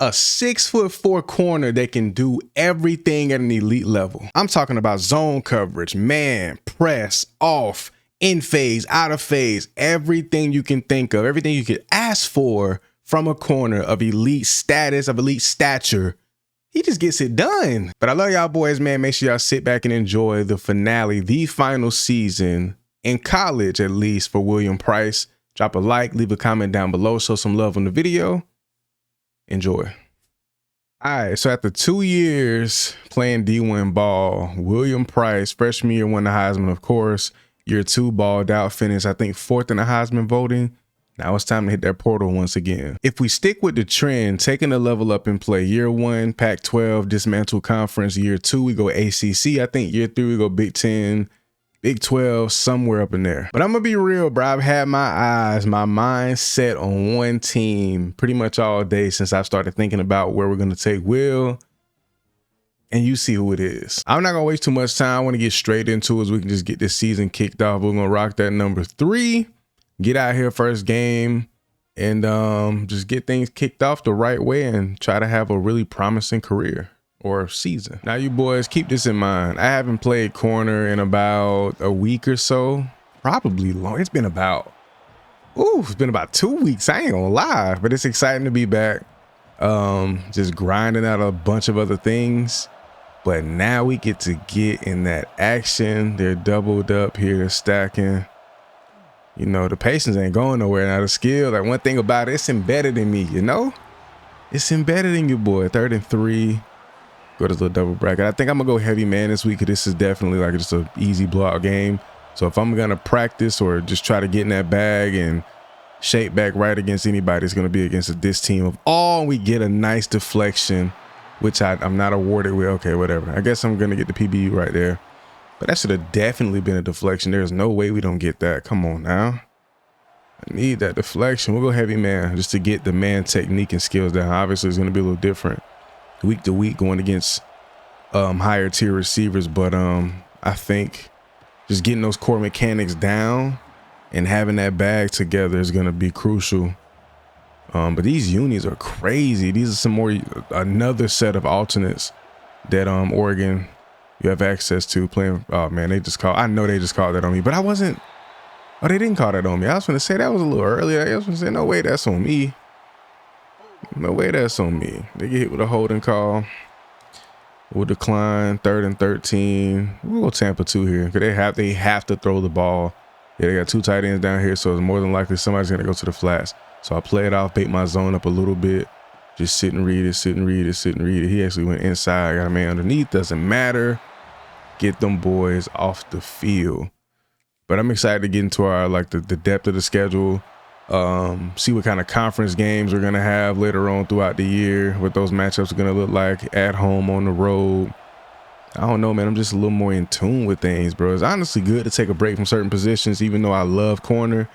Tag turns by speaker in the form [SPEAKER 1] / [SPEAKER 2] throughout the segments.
[SPEAKER 1] a 6'4" corner that can do everything at an elite level. I'm talking about zone coverage, man, press, off, in phase, out of phase, everything you can think of, everything you could ask for from a corner of elite status, of elite stature. He just gets it done. But I love y'all boys, man. Make sure y'all sit back and enjoy the finale, the final season in college, at least, for William Price. Drop a like, leave a comment down below, show some love on the video. Enjoy. All right, so after 2 years playing D1 ball, William Price, freshman year, won the Heisman, of course. Year 2, balled out, finished, I think, 4th in the Heisman voting. Now it's time to hit that portal once again. If we stick with the trend, taking a level up in play, year 1, Pac-12, dismantle conference. Year 2, we go ACC. I think year 3, we go Big 10, Big 12, somewhere up in there. But I'm gonna be real, bro. I've had my mind set on one team pretty much all day since I started thinking about where we're gonna take Will. And you see who it is. I'm not gonna waste too much time. I wanna get straight into it so we can just get this season kicked off. We're gonna rock that number 3. Get out here first game and just get things kicked off the right way and try to have a really promising career or season. Now you boys, keep this in mind. I haven't played corner in about a week or so, probably long. It's been about 2 weeks. I ain't gonna lie, but it's exciting to be back. Just grinding out a bunch of other things. But now we get to get in that action. They're doubled up here, they're stacking. You know, the patience ain't going nowhere. Now the skill, like one thing about it, it's embedded in me, you know? It's embedded in you, boy. 3rd and 3. Go to the little double bracket. I think I'm gonna go heavy man this week because this is definitely like just an easy blowout game. So if I'm gonna practice or just try to get in that bag and shape back right against anybody, it's gonna be against this team of all. We get a nice deflection, which I'm not awarded with. Okay, whatever. I guess I'm gonna get the PBU right there. But that should have definitely been a deflection. There's no way we don't get that. Come on now. I need that deflection. We'll go heavy man just to get the man technique and skills down. Obviously, it's going to be a little different week to week going against higher tier receivers. But I think just getting those core mechanics down and having that bag together is going to be crucial. But these unis are crazy. These are some more, another set of alternates that Oregon, you have access to playing. Oh man, I know they just called that on me, but I wasn't. Oh, they didn't call that on me. I was going to say that was a little earlier. I was going to say, no way that's on me. No way that's on me. They get hit with a holding call. We'll decline. 3rd and 13. We'll go Tampa 2 here because they have to throw the ball. Yeah, they got 2 tight ends down here, so it's more than likely somebody's going to go to the flats. So I play it off, bait my zone up a little bit. Just sit and read it, sit and read it, sit and read it. He actually went inside. Got a man underneath. Doesn't matter. Get them boys off the field. But I'm excited to get into our the depth of the schedule. See what kind of conference games we're gonna have later on throughout the year. What those matchups are gonna look like at home, on the road. I don't know, man. I'm just a little more in tune with things, bro. It's honestly good to take a break from certain positions, even though I love corner.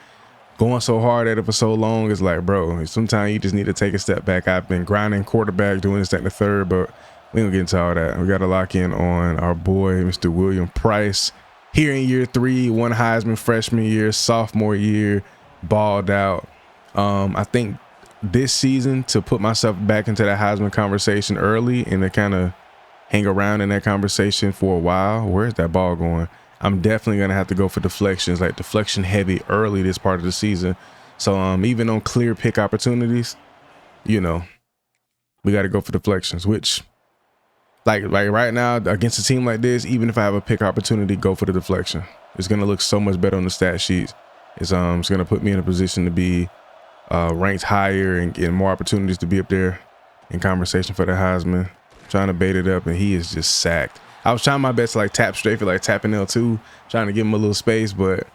[SPEAKER 1] Going so hard at it for so long is like, bro, sometimes you just need to take a step back. I've been grinding quarterback, doing this, that, and the third, but we don't get into all that. We got to lock in on our boy, Mr. William Price. Here in year 3, won Heisman freshman year, sophomore year, balled out. I think this season, to put myself back into that Heisman conversation early and to kind of hang around in that conversation for a while, where's that ball going? I'm definitely going to have to go for deflections, like deflection heavy early this part of the season. So even on clear pick opportunities, you know, we got to go for deflections, which like right now against a team like this, even if I have a pick opportunity, go for the deflection. It's going to look so much better on the stat sheets. It's going to put me in a position to be ranked higher and get more opportunities to be up there in conversation for the Heisman. Trying to bait it up, and he is just sacked. I was trying my best to tap straight for tapping L2, trying to give him a little space, but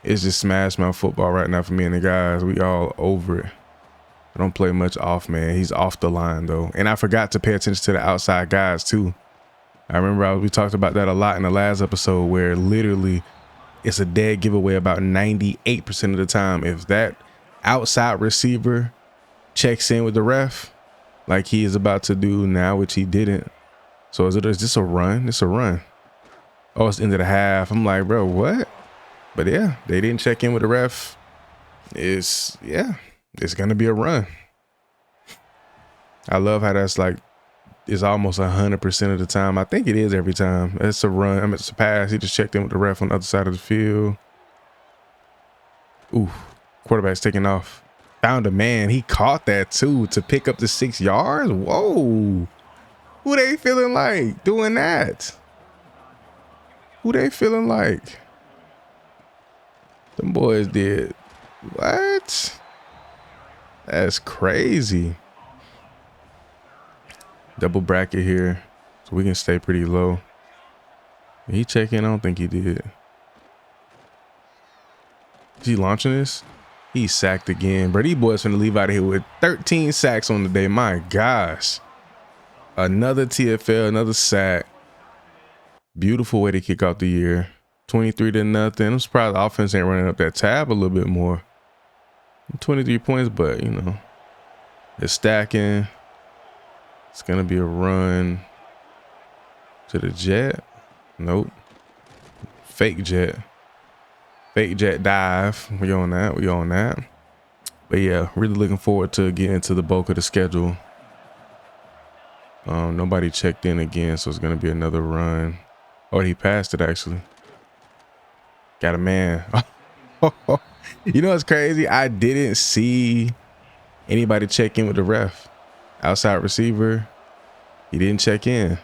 [SPEAKER 1] it's just smash mouth football right now for me and the guys. We all over it. I don't play much off, man. He's off the line, though. And I forgot to pay attention to the outside guys, too. I remember we talked about that a lot in the last episode where literally it's a dead giveaway about 98% of the time. If that outside receiver checks in with the ref like he is about to do now, which he didn't. So is this a run? It's a run. Oh, it's into the half. I'm like, bro, what? But yeah, they didn't check in with the ref. It's going to be a run. I love how that's like, it's almost 100% of the time. I think it is every time. It's a run. I mean, it's a pass. He just checked in with the ref on the other side of the field. Ooh, quarterback's taking off. Found a man. He caught that too to pick up the 6 yards. Whoa. Who they feeling like doing that? Who they feeling like? Them boys did. What? That's crazy. Double bracket here, so we can stay pretty low. Did he check in? I don't think he did. Is he launching this? He sacked again. Bro, these boys finna leave out of here with 13 sacks on the day. My gosh. Another TFL, another sack. Beautiful way to kick off the year. 23-0. I'm surprised the offense ain't running up that tab a little bit more. 23 points, but you know, it's stacking. It's gonna be a run to the jet. Nope. Fake jet. Fake jet dive. We on that. We on that. But yeah, really looking forward to getting to the bulk of the schedule. Nobody checked in again, so it's gonna be another run. Oh, he passed it actually. Got a man. You know what's crazy? I didn't see anybody check in with the ref. Outside receiver, he didn't check in.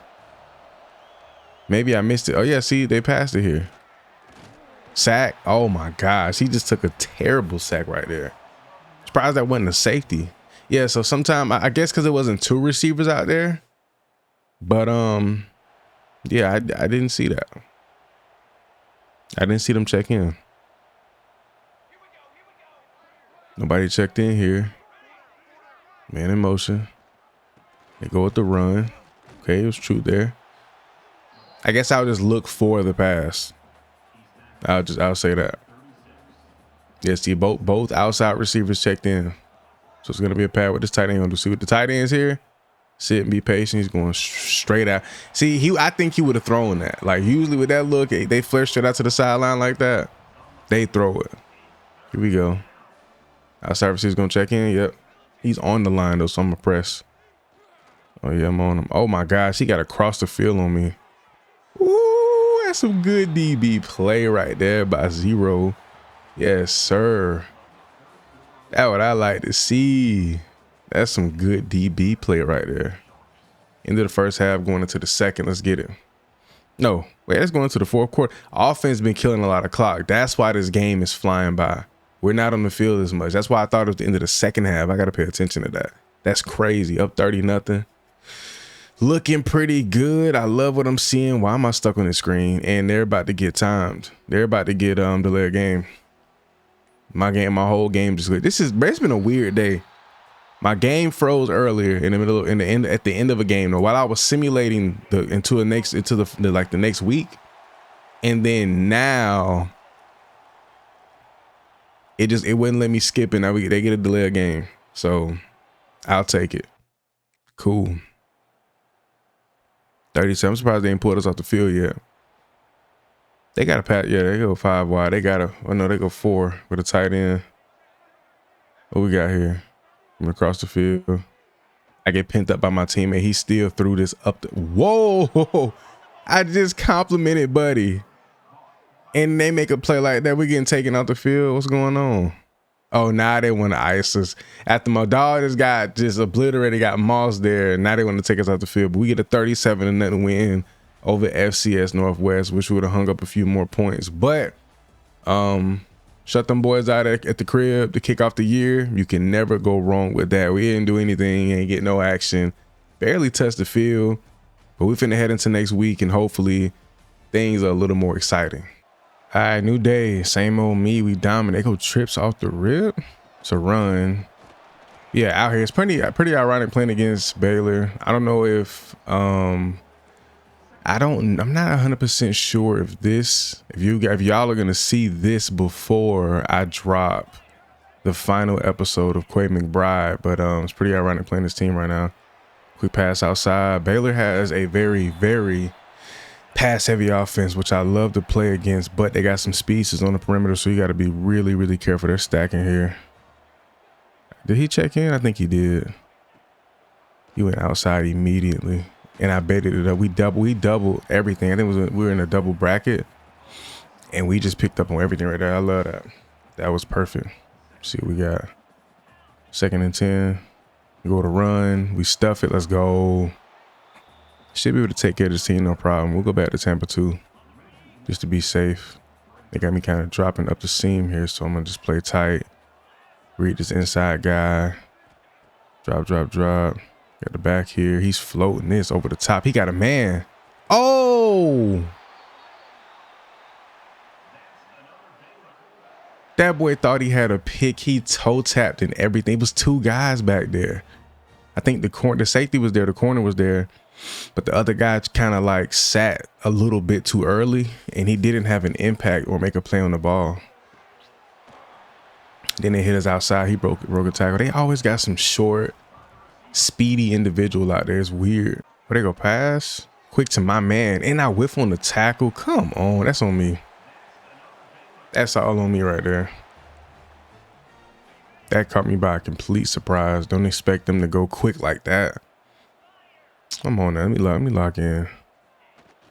[SPEAKER 1] Maybe I missed it. Oh yeah, see, they passed it here. Sack. Oh my gosh, he just took a terrible sack right there. Surprised that wasn't a safety. Yeah, so sometime I guess because it wasn't 2 receivers out there. But yeah, I didn't see that. I didn't see them check in. Nobody checked in here. Man in motion. They go with the run. Okay, it was true there. I guess I'll just look for the pass. I'll say that. Yeah, see, both outside receivers checked in. So it's gonna be a pad with this tight end. To see what the tight end's here. Sit and be patient. He's going straight out. See, I think he would have thrown that. Like usually with that look, they flare straight out to the sideline like that. They throw it. Here we go. Outside receiver's gonna check in. Yep. He's on the line though, so I'm gonna press. Oh yeah, I'm on him. Oh my gosh, he got across the field on me. Ooh, that's some good DB play right there by Zero. Yes, sir. That's what I like to see. That's some good DB play right there. Into the first half, going into the second. Let's get it. No, wait, let's go into the fourth quarter. Offense been killing a lot of clock. That's why this game is flying by. We're not on the field as much. That's why I thought it was the end of the second half. I got to pay attention to that. That's crazy. Up 30-0. Looking pretty good. I love what I'm seeing. Why am I stuck on the screen? And they're about to get timed. They're about to get delayed game. My whole game just it's been a weird day. My game froze earlier at the end of a game though, while I was simulating the next week. And then now it wouldn't let me skip it. Now they get a delay game. So I'll take it. Cool. 37. I'm surprised they ain't pulled us off the field yet. They got a pat. Yeah, they go 5 wide. They go 4 with a tight end. What we got here? From across the field. I get pent up by my teammate. He still threw this up. Whoa! I just complimented Buddy. And they make a play like that. We're getting taken out the field. What's going on? Oh, now they want to ice us. After my dog just obliterated, got Moss there. Now they want to take us out the field. But we get a 37-0 win over FCS Northwest, which would have hung up a few more points. But shut them boys out at the crib to kick off the year. You can never go wrong with that. We didn't do anything, ain't get no action, barely touched the field. But we finna head into next week and hopefully things are a little more exciting. All right, new day, same old me. We dominate. They go trips off the rip. It's a run. Yeah, out here it's pretty ironic playing against Baylor. I don't know if I'm not 100% sure if y'all are gonna see this before I drop the final episode of Quay McBride, but it's pretty ironic playing this team right now. Quick pass outside. Baylor has a very, very pass heavy offense, which I love to play against, but they got some speedsters on the perimeter, so you got to be really, really careful. They're stacking here. Did he check in? I think he did. He went outside immediately, and I betted it up. We doubled everything. I think we were in a double bracket, and we just picked up on everything right there. I love that. That was perfect. Let's see what we got. 2nd and 10. We go to run. We stuff it. Let's go. Should be able to take care of this team, no problem. We'll go back to Tampa 2 just to be safe. They got me kind of dropping up the seam here, so I'm going to just play tight. Read this inside guy. Drop. Got the back here. He's floating this over the top. He got a man. Oh! That boy thought he had a pick. He toe tapped and everything. It was 2 guys back there. I think the safety was there. The corner was there. But the other guy kind of like sat a little bit too early, and he didn't have an impact or make a play on the ball. Then they hit us outside. He broke a tackle. They always got some short, speedy individual out there. It's weird. But they go pass. Quick to my man. And I whiff on the tackle. Come on. That's on me. That's all on me right there. That caught me by a complete surprise. Don't expect them to go quick like that. Come on now. Let me lock in.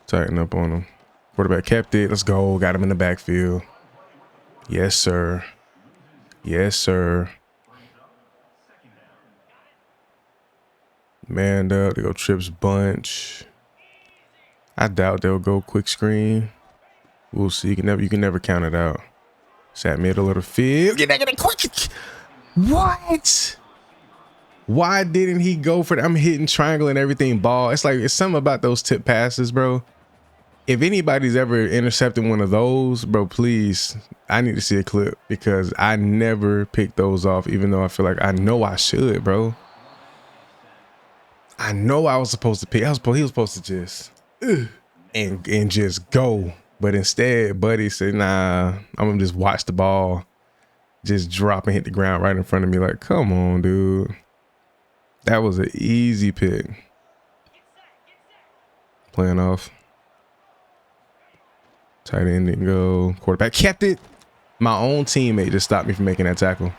[SPEAKER 1] Tighten up on him. Quarterback kept it. Let's go. Got him in the backfield. Yes, sir. Yes, sir. Manned up. They go trips bunch. I doubt they'll go quick screen. We'll see. You can never count it out. Sat middle of the field. Get that quick. What? Why didn't he go for that? I'm hitting triangle and everything ball. It's like, it's something about those tip passes, bro. If anybody's ever intercepted one of those, bro, please, I need to see a clip, because I never pick those off, even though I feel like I know I should, bro. I know I was supposed to pick. He was supposed to just and just go. But instead, Buddy said, nah, I'm gonna just watch the ball just drop and hit the ground right in front of me. Like, come on, dude. That was an easy pick. Playing off. Tight end didn't go. Quarterback kept it. My own teammate just stopped me from making that tackle.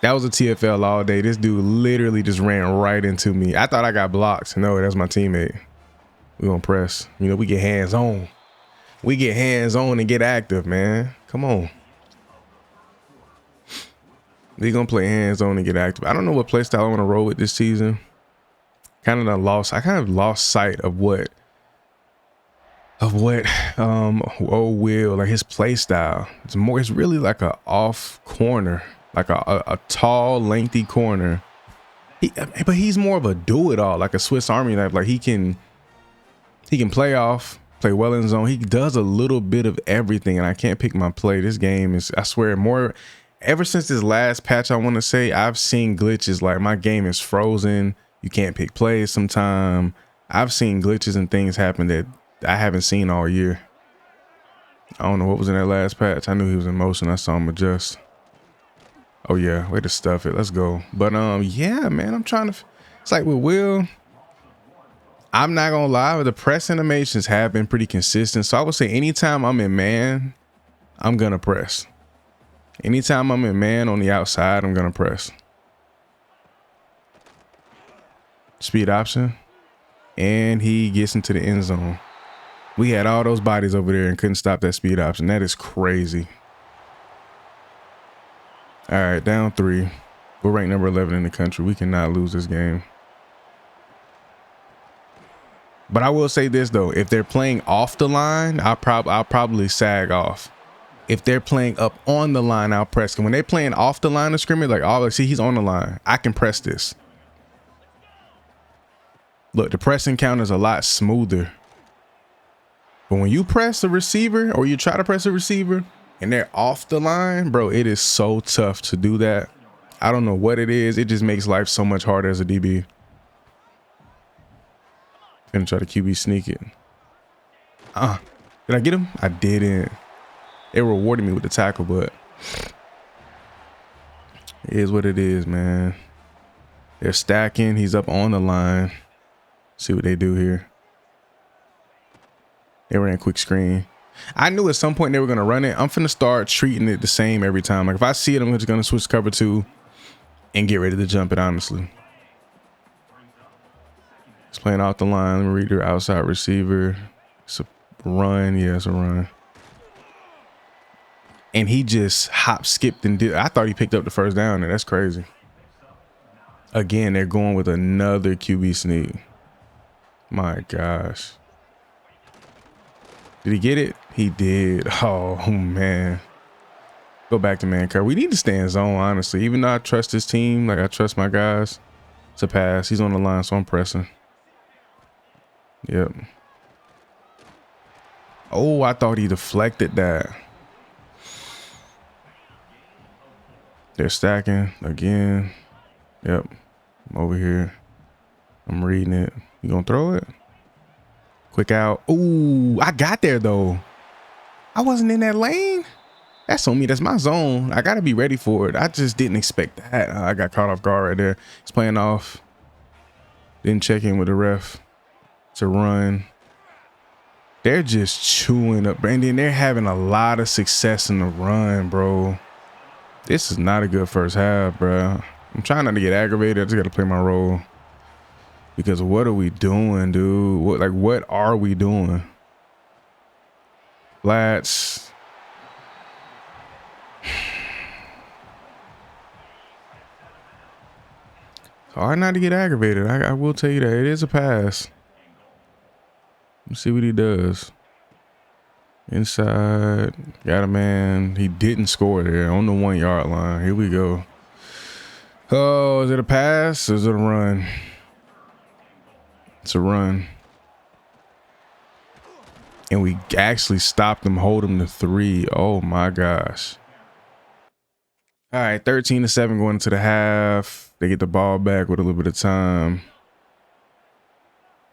[SPEAKER 1] That was a TFL all day. This dude literally just ran right into me. I thought I got blocked. No, that's my teammate. We're gonna press. You know, we get hands on. We get hands on and get active, man. Come on. We gonna play hands on and get active. I don't know what play style I want to roll with this season. I kind of lost sight of what Will, like his play style. It's really like a off corner, like a tall, lengthy corner. But he's more of a do it all, like a Swiss Army knife. Like he can play off, play well in zone. He does a little bit of everything, and I can't pick my play. This game is, I swear, more. Ever since this last patch, I want to say, I've seen glitches. Like my game is frozen. You can't pick plays sometime. I've seen glitches and things happen that I haven't seen all year. I don't know what was in that last patch. I knew he was in motion. I saw him adjust. Oh yeah, way to stuff it. Let's go. But yeah, man, I'm trying to. It's like with Will, I'm not gonna lie, the press animations have been pretty consistent. So I would say anytime I'm in man, I'm gonna press. Anytime I'm in man on the outside, I'm gonna press. Speed option. And he gets into the end zone. We had all those bodies over there and couldn't stop that speed option. That is crazy. All right, down 3. We're ranked number 11 in the country. We cannot lose this game. But I will say this though, if they're playing off the line, I'll probably sag off. If they're playing up on the line, I'll press. And when they're playing off the line of scrimmage, like, oh, see, he's on the line. I can press this. Look, the pressing count is a lot smoother. But when you press a receiver, or you try to press a receiver and they're off the line, bro, it is so tough to do that. I don't know what it is. It just makes life so much harder as a DB. Gonna try to QB sneak it. Did I get him? I didn't. They rewarded me with the tackle, but it is what it is, man. They're stacking. He's up on the line. See what they do here. They ran quick screen. I knew at some point they were going to run it. I'm finna start treating it the same every time. Like if I see it, I'm just going to switch cover 2 and get ready to jump it, honestly. He's playing off the line. Let me read your outside receiver. It's a run. Yeah, it's a run. And he just hop, skipped, and did. I thought he picked up the first down there. That's crazy. Again, they're going with another QB sneak. My gosh. Did he get it? He did. Oh, man. Go back to man cover. We need to stay in zone, honestly. Even though I trust this team, like I trust my guys, it's a pass. He's on the line, so I'm pressing. Yep. Oh, I thought he deflected that. They're stacking again. Yep. I'm over here. I'm reading it. You gonna throw it? Quick out. Ooh, I got there though. I wasn't in that lane. That's on me. That's my zone. I gotta be ready for it. I just didn't expect that. I got caught off guard right there. He's playing off. Didn't check in with the ref. It's a run. They're just chewing up. Brandon, they're having a lot of success in the run, bro. This is not a good first half, bro. I'm trying not to get aggravated. I just got to play my role. Because what are we doing, dude? What are we doing? Flats. It's hard not to get aggravated. I will tell you that. It is a pass. Let's see what he does. Inside, got a man. He didn't score there on the 1 yard line. Here we go. Oh, is it a pass or is it a run? It's a run. And we actually stopped him, hold him to 3. Oh my gosh. All right, 13-7 going into the half. They get the ball back with a little bit of time.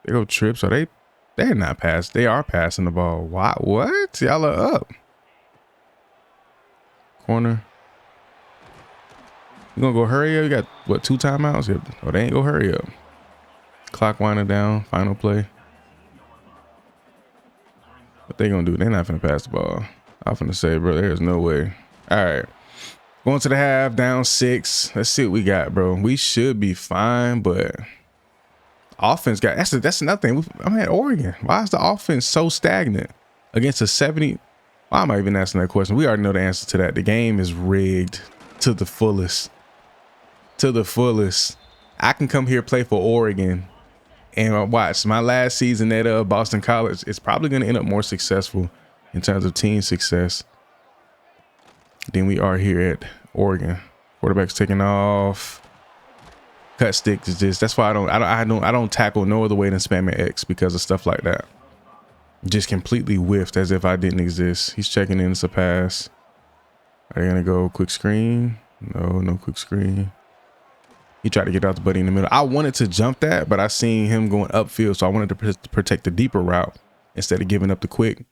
[SPEAKER 1] They go trips. Are they? They're not passing. They are passing the ball. What? Y'all are up. Corner. You gonna go hurry up? You got what, 2 timeouts? Yep. Oh, they ain't gonna hurry up. Clock winding down. Final play. What they gonna do? They're not finna pass the ball. I'm finna say, bro, there's no way. All right. Going to the half, down 6. Let's see what we got, bro. We should be fine, but offense got that's another thing. I'm at Oregon. Why is the offense so stagnant against a 70? Why am I even asking that question? We already know the answer to that. The game is rigged to the fullest. To the fullest. I can come here, play for Oregon, and watch my last season at Boston College. It's probably going to end up more successful in terms of team success than we are here at Oregon. Quarterback's taking off. Cut stick is just, that's why I don't tackle no other way than spamming X because of stuff like that. Just completely whiffed as if I didn't exist. He's checking in. It's a pass. Are they gonna go quick screen? No quick screen. He tried to get out the buddy in the middle. I wanted to jump that, but I seen him going upfield, so I wanted to protect the deeper route instead of giving up the quick.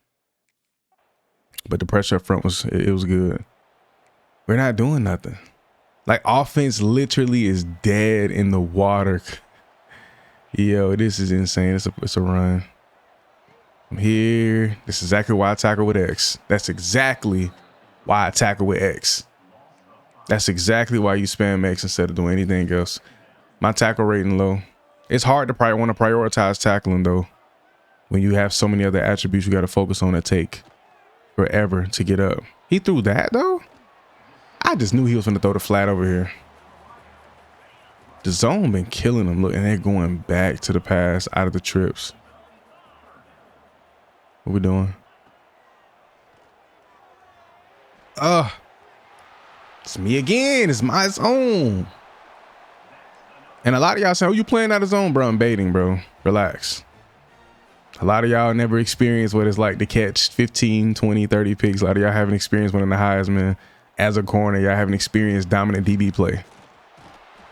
[SPEAKER 1] But the pressure up front was good. We're not doing nothing. Like, offense literally is dead in the water. Yo, this is insane. It's a run. I'm here. This is exactly why I tackle with X. That's exactly why I tackle with X. That's exactly why you spam X instead of doing anything else. My tackle rating low. It's hard to probably want to prioritize tackling, though, when you have so many other attributes you got to focus on that take forever to get up. He threw that, though? I just knew he was going to throw the flat over here. The zone been killing them. Look, and they're going back to the pass out of the trips. What we doing? It's me again. It's my zone. And a lot of y'all say, oh, you playing out of zone, bro? I'm baiting, bro. Relax. A lot of y'all never experienced what it's like to catch 15, 20, 30 picks. A lot of y'all haven't experienced winning the Heisman as a corner. Y'all haven't experienced dominant DB play.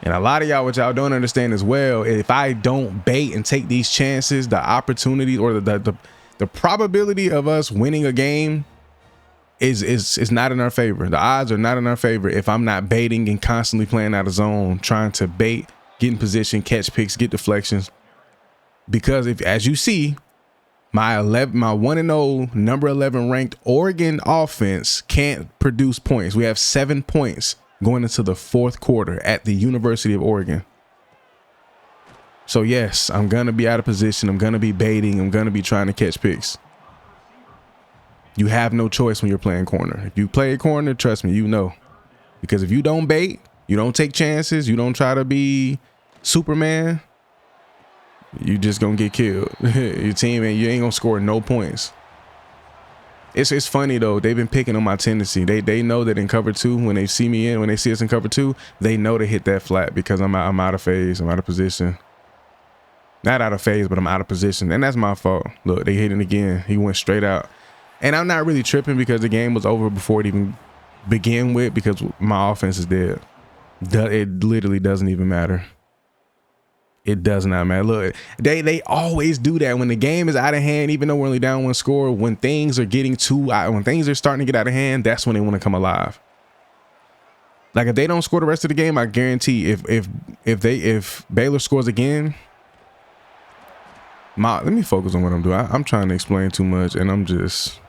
[SPEAKER 1] And a lot of y'all, what y'all don't understand as well, if I don't bait and take these chances, the opportunity or the probability of us winning a game is not in our favor. The odds are not in our favor if I'm not baiting and constantly playing out of zone, trying to bait, get in position, catch picks, get deflections. Because if, as you see, my 1-0 number 11 ranked Oregon offense can't produce points. We have 7 points going into the 4th quarter at the University of Oregon. So yes, I'm going to be out of position. I'm going to be baiting. I'm going to be trying to catch picks. You have no choice when you're playing corner. If you play corner, trust me, you know. Because if you don't bait, you don't take chances, you don't try to be Superman, you just going to get killed. Your team, and you ain't going to score no points. It's funny though. They've been picking on my tendency. They know that in cover 2, when they see me in, when they see us in cover 2, they know to hit that flat because I'm out of phase. I'm out of position. Not out of phase, but I'm out of position, and that's my fault. Look, they hit it again. He went straight out, and I'm not really tripping because the game was over before it even began with, because my offense is dead. It literally doesn't even matter. It does not matter. Look, they always do that when the game is out of hand, even though we're only down 1 score. When things are getting when things are starting to get out of hand, that's when they want to come alive. Like if they don't score the rest of the game, I guarantee if Baylor scores again, let me focus on what I'm doing. I'm trying to explain too much, and I'm just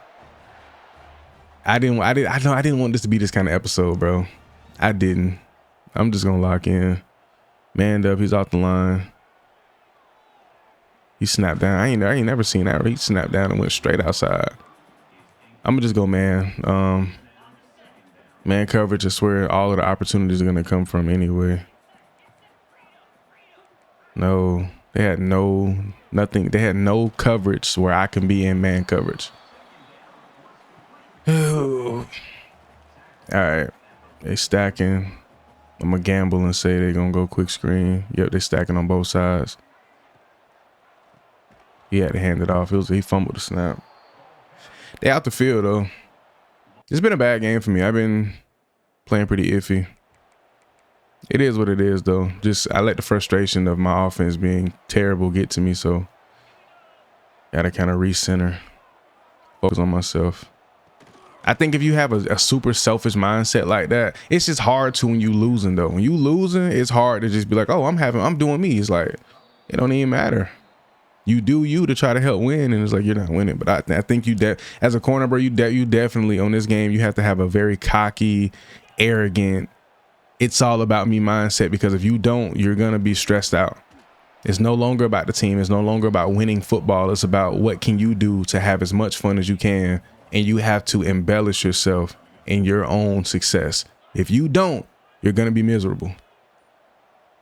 [SPEAKER 1] I didn't want this to be this kind of episode, bro. I didn't. I'm just gonna lock in. Manned up, he's off the line. He snapped down. I ain't never seen that. He snapped down and went straight outside. I'm gonna just go man. Man coverage is where all of the opportunities are gonna come from anyway. No, they had nothing. They had no coverage where I can be in man coverage. All right, they stacking. I'm gonna gamble and say they're gonna go quick screen. Yep, they're stacking on both sides. He had to hand it off. He fumbled the snap. They out the field though. It's been a bad game for me. I've been playing pretty iffy. It is what it is though. Just I let the frustration of my offense being terrible get to me, so gotta kind of recenter, focus on myself. I think if you have a super selfish mindset like that, it's just hard to when you losing though. When you losing, it's hard to just be like, oh, I'm doing me. It's like, it don't even matter. You do you to try to help win, and it's like you're not winning. But I think as a corner, bro, you definitely on this game, you have to have a very cocky, arrogant, it's all about me mindset, because if you don't, you're gonna be stressed out. It's no longer about the team. It's no longer about winning football. It's about what can you do to have as much fun as you can. And you have to embellish yourself in your own success. If you don't, you're gonna be miserable.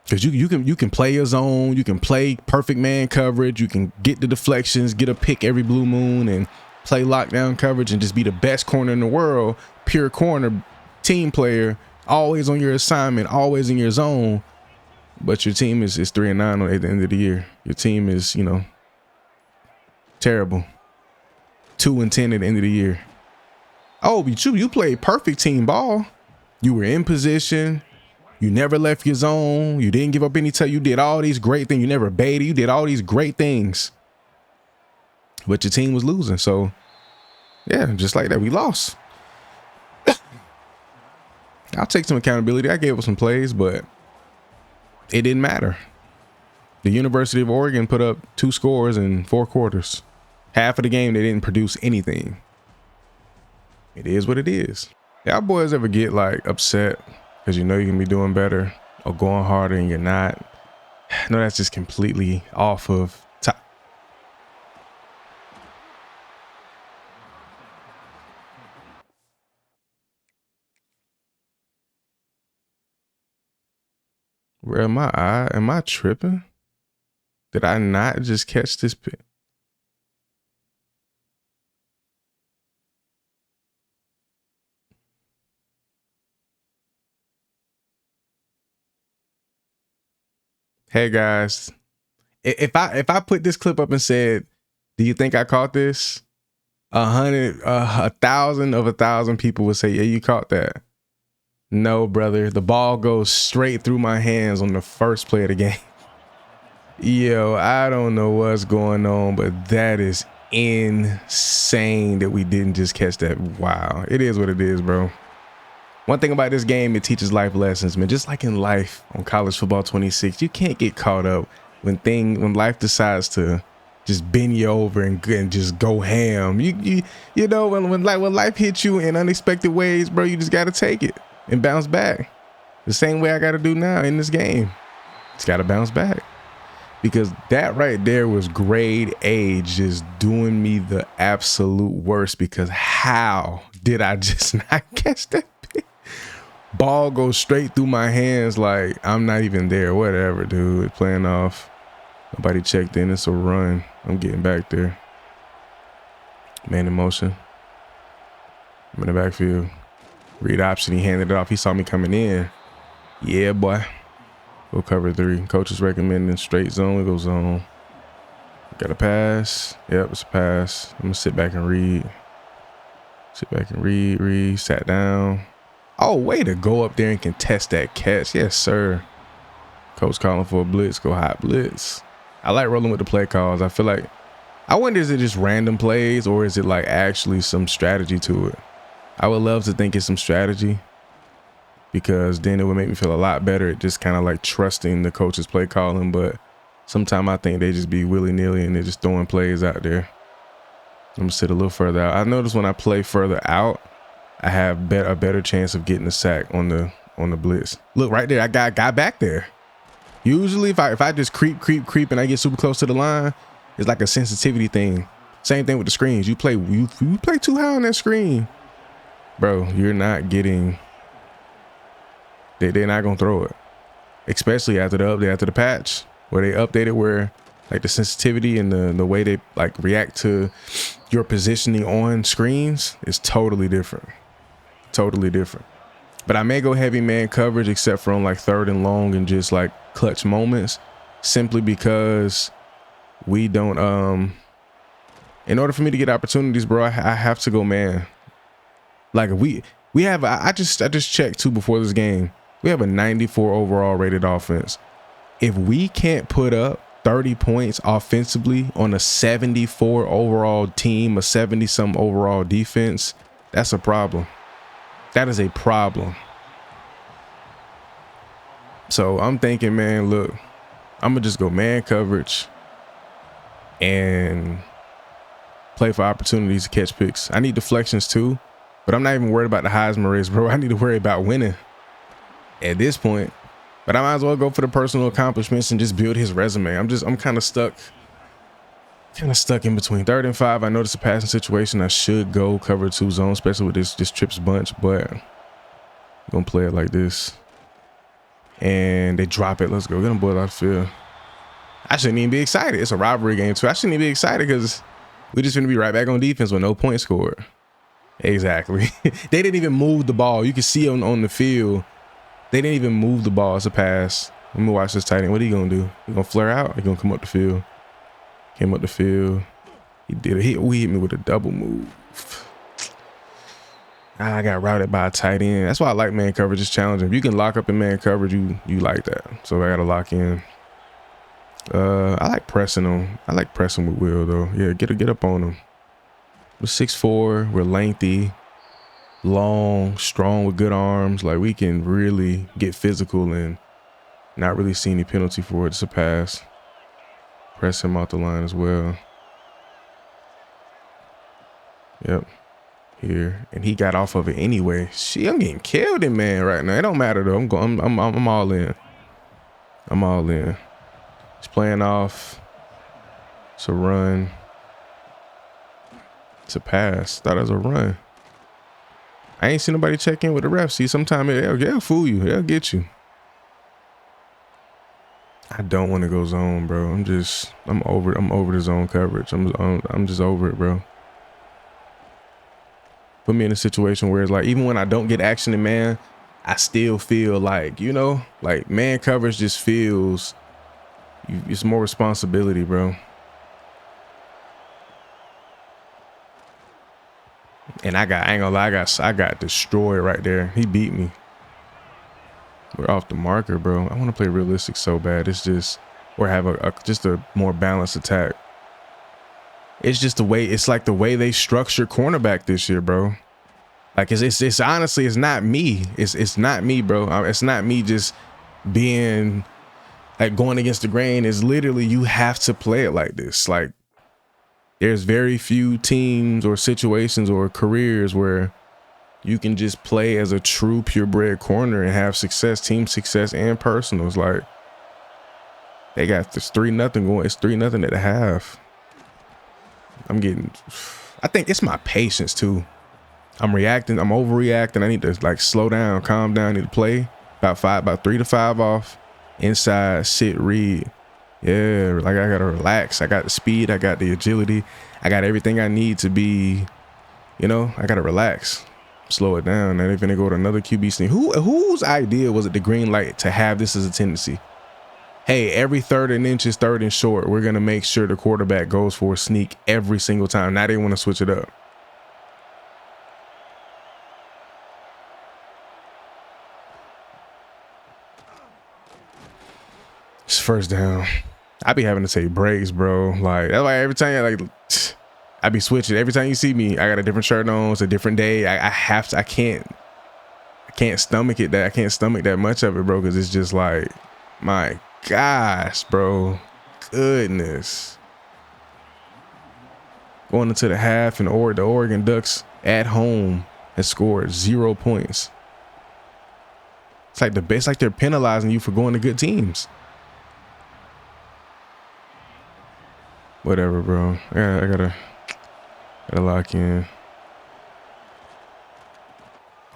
[SPEAKER 1] Because you can play your zone, you can play perfect man coverage, you can get the deflections, get a pick every blue moon, and play lockdown coverage and just be the best corner in the world, pure corner, team player, always on your assignment, always in your zone. But your team is 3-9 at the end of the year. Your team is, terrible. 2-10 at the end of the year. Oh, but you played perfect team ball. You were in position. You never left your zone. You didn't give up any time. You did all these great things. You never baited. You did all these great things. But your team was losing. So, yeah, just like that, we lost. I'll take some accountability. I gave up some plays, but it didn't matter. The University of Oregon put up 2 scores in 4 quarters. Half of the game, they didn't produce anything. It is what it is. Y'all boys ever get like upset because you know you can be doing better or going harder and you're not? No, that's just completely off of top. Where am I? Am I tripping? Did I not just catch this pick? Hey guys, if I put this clip up and said, do you think I caught this? 1,000 people would say, yeah, you caught that. No, brother, the ball goes straight through my hands on the first play of the game. Yo, I don't know what's going on, but that is insane that we didn't just catch that. Wow, it is what it is, bro. One thing about this game, it teaches life lessons, man. Just like in life on College Football 26, you can't get caught up when life decides to just bend you over and just go ham. You know, when life hits you in unexpected ways, bro, you just got to take it and bounce back. The same way I got to do now in this game. It's got to bounce back. because that right there was grade A, just doing me the absolute worst, because how did I just not catch that pitch? Ball goes straight through my hands like I'm not even there. Whatever, dude. Playing off. Nobody checked in. It's a run. I'm getting back there. Man in motion. I'm in the backfield. Read option. He handed it off. He saw me coming in. Yeah, boy. Go cover 3. Coach is recommending straight zone. We go zone. Got a pass. Yep, it's a pass. I'm going to sit back and read. Sit back and read. Sat down. Oh, way to go up there and contest that catch. Yes, sir. Coach calling for a blitz. Go hot blitz. I like rolling with the play calls. I feel like, I wonder, is it just random plays or is it like actually some strategy to it? I would love to think it's some strategy, because then it would make me feel a lot better at just kind of like trusting the coach's play calling. But sometimes I think they just be willy-nilly and they're just throwing plays out there. I'm gonna sit a little further out. I notice when I play further out, I have a better chance of getting a sack on the blitz. Look right there, I got back there. Usually if I just creep and I get super close to the line, it's like a sensitivity thing. Same thing with the screens. You play too high on that screen, bro, you're not getting, they're not gonna throw it. Especially after the update, after the patch, where they updated, where like the sensitivity and the way they like react to your positioning on screens is totally different. Totally different. But I may go heavy man coverage, except for on like 3rd and long and just like clutch moments, simply because we don't, in order for me to get opportunities, bro, I have to go man. Like we have, I just checked too before this game. We have a 94 overall rated offense. If we can't put up 30 points offensively on a 74 overall team, a 70-something overall defense, that's a problem. That is a problem. So I'm thinking, man, look, I'm going to just go man coverage and play for opportunities to catch picks. I need deflections too, but I'm not even worried about the Heisman race, bro. I need to worry about winning at this point. But I might as well go for the personal accomplishments and just build his resume. I'm kind of stuck in between 3rd and 5. I know it's a passing situation. I should go cover 2 zone, especially with this trips bunch, but I'm gonna play it like this. And they drop it. Let's go. Get them boys out the field. I shouldn't even be excited. It's a rivalry game too. I shouldn't even be excited because we just gonna be right back on defense with no points scored. Exactly. They didn't even move the ball. You can see on the field. They didn't even move the ball. It's a pass. Let me watch this tight end. What are you gonna do? You gonna flare out? Or you gonna come up the field? Came up the field. He did a hit. We hit me with a double move. I got routed by a tight end. That's why I like man coverage. It's challenging. If you can lock up in man coverage, you like that. So I gotta lock in. I like pressing him. I like pressing with Will though. Yeah, get up on him. We're 6'4". We're lengthy, long, strong with good arms. Like we can really get physical and not really see any penalty for it. It's a pass. Press him out the line as well. Yep. Here. And he got off of it anyway. Shit, I'm getting killed in man right now. It don't matter though. I'm all in. I'm all in. He's playing off. It's a run. It's a pass. Thought it was a run. I ain't seen nobody check in with the ref. See, sometimes they'll fool you. They'll get you. I don't want to go zone, bro. I'm over the zone coverage. I'm just over it, bro. Put me in a situation where it's like, even when I don't get action in man, I still feel like, you know, like man coverage just feels, it's more responsibility, bro. And I ain't gonna lie, I got destroyed right there. He beat me. We're off the marker, bro. I want to play realistic so bad. It's just, or have just a more balanced attack. It's just the way, it's like the way they structure cornerback this year, bro. Like it's honestly, it's not me. It's not me, bro. It's not me just being like going against the grain. It's literally, you have to play it like this. Like there's very few teams or situations or careers where you can just play as a true purebred corner and have success, team success and personal. It's like, They got this 3-0 going. It's 3-0 at the half. I think it's my patience too. I'm reacting. I'm overreacting. I need to like slow down, calm down. I need to play about 3 to 5 off inside, sit, read. Yeah, like I gotta relax. I got the speed. I got the agility. I got everything I need to be, you know, I gotta relax, slow it down. And if they go to another QB sneak, whose idea was it, the green light, to have this as a tendency? Hey, every 3rd and inches, 3rd and short, we're gonna make sure the quarterback goes for a sneak every single time. Now they want to switch it up. It's first down. I be having to take breaks, bro. Like that's why every time I be switching. Every time you see me, I got a different shirt on. It's a different day. I have to. I can't stomach it. I can't stomach that much of it, bro. Because it's just like, my gosh, bro. Goodness. Going into the half, and the Oregon Ducks at home has scored 0 points. It's like they're penalizing you for going to good teams. Whatever, bro. Yeah, I gotta lock in.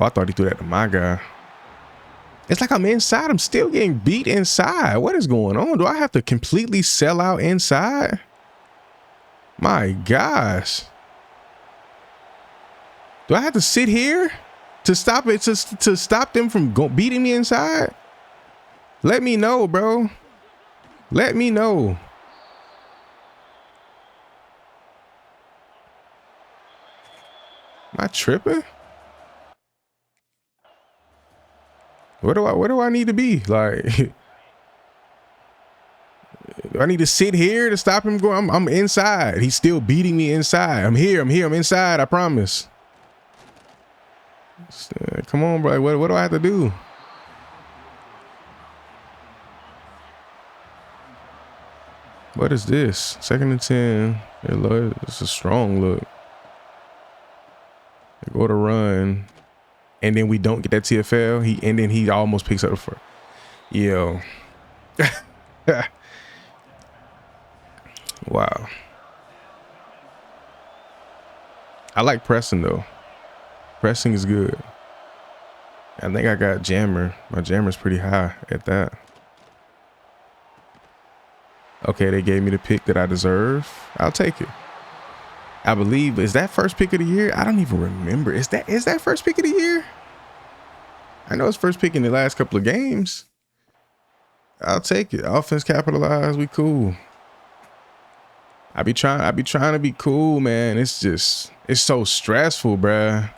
[SPEAKER 1] Oh, I thought he threw that to my guy. It's like I'm inside. I'm still getting beat inside. What is going on? Do I have to completely sell out inside? My gosh. Do I have to sit here to stop it, to stop them from beating me inside? Let me know, bro. Let me know. Am I tripping? Where do I need to be? Like, do I need to sit here to stop him going? I'm inside. He's still beating me inside. I'm here. I'm inside. I promise. Come on, bro. What do I have to do? What is this? 2nd and 10. It's a strong look. They go to run, and then we don't get that TFL. And then he almost picks up the first. Yo. Wow. I like pressing though. Pressing is good. I think I got jammer. My jammer's pretty high at that. Okay, they gave me the pick that I deserve. I'll take it. I believe, is that first pick of the year? I don't even remember. Is that first pick of the year? I know it's first pick in the last couple of games. I'll take it. Offense capitalized. We cool. I be trying to be cool, man. It's so stressful, bruh.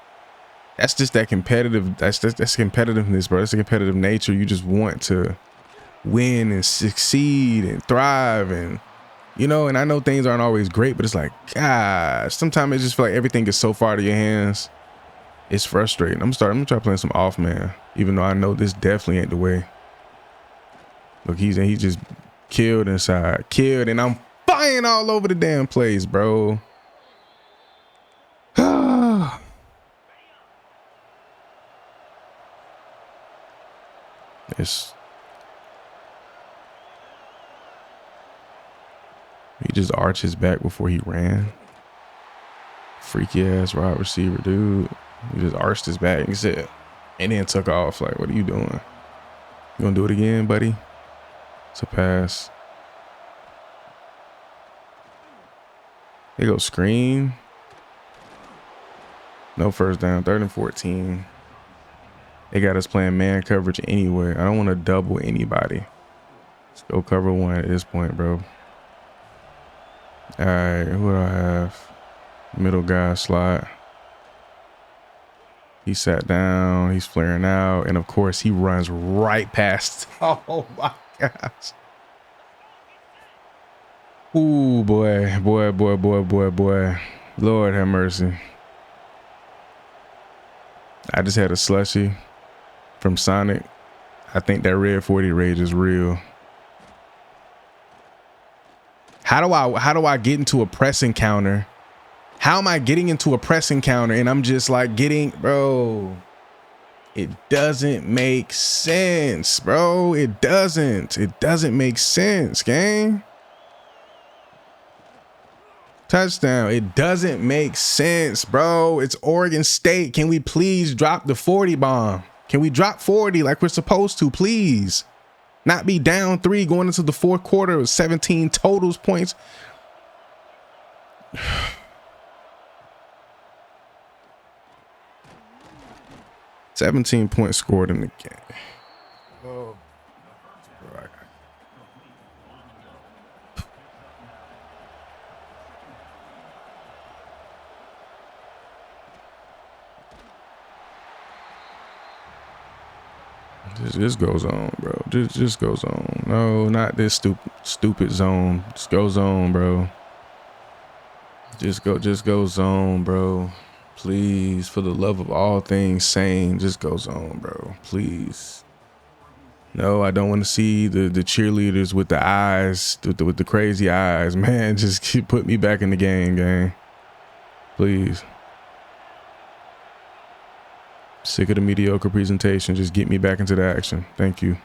[SPEAKER 1] That's just that competitive. That's competitiveness, bro. That's a competitive nature. You just want to win and succeed and thrive, and you know. And I know things aren't always great, but it's like, gosh, sometimes it just feel like everything gets so far to your hands. It's frustrating. I'm gonna try playing some off man, even though I know this definitely ain't the way. Look, he just killed inside, and I'm flying all over the damn place, bro. He just arched his back before he ran. Freaky ass wide receiver, dude. He just arched his back and then took off. Like, what are you doing? You gonna do it again, buddy? It's a pass. They go screen. No first down. 3rd and 14. They got us playing man coverage anyway. I don't want to double anybody. Let's go cover one at this point, bro. All right, who do I have? Middle guy slot. He sat down. He's flaring out. And, of course, he runs right past. Oh, my gosh. Ooh, boy. Lord have mercy. I just had a slushie from Sonic. I think that red 40 rage is real. How do I get into a pressing counter? How am I getting into a pressing counter and I'm just like bro, It doesn't make sense, bro. It doesn't make sense, gang. Touchdown. It doesn't make sense, bro. It's Oregon State. Can we please drop the 40 bomb? Can we drop 40 like we're supposed to, please? Not be down 3 going into the fourth quarter with 17 totals points. 17 points scored in the game. Oh. This goes on, bro. Just goes on. No, not this stupid zone. Just goes on, bro. Just goes on, bro. Please, for the love of all things sane, just goes on, bro. Please. No, I don't want to see the cheerleaders with the eyes, with the crazy eyes. Man, just put me back in the game, gang. Please. Sick of the mediocre presentation. Just get me back into the action. Thank you.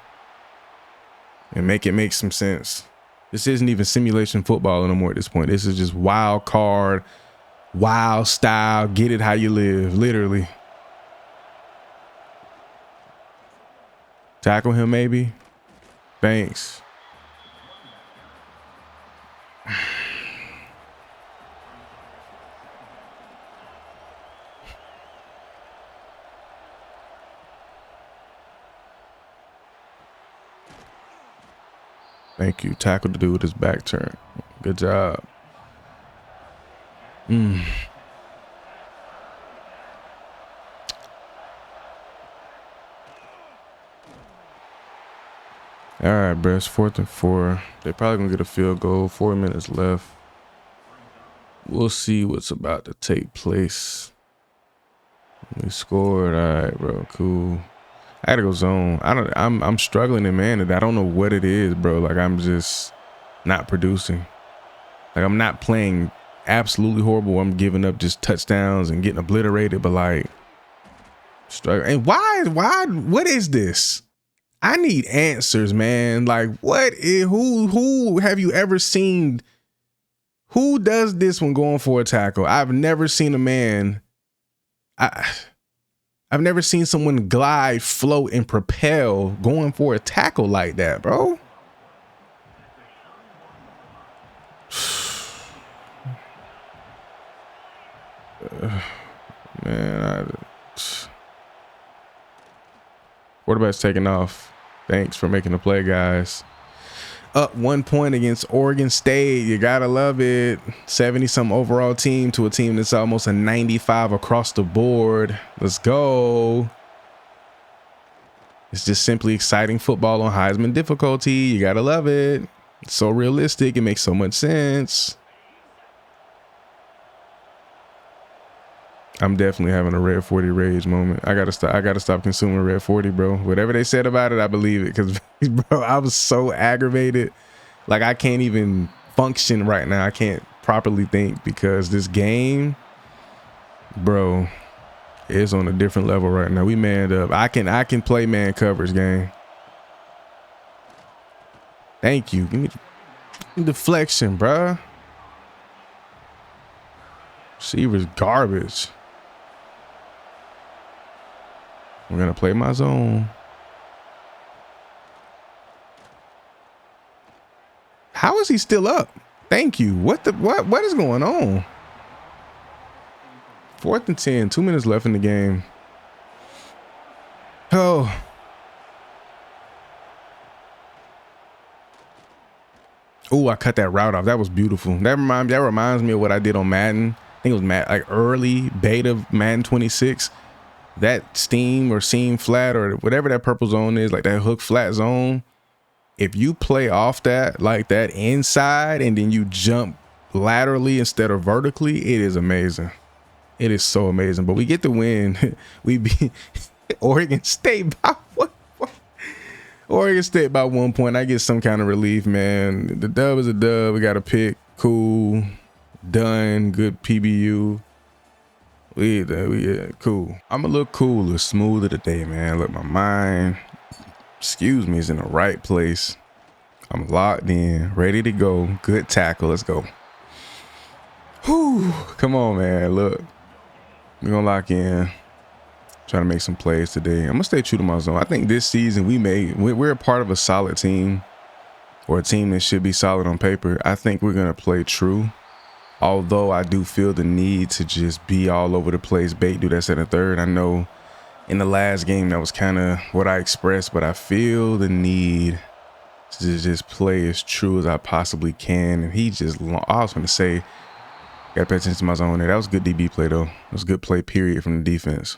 [SPEAKER 1] And make it make some sense. This isn't even simulation football no more at this point. This is just wild card, wild style. Get it how you live, literally. Tackle him, maybe. Thanks. Thank you. Tackle the dude with his back turned. Good job. All right, bro. It's 4th and 4. They're probably going to get a field goal. 4 minutes left. We'll see what's about to take place. We scored. All right, bro. Cool. I gotta go zone. I'm struggling in man. I don't know what it is, bro. Like, I'm just not producing. Like, I'm not playing absolutely horrible. I'm giving up just touchdowns and getting obliterated, but like struggling. And what is this? I need answers, man. Like, who have you ever seen? Who does this when going for a tackle? I've never seen a man. I've never seen someone glide, float, and propel going for a tackle like that, bro. Man, quarterback's taking off. Thanks for making the play, guys. Up 1 point against Oregon State. You gotta love it. 70-some overall team to a team that's almost a 95 across the board. Let's go. It's just simply exciting football on Heisman difficulty. You gotta love it. It's so realistic. It makes so much sense. I'm definitely having a Red 40 rage moment. I gotta stop consuming Red 40, bro. Whatever they said about it, I believe it. Cause bro, I was so aggravated. Like, I can't even function right now. I can't properly think because this game, bro, is on a different level right now. We manned up. I can play man coverage, gang. Thank you. Give me deflection, bro. Receiver's garbage. We're gonna play my zone. How is he still up? Thank you. What is going on? 4th and 10, 2 minutes left in the game. Oh. Oh, I cut that route off. That was beautiful. That reminds me of what I did on Madden. I think it was like early beta Madden 26. That steam or seam flat or whatever that purple zone is, like that hook flat zone. If you play off that like that inside and then you jump laterally instead of vertically, it is amazing. It is so amazing. But we get the win. We beat Oregon State by 1 point. Oregon State by 1 point. I get some kind of relief, man. The dub is a dub. We got a pick. Cool. Done. Good PBU. We cool. I'm a little cooler, smoother today, man. Look, my mind, excuse me, is in the right place. I'm locked in, ready to go. Good tackle. Let's go. Whew. Come on, man. Look, we're gonna lock in. Try to make some plays today. I'm gonna stay true to my zone. I think this season we're a part of a solid team, or a team that should be solid on paper. I think we're gonna play true. Although I do feel the need to just be all over the place, bait, do that second, third. I know in the last game that was kind of what I expressed, but I feel the need to just play as true as I possibly can. And he just, I was going to say, gotta pay attention to my zone there. That was good DB play though. It was a good play period from the defense.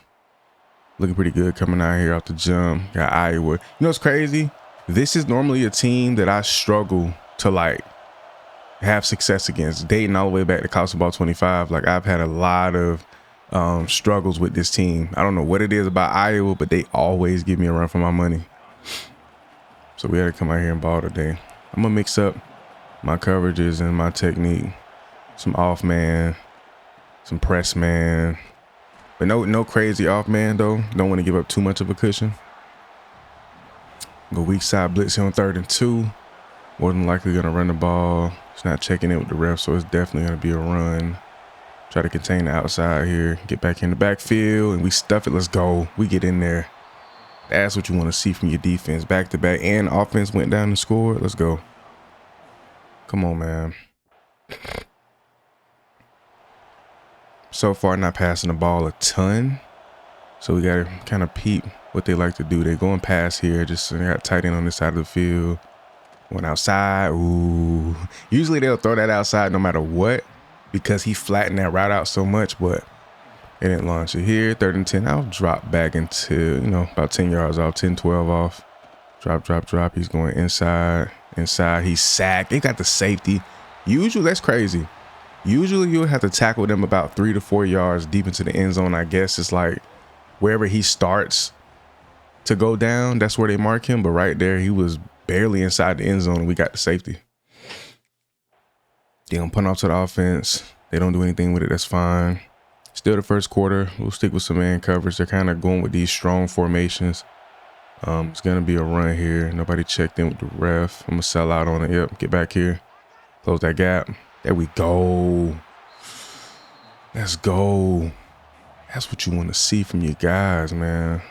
[SPEAKER 1] Looking pretty good coming out here off the jump. Got Iowa. You know what's crazy? This is normally a team that I struggle to like have success against, dating all the way back to college football 25. Like I've had a lot of struggles with this team. I don't know what it is about Iowa, but they always give me a run for my money. So we had to come out here and ball today. I'm gonna mix up my coverages and my technique. Some off man, some press man, but no crazy off man though. Don't want to give up too much of a cushion. Go weak side blitz here on 3rd and 2. More than likely gonna run the ball. It's not checking in with the ref, so it's definitely gonna be a run. Try to contain the outside here. Get back in the backfield, and we stuff it. Let's go. We get in there. That's what you want to see from your defense. Back to back, and offense went down and scored. Let's go. Come on, man. So far, not passing the ball a ton. So we gotta kind of peep what they like to do. They're going past here. Just they got tight end on this side of the field. Went outside. Ooh. Usually they'll throw that outside no matter what because he flattened that route out so much, but they didn't launch it here. 3rd and 10. I'll drop back into, about 10 yards off, 10, 12 off. Drop. He's going inside. He's sacked. They got the safety. Usually, that's crazy. Usually you'll have to tackle them about 3 to 4 yards deep into the end zone. I guess it's like wherever he starts to go down, that's where they mark him. But right there, he was barely inside the end zone and we got the safety. They don't punt off to the offense. They don't do anything with it. That's fine. Still the first quarter. We'll stick with some man coverage. They're kind of going with these strong formations. It's going to be a run here. Nobody checked in with the ref. I'm going to sell out on it. Yep. Get back here. Close that gap. There we go. Let's go. That's what you want to see from your guys, man.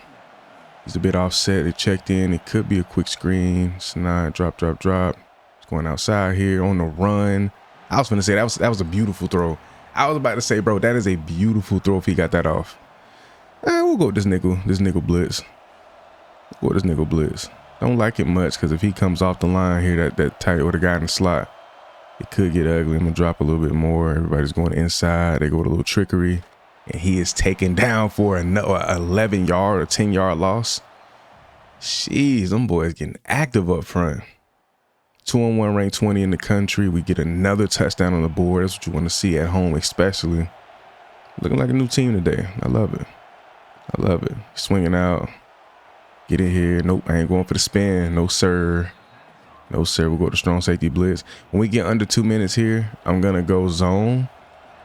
[SPEAKER 1] He's a bit offset. They checked in. It could be a quick screen. It's not. Drop. It's going outside here on the run. I was going to say that was a beautiful throw. I was about to say, bro, that is a beautiful throw if he got that off. We'll go with this nickel blitz. We'll go with this nickel blitz. Don't like it much because if he comes off the line here, that tight with a guy in the slot, it could get ugly. I'm going to drop a little bit more. Everybody's going inside. They go with a little trickery. And he is taken down for another 11-yard or 10-yard loss. Jeez, them boys getting active up front. 2-on-1 ranked 20 in the country. We get another touchdown on the board. That's what you want to see at home, especially. Looking like a new team today. I love it. Swinging out. Get in here. Nope, I ain't going for the spin. No, sir. We'll go to strong safety blitz. When we get under 2 minutes here, I'm going to go zone.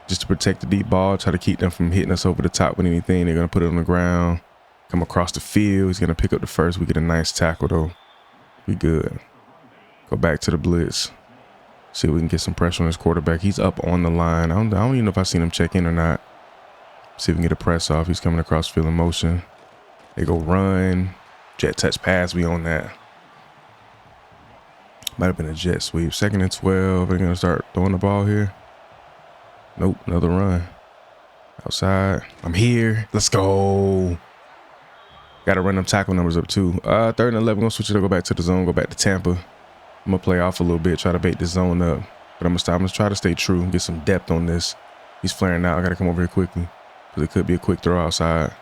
[SPEAKER 1] Just to protect the deep ball, try to keep them from hitting us over the top with anything. They're going to put it on the ground, come across the field. He's going to pick up the first. We get a nice tackle, though. We good. Go back to the blitz. See if we can get some pressure on this quarterback. He's up on the line. I don't even know if I've seen him check in or not. See if we can get a press off. He's coming across field in motion. They go run. Jet touch pass. We on that. Might have been a jet sweep. 2nd and 12. They're going to start throwing the ball here. Nope, another run. Outside. I'm here. Let's go. Got to run them tackle numbers up too. 3rd and 11. Gonna switch it up, go back to the zone, go back to Tampa. I'm gonna play off a little bit, try to bait the zone up. But I'm gonna try to stay true, get some depth on this. He's flaring out. I gotta come over here quickly. Because it could be a quick throw outside.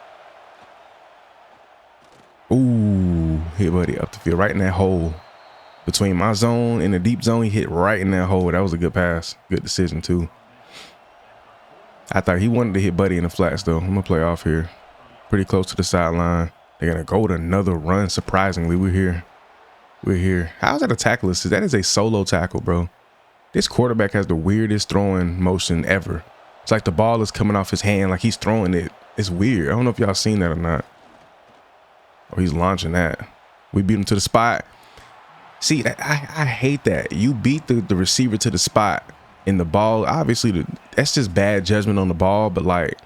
[SPEAKER 1] Ooh, hit buddy up the field, right in that hole. Between my zone and the deep zone, he hit right in that hole. That was a good pass. Good decision too. I thought he wanted to hit Buddy in the flats, though. I'm going to play off here. Pretty close to the sideline. They're going to go with another run. Surprisingly, we're here. How's that a tackle assist? That is a solo tackle, bro. This quarterback has the weirdest throwing motion ever. It's like the ball is coming off his hand like he's throwing it. It's weird. I don't know if y'all seen that or not. Or he's launching that. We beat him to the spot. See, I hate that. You beat the receiver to the spot in the ball. Obviously, that's just bad judgment on the ball. But, like,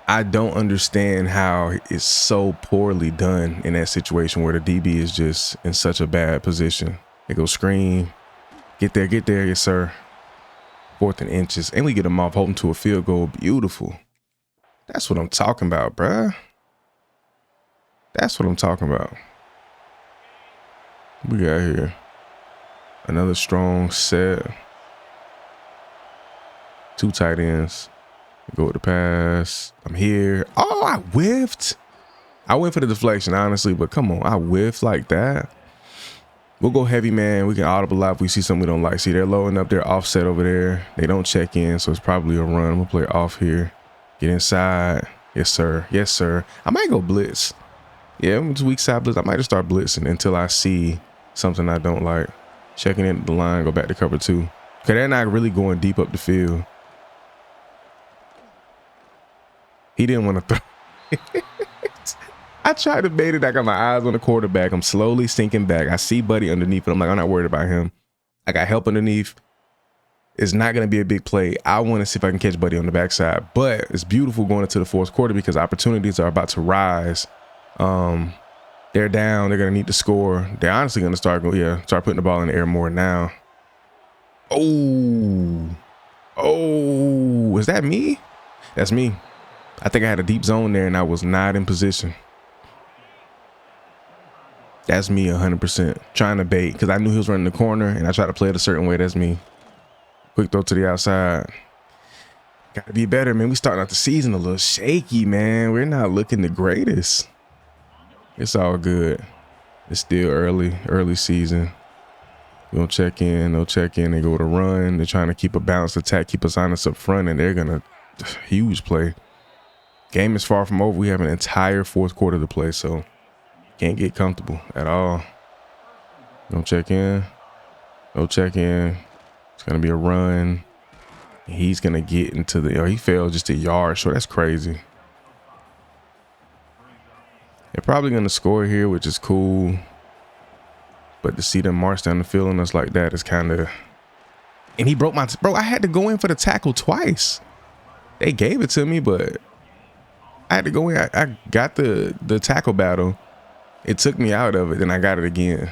[SPEAKER 1] I don't understand how it's so poorly done in that situation where the DB is just in such a bad position. They go screen. Get there, yes, sir. 4th and inches. And we get him off holding to a field goal. Beautiful. That's what I'm talking about, bruh. That's what I'm talking about. We got here another strong set. 2 tight ends. Go with the pass. I'm here. Oh, I whiffed. I went for the deflection, honestly, but come on. I whiffed like that. We'll go heavy, man. We can audible out if we see something we don't like. See, they're loading up their offset over there. They don't check in, so it's probably a run. I'm going to play off here. Get inside. Yes, sir. Yes, sir. I might go blitz. Yeah, it's weak side blitz. I might just start blitzing until I see something I don't like. Checking in the line, go back to cover 2. Okay, they're not really going deep up the field. He didn't want to throw. I tried to bait it. I got my eyes on the quarterback. I'm slowly sinking back. I see Buddy underneath, but I'm like, I'm not worried about him. I got help underneath. It's not going to be a big play. I want to see if I can catch Buddy on the backside. But it's beautiful going into the 4th quarter because opportunities are about to rise. They're down. They're going to need to score. They're honestly going to start putting the ball in the air more now. Oh, is that me? That's me. I think I had a deep zone there and I was not in position. That's me 100%. Trying to bait because I knew he was running the corner and I tried to play it a certain way. That's me. Quick throw to the outside. Got to be better, man. We starting out the season a little shaky, man. We're not looking the greatest. It's all good. It's still early season. We don't check in, no check in. They go to run. They're trying to keep a balanced attack, keep us honest up front, and they're going to huge play. Game is far from over. We have an entire 4th quarter to play, so can't get comfortable at all. Don't check in. No check in. It's going to be a run. He's going to get into the, he fell just a yard short. That's crazy. They're probably going to score here, which is cool. But to see them march down the field on us like that is kind of, and he broke my, bro, I had to go in for the tackle twice. They gave it to me, but I had to go in. I got the tackle battle. It took me out of it, then I got it again.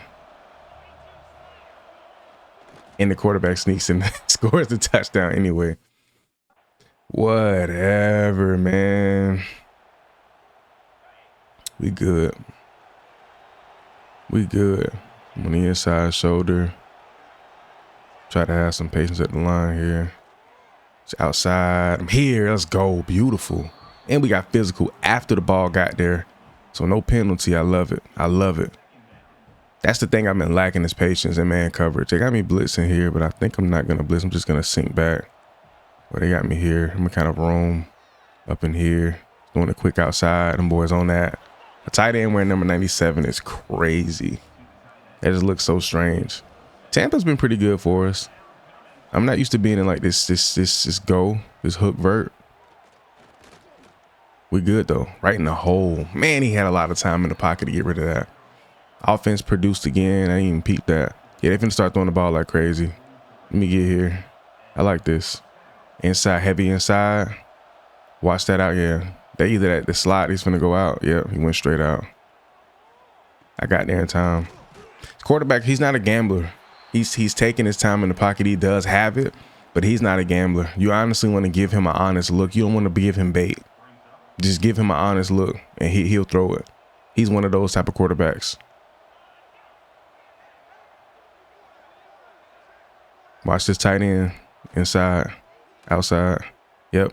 [SPEAKER 1] And the quarterback sneaks and scores the touchdown anyway. Whatever, man. We good. We good. I'm on the inside shoulder. Try to have some patience at the line here. It's outside. I'm here. Let's go. Beautiful. And we got physical after the ball got there. So no penalty. I love it. I love it. That's the thing I've been lacking is patience and man coverage. They got me blitzing here, but I think I'm not going to blitz. I'm just going to sink back. But they got me here. I'm going to kind of roam up in here. Doing a quick outside. Them boys on that. A tight end wearing number 97 is crazy. That just looks so strange. Tampa's been pretty good for us. I'm not used to being in like this hook vert. We good though. Right in the hole. Man, he had a lot of time in the pocket to get rid of that. Offense produced again. I didn't even peep that. Yeah, they finna start throwing the ball like crazy. Let me get here. I like this. Inside, heavy inside. Watch that out, yeah. They either at the slot, he's finna go out. Yep, he went straight out. I got there in time. Quarterback, he's not a gambler. He's taking his time in the pocket. He does have it, but he's not a gambler. You honestly want to give him an honest look. You don't want to give him bait. Just give him an honest look, and he'll throw it. He's one of those type of quarterbacks. Watch this tight end. Inside, outside. Yep.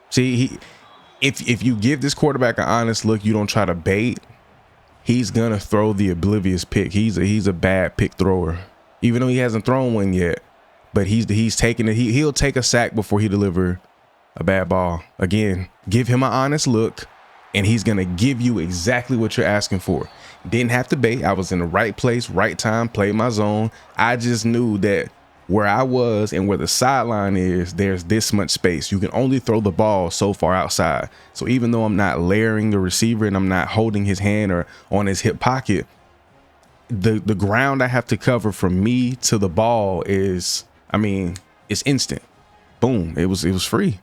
[SPEAKER 1] See, if you give this quarterback an honest look, you don't try to bait, he's gonna throw the oblivious pick. He's a bad pick thrower, even though he hasn't thrown one yet. But he's taking it. He'll take a sack before he deliver a bad ball. Again, give him an honest look, and he's gonna give you exactly what you're asking for. Didn't have to bait. I was in the right place, right time, played my zone. I just knew that Where I was and where the sideline is, there's this much space. You can only throw the ball so far outside. So even though I'm not layering the receiver and I'm not holding his hand or on his hip pocket, the ground I have to cover from me to the ball is, I mean, it's instant. Boom. It was free.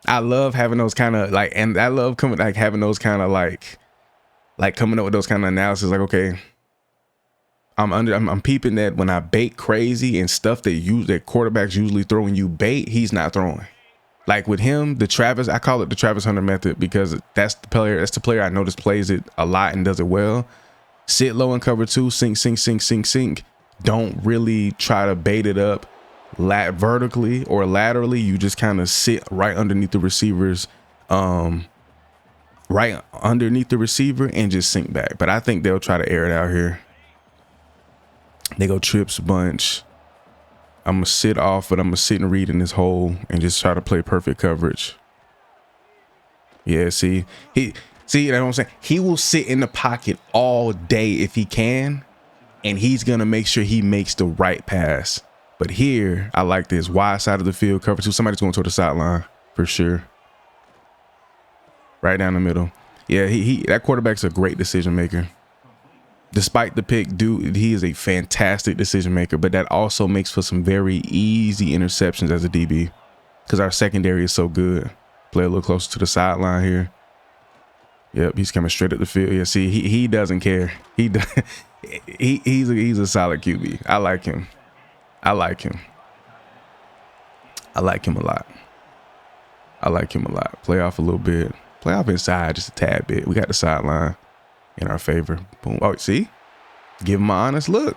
[SPEAKER 1] I love having those kind of like, and I love coming like having those kind of like coming up with those kind of analysis. Like, okay, I'm peeping that when I bait crazy and stuff that quarterbacks usually throw when you bait, he's not throwing. Like with him, I call it the Travis Hunter method because that's the player I notice plays it a lot and does it well. Sit low and cover two, sink. Don't really try to bait it up vertically or laterally. You just kind of sit right underneath the receivers, and just sink back. But I think they'll try to air it out here. They go trips bunch. I'm gonna sit off, but I'm gonna sit and read in this hole and just try to play perfect coverage. Yeah, see, you know what I'm saying? He will sit in the pocket all day if he can, and he's gonna make sure he makes the right pass. But here, I like this wide side of the field, cover two. Somebody's going toward the sideline for sure. Right down the middle. Yeah, that quarterback's a great decision maker. Despite the pick, dude, he is a fantastic decision maker, but that also makes for some very easy interceptions as a DB because our secondary is so good. Play a little closer to the sideline here. Yep, he's coming straight up the field. Yeah, see, he doesn't care. He's a solid QB. I like him. I like him a lot. Play off a little bit. Play off inside just a tad bit. We got the sideline in our favor. Boom. Oh, see? Give him an honest look.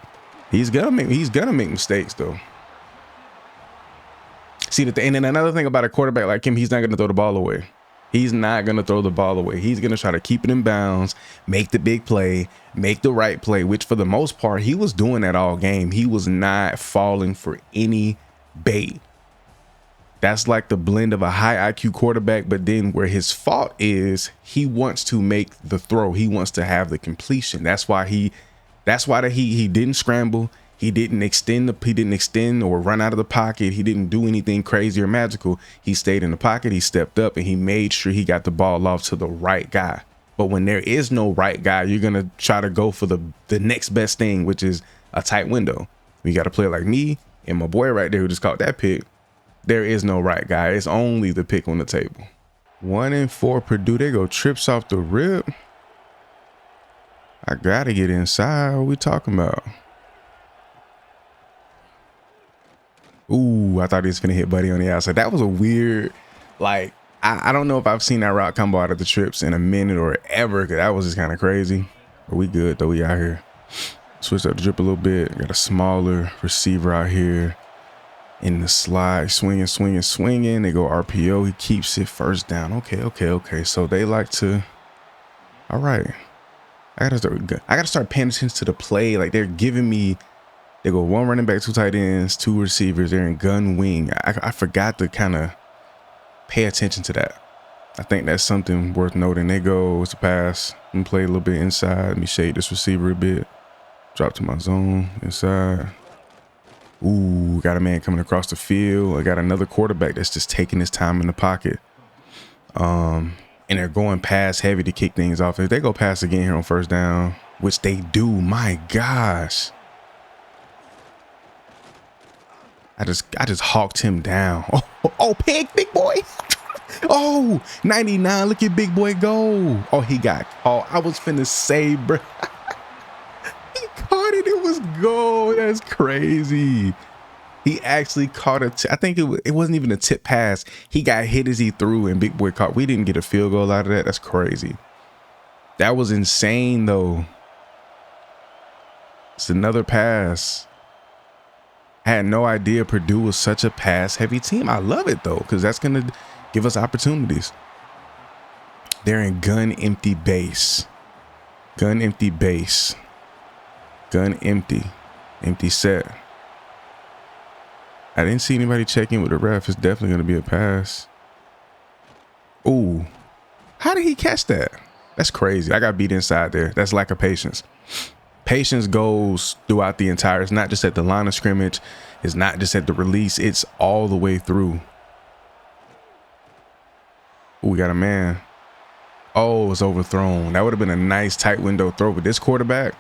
[SPEAKER 1] He's gonna make mistakes though. See, and then another thing about a quarterback like him, he's not gonna throw the ball away. He's not gonna throw the ball away. He's gonna try to keep it in bounds, make the big play, make the right play, which for the most part, he was doing that all game. He was not falling for any bait. That's like the blend of a high IQ quarterback, but then where his fault is, he wants to make the throw. He wants to have the completion. That's why he didn't scramble. He didn't extend or run out of the pocket. He didn't do anything crazy or magical. He stayed in the pocket. He stepped up and he made sure he got the ball off to the right guy. But when there is no right guy, you're going to try to go for the next best thing, which is a tight window. You got a player like me and my boy right there who just caught that pick. There is no right guy. It's only the pick on the table. 1-4 Purdue. They go trips off the rip. I got to get inside. What are we talking about? Ooh, I thought he was finna hit Buddy on the outside. That was a weird, like, I don't know if I've seen that route combo out of the trips in a minute or ever, because that was just kind of crazy. But we good, though. We out here. Switch up the drip a little bit. Got a smaller receiver out here in the slide. Swinging. They go RPO. He keeps it first down. Okay. So they like to, all right. I gotta start paying attention to the play. Like, they're giving me, they go one running back, two tight ends, two receivers. They're in gun wing. I forgot to kind of pay attention to that. I think that's something worth noting. They go, it's a pass. Let me play a little bit inside. Let me shade this receiver a bit. Drop to my zone inside. Ooh, got a man coming across the field. I got another quarterback that's just taking his time in the pocket. And they're going pass heavy to kick things off. If they go pass again here on first down, which they do, my gosh. I just hawked him down. Oh, pig, big boy. Oh, 99. Look at big boy go. Oh, he got caught. I was finna say, bro. He caught it. It was goal. That's crazy. He actually caught I think it wasn't even a tip pass. He got hit as he threw and big boy caught. We didn't get a field goal out of that. That's crazy. That was insane, though. It's another pass. I had no idea Purdue was such a pass-heavy team. I love it, though, because that's going to give us opportunities. They're in gun empty base. Gun empty base. Gun empty. Empty set. I didn't see anybody check in with the ref. It's definitely going to be a pass. Ooh. How did he catch that? That's crazy. I got beat inside there. That's lack of patience. Patience goes throughout the entire. It's not just at the line of scrimmage. It's not just at the release. It's all the way through. Ooh, we got a man. Oh, it's overthrown. That would have been a nice tight window throw. But this quarterback,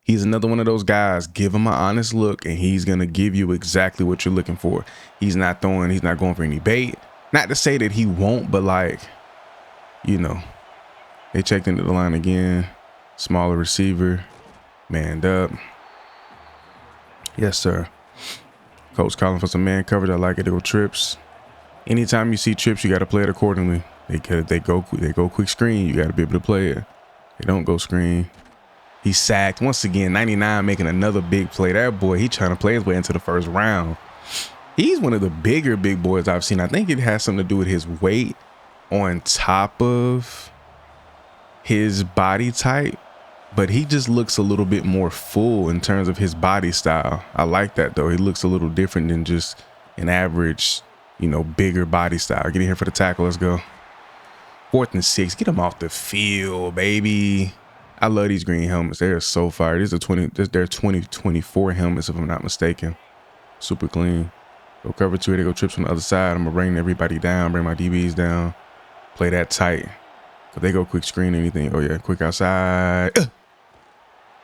[SPEAKER 1] he's another one of those guys. Give him an honest look, and he's going to give you exactly what you're looking for. He's not going for any bait. Not to say that he won't, but like, you know, they checked into the line again. Smaller receiver. Manned up. Yes, sir. Coach calling for some man coverage. I like it. They go trips. Anytime you see trips, you got to play it accordingly. They go quick screen. You got to be able to play it. They don't go screen. He's sacked once again. 99 making another big play. That boy, he trying to play his way into the first round. He's one of the bigger big boys I've seen. I think it has something to do with his weight on top of his body type. But he just looks a little bit more full in terms of his body style. I like that, though. He looks a little different than just an average, you know, bigger body style. Get in here for the tackle. Let's go. 4th and 6. Get him off the field, baby. I love these green helmets. They are so fire. These are they're 2024 helmets, if I'm not mistaken. Super clean. Go cover 2. They go trips from the other side. I'm going to bring everybody down, bring my DBs down. Play that tight. If they go quick screen or anything. Oh, yeah. Quick outside.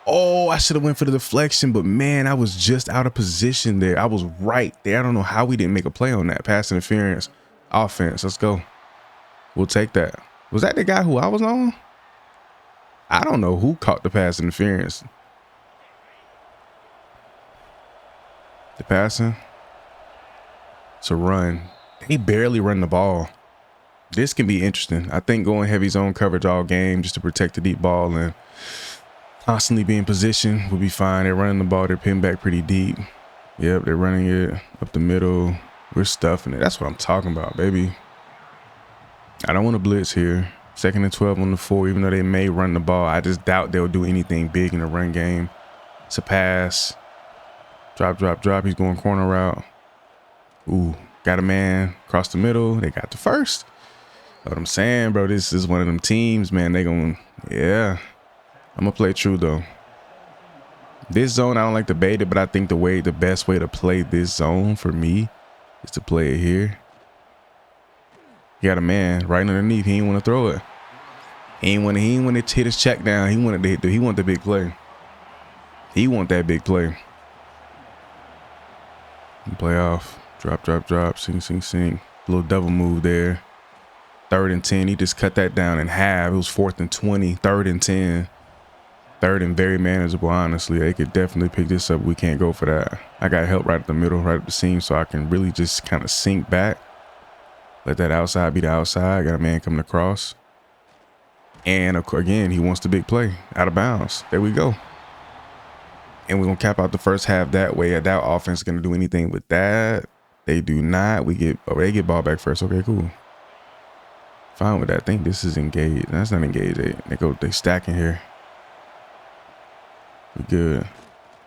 [SPEAKER 1] Oh, I should have went for the deflection, but man, I was just out of position there. I was right there. I don't know how we didn't make a play on that. Pass interference, offense. Let's go. We'll take that. Was that the guy who I was on? I don't know who caught the pass interference. The passing. It's a run. They barely run the ball. This can be interesting. I think going heavy zone coverage all game just to protect the deep ball and constantly be in position will be fine. They're running the ball. They're pinned back pretty deep. Yep, they're running it up the middle. We're stuffing it. That's what I'm talking about, baby. I don't want to blitz here. 2nd and 12 on the 4, even though they may run the ball. I just doubt they'll do anything big in the run game. It's a pass. Drop, drop, drop. He's going corner route. Ooh, got a man across the middle. They got the first. Know what I'm saying, bro? This is one of them teams, man. They going, yeah. I'm going to play true, though. This zone, I don't like to bait it, but I think the best way to play this zone for me is to play it here. You got a man right underneath. He didn't want to throw it. He didn't want to hit his check down. He wanted to hit he wanted the big play. He want that big play. Play off. Drop, drop, drop. Sing, sing, sing. Little double move there. 3rd and 10. He just cut that down in half. It was 4th and 20. 3rd and 10. 3rd and very manageable, honestly. They could definitely pick this up. We can't go for that. I got help right at the middle, right at the seam, so I can really just kind of sink back. Let that outside be the outside. Got a man coming across. And again, he wants the big play out of bounds. There we go. And we're going to cap out the first half that way. That offense is going to do anything with that. They do not. They get ball back first. Okay, cool. Fine with that. I think this is engaged. That's not engaged. They stacking here. We good.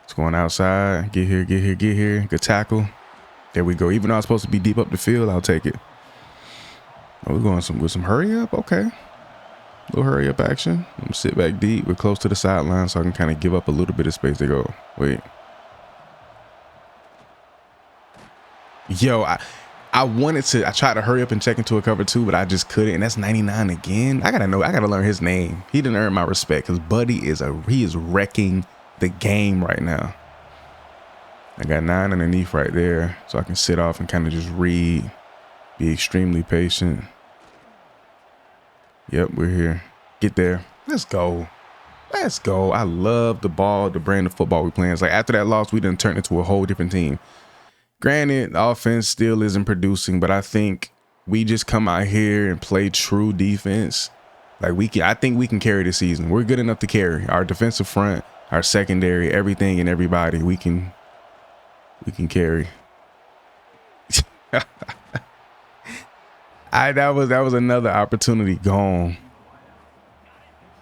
[SPEAKER 1] It's going outside. Get here, get here, get here. Good tackle. There we go. Even though I'm supposed to be deep up the field, I'll take it. Oh, we're going with some hurry up. Okay. A little hurry up action. I'm gonna sit back deep. We're close to the sideline, so I can kind of give up a little bit of space. They go, wait. Yo, I tried to hurry up and check into a cover 2, but I just couldn't. And that's 99 again. I gotta learn his name. He didn't earn my respect because Buddy he is wrecking the game right now. I got 9 underneath right there, so I can sit off and kind of just read, be extremely patient. Yep, we're here. Get there. Let's go. Let's go. I love the ball, the brand of football we playing. It's like after that loss, we done turned into a whole different team. Granted, the offense still isn't producing, but I think we just come out here and play true defense. Like I think we can carry the season. We're good enough to carry our defensive front, our secondary, everything and everybody. We can carry. That was another opportunity gone.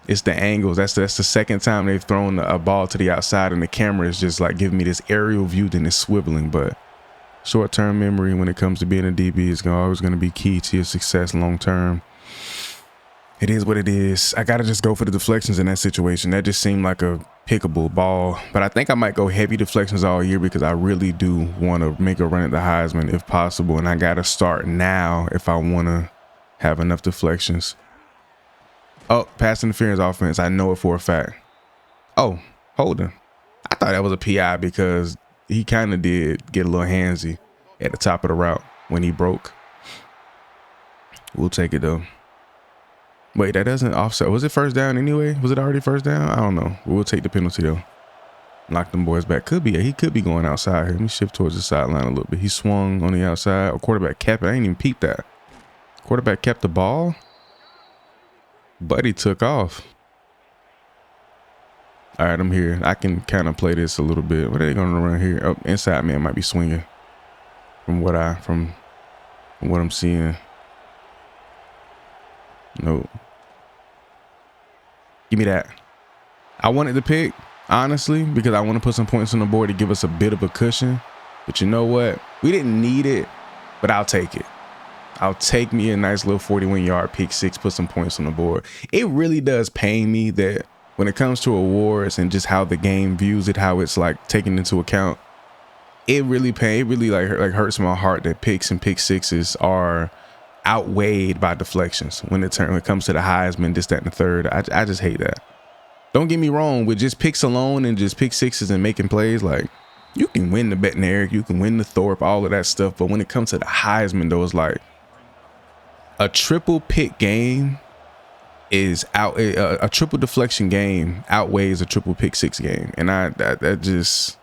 [SPEAKER 1] It's the angles. That's the second time they've thrown a ball to the outside, and the camera is just like giving me this aerial view, then it's swiveling. But short-term memory when it comes to being a DB is always going to be key to your success long-term. It is what it is. I gotta just go for the deflections in that situation. That just seemed like a pickable ball, but I think I might go heavy deflections all year because I really do want to make a run at the Heisman if possible, and I gotta start now if I want to have enough deflections. Oh, pass interference offense. I know it for a fact. Oh, holding. I thought that was a PI because he kind of did get a little handsy at the top of the route when he broke. We'll take it though. Wait, that doesn't offset. Was it first down anyway? Was it already first down? I don't know. We'll take the penalty though. Knock them boys back. Could be. He could be going outside here. Let me shift towards the sideline a little bit. He swung on the outside. Or quarterback kept it. I ain't even peeped that. Quarterback kept the ball. Buddy took off. All right, I'm here. I can kind of play this a little bit. What are they going to run here? Oh, inside man might be swinging. From what I'm seeing. Nope. Give me that. I wanted to pick, honestly, because I want to put some points on the board to give us a bit of a cushion. But you know what? We didn't need it, but I'll take it. I'll take me a nice little 41-yard pick six, put some points on the board. It really does pain me that when it comes to awards and just how the game views it, how it's like taken into account, it really hurts my heart that picks and pick sixes are outweighed by deflections when it comes to the Heisman, this, that, and the third. I just hate that. Don't get me wrong, with just picks alone and just pick sixes and making plays, like you can win the Betteneric, you can win the Thorpe, all of that stuff. But when it comes to the Heisman, though, it's like a triple pick game is a triple deflection game outweighs a triple pick six game, and that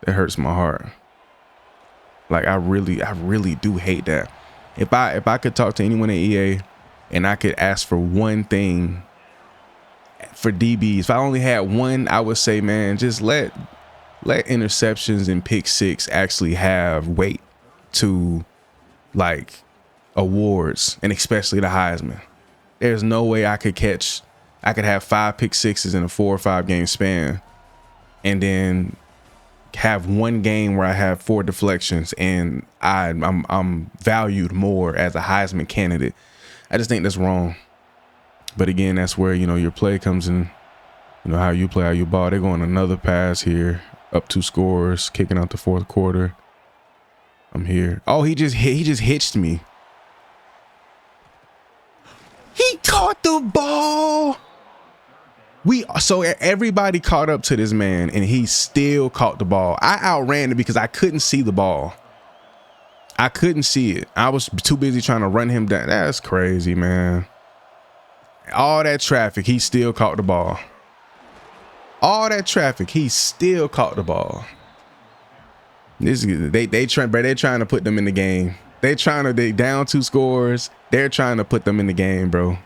[SPEAKER 1] hurts my heart. Like I really do hate that. If I could talk to anyone at EA and I could ask for one thing for DBs, if I only had one, I would say, man, just let interceptions and pick six actually have weight to like awards, and especially the Heisman. There's no way I could have 5 pick sixes in a 4 or 5 game span and then have one game where I have 4 deflections and I'm valued more as a Heisman candidate. I just think that's wrong. But again, that's where, your play comes in, how you play, how you ball. They're going another pass here, up 2 scores, kicking out the 4th quarter. I'm here. Oh, he just hitched me. He caught the ball. So everybody caught up to this man and he still caught the ball. I outran it because I couldn't see the ball. I couldn't see it. I was too busy trying to run him down. That's crazy, man. All that traffic, he still caught the ball. All that traffic, he still caught the ball. They're trying to put them in the game. They down 2 scores. They're trying to put them in the game, bro.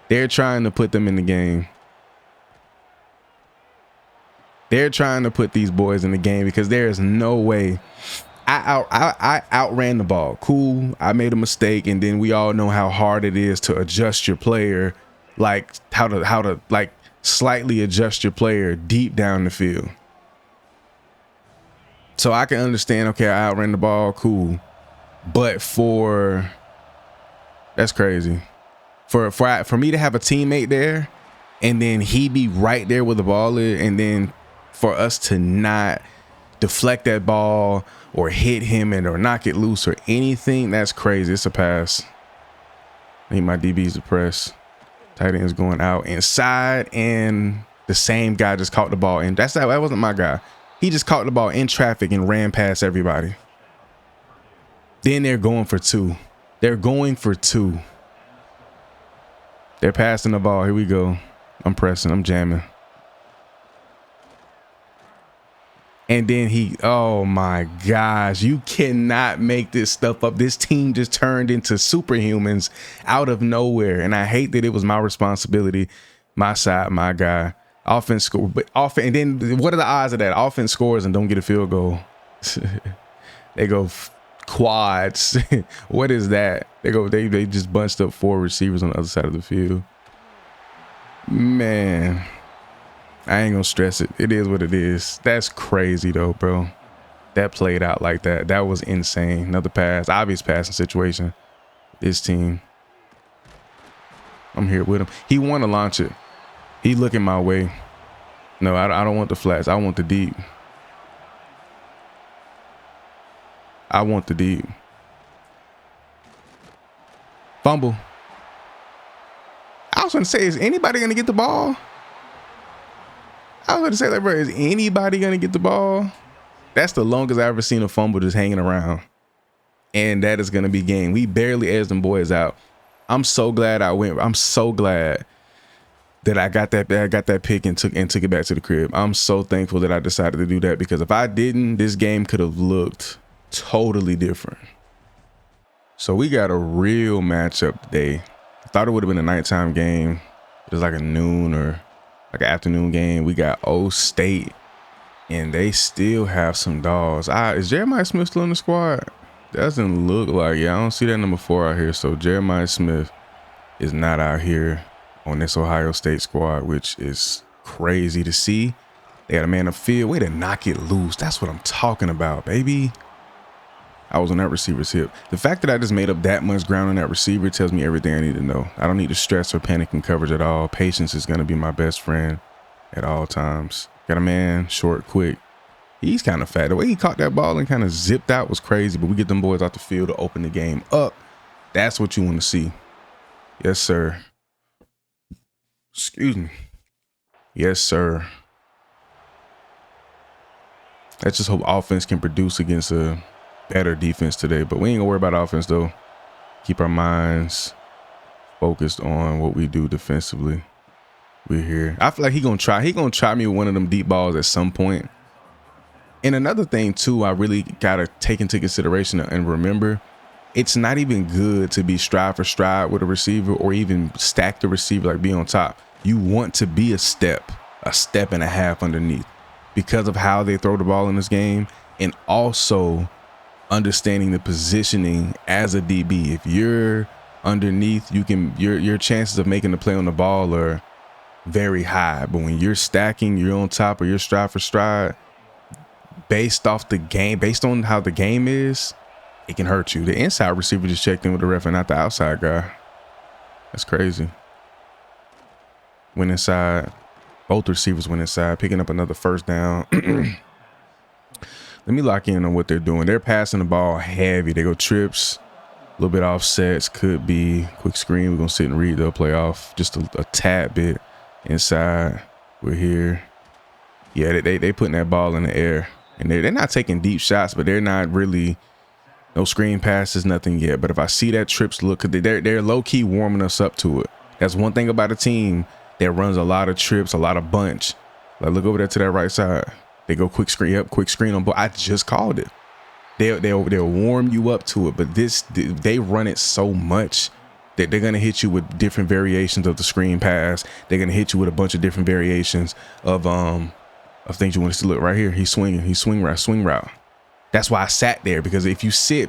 [SPEAKER 1] They're trying to put them in the game. They're trying to put these boys in the game because there is no way. I outran the ball. Cool. I made a mistake, and then we all know how hard it is to adjust your player, like how to like slightly adjust your player deep down the field. So I can understand. Okay, I outran the ball. Cool. But that's crazy. For me to have a teammate there, and then he be right there with the ball is, and then for us to not deflect that ball or hit him or knock it loose or anything, that's crazy. It's a pass. I think my DB's depressed. Tight end's going out inside, and the same guy just caught the ball. And that wasn't my guy. He just caught the ball in traffic and ran past everybody. Then they're going for 2. They're going for 2. They're passing the ball. Here we go. I'm pressing. I'm jamming. And then oh my gosh, you cannot make this stuff up. This team just turned into superhumans out of nowhere. And I hate that it was my responsibility, my side, my guy. Offense score, and then what are the odds of that? Offense scores and don't get a field goal. They go quads. What is that? They just bunched up 4 receivers on the other side of the field. Man, I ain't gonna stress it. It is what it is. That's crazy though, bro. That played out like that. That was insane. Another pass, obvious passing situation. This team. I'm here with him. He want to launch it. He looking my way. No, I don't want the flats. I want the deep. I want the deep. Fumble. I was going to say, is anybody going to get the ball? I was going to say, like, bro, is anybody going to get the ball? That's the longest I've ever seen a fumble just hanging around. And that is going to be game. We barely edged them boys out. I'm so glad I went. I'm so glad that I got that pick and took it back to the crib. I'm so thankful that I decided to do that, because if I didn't, this game could have looked totally different. So we got a real matchup today. I thought it would have been a nighttime game. It was like a noon or like an afternoon game. We got O State, and they still have some dogs. Is Jeremiah Smith still in the squad? Doesn't look like it. I don't see that number 4 out here. So Jeremiah Smith is not out here on this Ohio State squad, which is crazy to see. They got a man upfield. Way to knock it loose. That's what I'm talking about, baby. I was on that receiver's hip. The fact that I just made up that much ground on that receiver tells me everything I need to know. I don't need to stress or panic in coverage at all. Patience is going to be my best friend at all times. Got a man, short, quick. He's kind of fat. The way he caught that ball and kind of zipped out was crazy, but we get them boys out the field to open the game up. That's what you want to see. Yes, sir. Excuse me. Yes, sir. Let's just hope offense can produce against a better defense today, but we ain't gonna worry about offense though. Keep our minds focused on what we do defensively. We're here. I feel like he gonna try me with one of them deep balls at some point. And another thing too, I really gotta take into consideration and remember, it's not even good to be stride for stride with a receiver or even stack the receiver, like be on top. You want to be a step and a half underneath, because of how they throw the ball in this game, and also understanding the positioning as a DB. If you're underneath, your chances of making the play on the ball are very high. But when you're stacking, you're on top, or you're stride for stride, based on how the game is, it can hurt you. The inside receiver just checked in with the ref and not the outside guy. That's crazy. Went inside. Both receivers went inside, picking up another first down. Let me lock in on what they're doing. They're passing the ball heavy. They go trips, a little bit offsets, could be quick screen. We're going to sit and read. They'll play off just a tad bit inside. We're here. Yeah, they putting that ball in the air. And they're not taking deep shots, but they're not really no screen passes, nothing yet. But if I see that trips look, they're low-key warming us up to it. That's one thing about a team that runs a lot of trips, a lot of bunch. Like, look over there to that right side. They go quick screen up, quick screen on. But I just called it. They'll warm you up to it. But they run it so much that they're gonna hit you with different variations of the screen pass. They're gonna hit you with a bunch of different variations of things you want to see. Look right here. He's swinging. Swing route. That's why I sat there, because if you sit,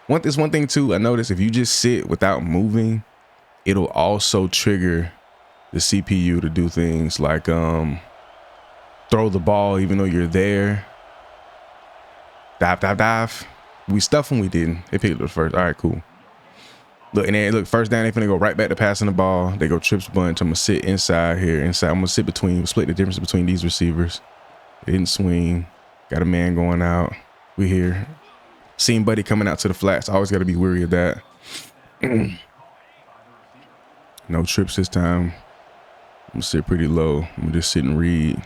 [SPEAKER 1] one thing too, I noticed if you just sit without moving, it'll also trigger the CPU to do things like throw the ball even though you're there. Dive. We stuffed them, we didn't. They picked up the first. All right, cool. Look, and then look, first down, they finna go right back to passing the ball. They go trips bunch. I'm gonna sit inside here. I'm gonna sit between, split the difference between these receivers. They didn't swing. Got a man going out. We here. Seen Buddy coming out to the flats. I always got to be weary of that. No trips this time. I'm going to sit pretty low. I'm going to just sit and read.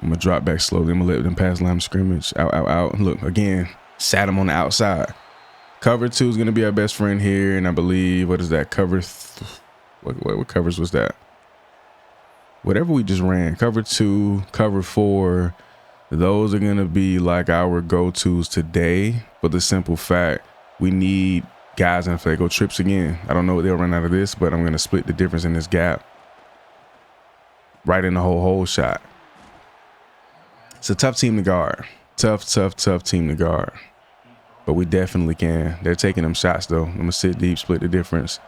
[SPEAKER 1] I'm going to drop back slowly. I'm going to let them pass line of scrimmage. Out. Look, again, sat him on the outside. Cover 2 is going to be our best friend here. And I believe, what is that? What covers was that? Whatever we just ran. Cover 2, cover 4. Those are going to be like our go-tos today, for the simple fact we need guys in the play. Go trips again. I don't know what they'll run out of this, but I'm going to split the difference in this gap. Right in the whole shot. It's a tough team to guard. Tough team to guard. But we definitely can. They're taking them shots, though. I'm going to sit deep, split the difference.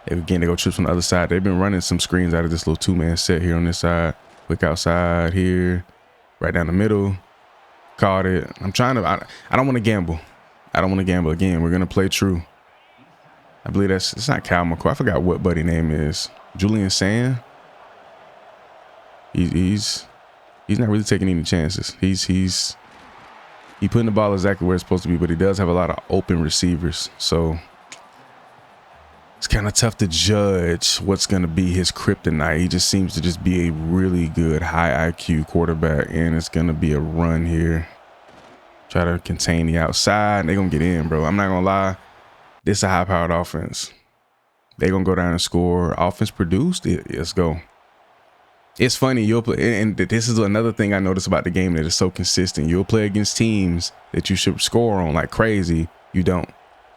[SPEAKER 1] Again, they go trips on the other side. They've been running some screens out of this little two-man set here on this side. Quick outside here. Right down the middle. Caught it. I don't want to gamble. Again, we're going to play true. I believe it's not Cal McCoy. I forgot what buddy name is. Julian Sand. He's not really taking any chances. He's putting the ball exactly where it's supposed to be, but he does have a lot of open receivers. So it's kind of tough to judge what's going to be his kryptonite. He just seems to just be a really good high IQ quarterback, and it's going to be a run here. Try to contain the outside. They're going to get in, bro. I'm not going to lie. This is a high-powered offense. They're going to go down and score. Offense produced it. Let's go. It's funny. You'll play, and this is another thing I noticed about the game that is so consistent. You'll play against teams that you should score on like crazy. You don't.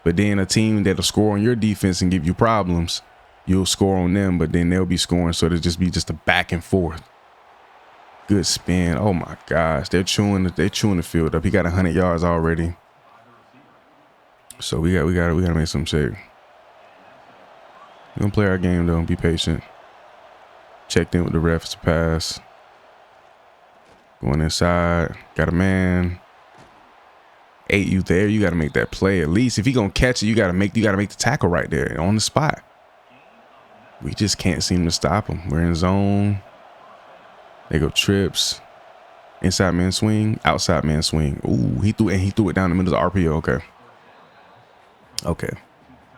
[SPEAKER 1] But then a team that'll score on your defense and give you problems, you'll score on them, but then they'll be scoring. So it'll just be a back and forth. Good spin. Oh my gosh. They're chewing the field up. He got 100 yards already. So we gotta make some shape. We're gonna play our game though. Be patient. Checked in with the ref. It's a pass. Going inside. Got a man. 8 you there. You gotta make that play. At least if he gonna catch it, you gotta make the tackle right there on the spot. We just can't seem to stop him. We're in zone. They go trips. Inside man swing. Outside man swing. Ooh, he threw it down the middle of the RPO. Okay. Okay.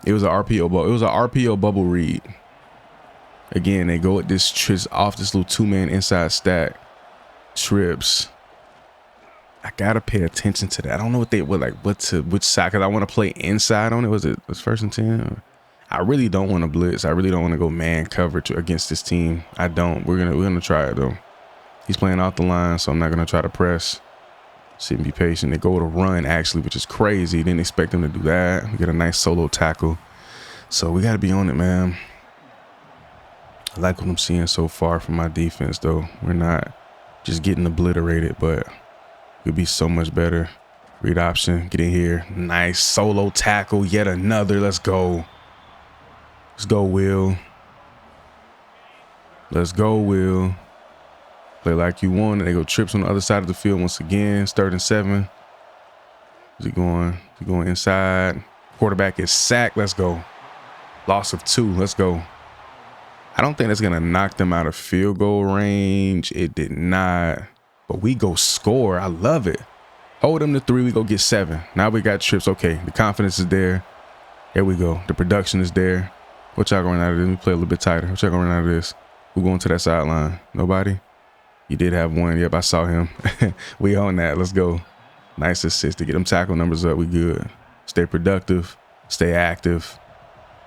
[SPEAKER 1] It was an RPO bubble. It was an RPO bubble read. Again, they go at this off this little 2-man inside stack. Trips. I gotta pay attention to that. I don't know which side, because I want to play inside on it. Was 1st and 10? I really don't want to blitz. I really don't want to go man coverage against this team. I don't. We're gonna try it though. He's playing off the line, so I'm not gonna try to press. Sit and be patient. They go to run actually, which is crazy. Didn't expect them to do that. We get a nice solo tackle. So we gotta be on it, man. I like what I'm seeing so far from my defense though. We're not just getting obliterated, but we'll be so much better. Read option, get in here. Nice solo tackle, yet another. Let's go. Let's go, Will. Let's go, Will. Play like you want it. They go trips on the other side of the field once again. 3rd and 7. Is he going? He's going inside. Quarterback is sacked. Let's go. Loss of 2. Let's go. I don't think that's going to knock them out of field goal range. It did not. But we go score. I love it. Hold them to 3. We go get 7. Now we got trips. Okay. The confidence is there. There we go. The production is there. What y'all going out of this? Let me play a little bit tighter. What y'all going out of this? We're going to that sideline. Nobody? You did have one. Yep, I saw him. We on that. Let's go. Nice assist to get them tackle numbers up. We good. Stay productive. Stay active.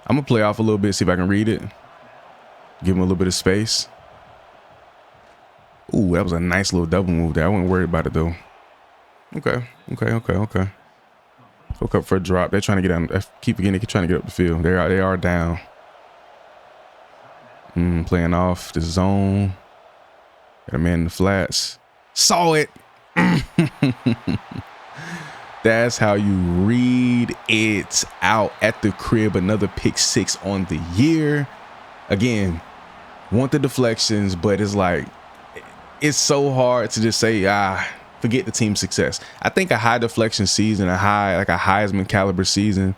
[SPEAKER 1] I'm going to play off a little bit, see if I can read it. Give him a little bit of space. Ooh, that was a nice little double move there. I wasn't worried about it, though. Okay. Hook up for a drop. They're trying to get down. Keep forgetting they're trying to get up the field. They are down. Playing off the zone. Got a man in the flats. Saw it. That's how you read it out at the crib. Another pick 6 on the year. Again, want the deflections, but it's like, it's so hard to just say, forget the team success. I think a high deflection season, like a Heisman caliber season,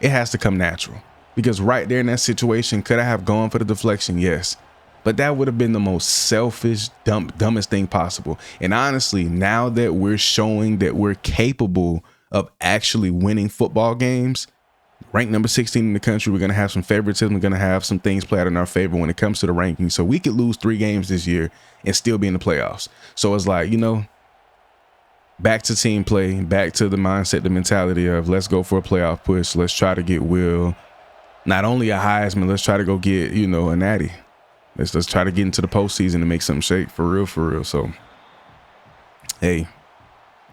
[SPEAKER 1] it has to come natural. Because right there in that situation, could I have gone for the deflection? Yes. But that would have been the most selfish, dumbest thing possible. And honestly, now that we're showing that we're capable of actually winning football games, ranked number 16 in the country, we're going to have some favoritism. We're going to have some things play out in our favor when it comes to the ranking. So we could lose 3 games this year and still be in the playoffs. So it's like, back to team play, back to the mindset, the mentality of let's go for a playoff push. Let's try to get Will, not only a Heisman, let's try to go get, a natty. Let's try to get into the postseason and make something shake for real. So, hey,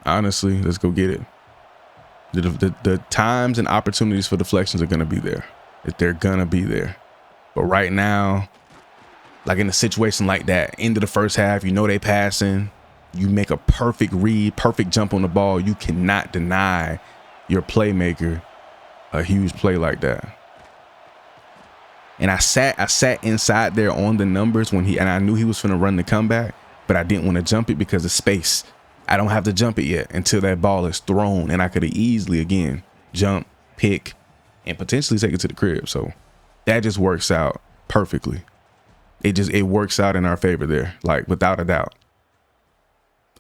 [SPEAKER 1] honestly, let's go get it. The times and opportunities for deflections are going to be there. They're going to be there. But right now, like in a situation like that, end of the first half, they passing. You make a perfect read, perfect jump on the ball. You cannot deny your playmaker a huge play like that. And I sat inside there on the numbers and I knew he was finna run the comeback, but I didn't want to jump it because of space. I don't have to jump it yet until that ball is thrown, and I could have easily again jump, pick, and potentially take it to the crib. So that just works out perfectly. It works out in our favor there, like without a doubt.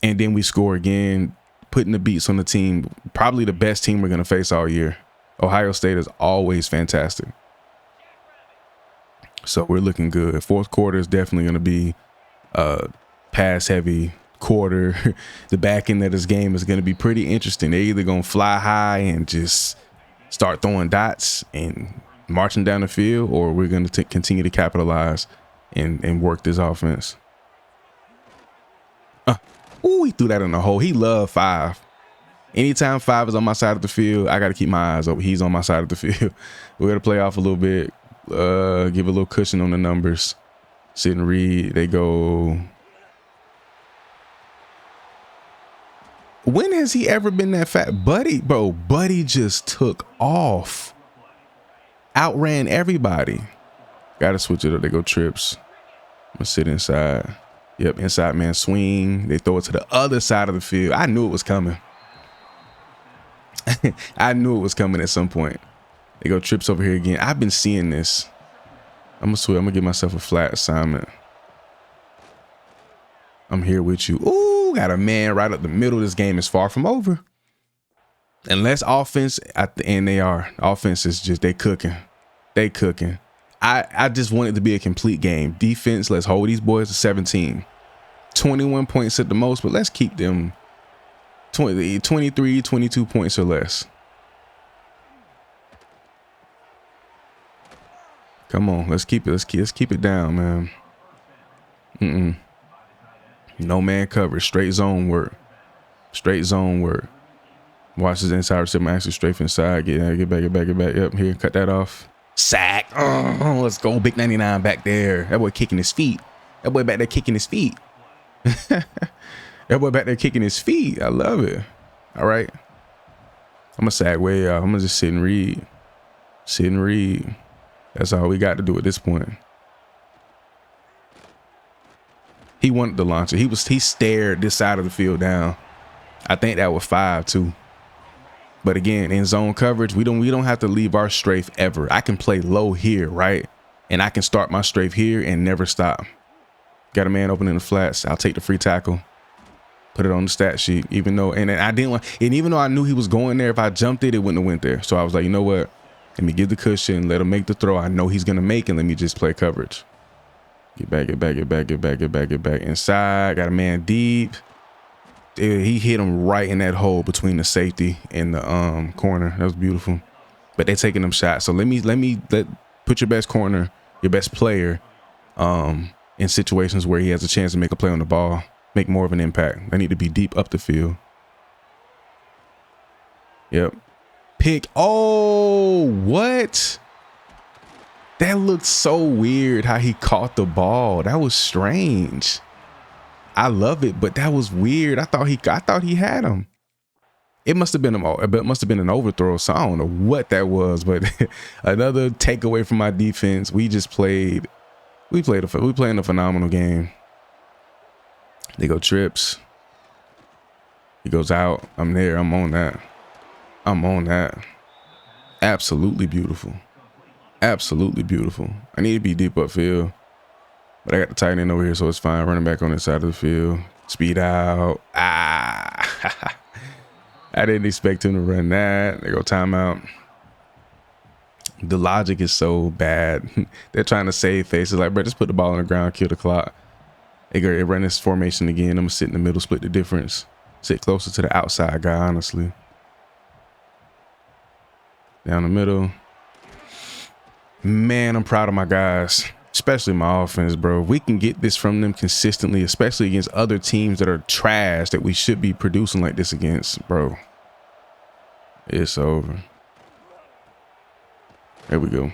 [SPEAKER 1] And then we score again, putting the beats on the team, probably the best team we're going to face all year. Ohio State is always fantastic. So we're looking good. Fourth quarter is definitely going to be a pass heavy quarter. The back end of this game is going to be pretty interesting. They're either going to fly high and just start throwing dots and marching down the field, or we're going to continue to capitalize and work this offense. Ooh, he threw that in the hole. He loved 5. Anytime 5 is on my side of the field, I got to keep my eyes open. He's on my side of the field. We're going to play off a little bit, give a little cushion on the numbers. Sit and read. They go. When has he ever been that fat? Buddy, bro, Buddy just took off. Outran everybody. Got to switch it up. They go trips. I'm going to sit inside. Yep, inside man swing. They throw it to the other side of the field. I knew it was coming. I knew it was coming at some point. They go trips over here again. I've been seeing this. I'm going to switch. I'm going to give myself a flat assignment. I'm here with you. Ooh, got a man right up the middle. This game is far from over. Unless offense at the end, they are. Offense is just, they cooking. They cooking. I just want it to be a complete game. Defense, let's hold these boys to 17. 21 points at the most, but let's keep them 23, 22 points or less. Come on, let's keep it. Let's keep it down, man. No man coverage, straight zone work. Straight zone work. Watch this inside receiver, actually straight from inside. Get back. Yep, here, cut that off. Sack. Oh, let's go. Big 99 back there. That boy kicking his feet. That boy back there kicking his feet. That boy back there kicking his feet. I love it. All right. I'm going to sag way out. I'm going to just sit and read. Sit and read. That's all we got to do at this point. He wanted the launcher. He stared this side of the field down. I think that was 5 too. But again, in zone coverage, we don't have to leave our strafe ever. I can play low here, right? And I can start my strafe here and never stop. Got a man open in the flats. I'll take the free tackle. Put it on the stat sheet. Even though I knew he was going there, if I jumped it, it wouldn't have went there. So I was like, you know what? Let me give the cushion, let him make the throw. I know he's gonna make it. Let me just play coverage. Get back inside. Got a man deep. Dude, he hit him right in that hole between the safety and the corner. That was beautiful. But they're taking them shots. So put your best corner, your best player, in situations where he has a chance to make a play on the ball, make more of an impact. They need to be deep up the field. Yep. Pick. Oh, what? That looked so weird how he caught the ball. That was strange. I love it, but that was weird. I thought he had him. It must have been an overthrow. So I don't know what that was, but another takeaway from my defense. We playing a phenomenal game. They go trips. He goes out. I'm there. I'm on that. Absolutely beautiful. Absolutely beautiful. I need to be deep upfield. But I got the tight end over here, so it's fine. Running back on this side of the field. Speed out. I didn't expect him to run that. They go timeout. The logic is so bad. They're trying to save faces. Like, bro, just put the ball on the ground, kill the clock. They run this formation again. I'm going to sit in the middle, split the difference. Sit closer to the outside guy, honestly. Down the middle. Man, I'm proud of my guys. Especially my offense, bro. If we can get this from them consistently, especially against other teams that are trash that we should be producing like this against, bro. It's over. There we go.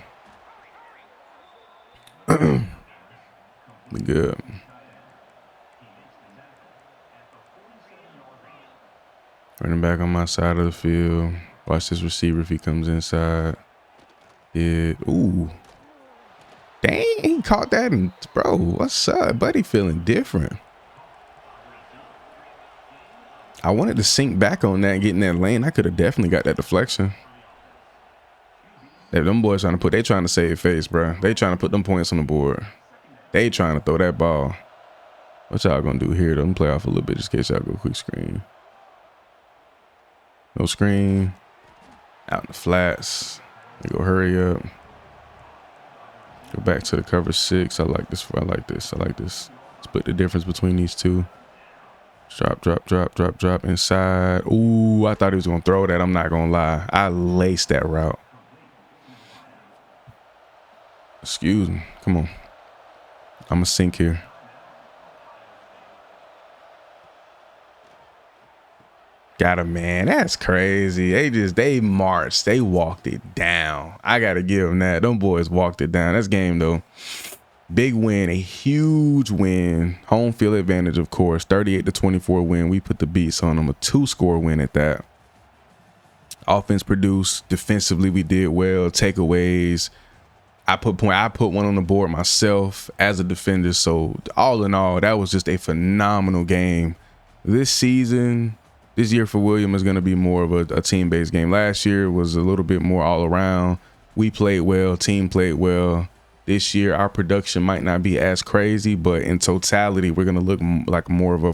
[SPEAKER 1] We good. Running back on my side of the field. Watch this receiver if he comes inside. Ooh. Dang, he caught that. And bro, what's up? Buddy feeling different. I wanted to sink back on that and get in that lane. I could have definitely got that deflection. Them boys they trying to save face, bro. They trying to put them points on the board. They trying to throw that ball. What y'all gonna do here? Let me play off a little bit just in case y'all go quick screen. No screen. Out in the flats. They go hurry up. Go back to the cover 6. I like this. I like this. I like this. Split the difference between these two. Drop, drop, drop, drop, drop inside. Ooh, I thought he was gonna throw that. I'm not gonna lie. I laced that route. Excuse me. Come on. I'm gonna sink here. Got him, man. That's crazy. They marched. They walked it down. I gotta give them that. Them boys walked it down. That's game though. Big win, a huge win. Home field advantage, of course. 38-24 win. We put the beats on them. A 2-score win at that. Offense produced. Defensively, we did well. Takeaways. I put one on the board myself as a defender. So all in all, that was just a phenomenal game. This year for William is going to be more of a team-based game. Last year was a little bit more all around. We played well. Team played well. This year, our production might not be as crazy, but in totality, we're going to look like more of a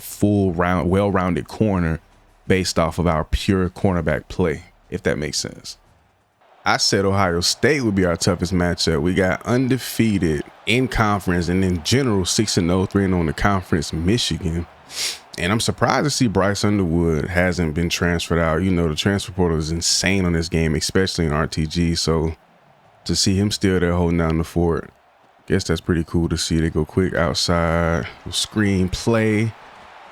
[SPEAKER 1] well-rounded corner based off of our pure cornerback play, if that makes sense. I said Ohio State would be our toughest matchup. We got undefeated in conference and in general 6-0, 3-0 in the conference, Michigan. And I'm surprised to see Bryce Underwood hasn't been transferred out. You know, the transfer portal is insane on this game, especially in RTG. So to see him still there holding down the fort, guess that's pretty cool to see. They go quick outside, screen play.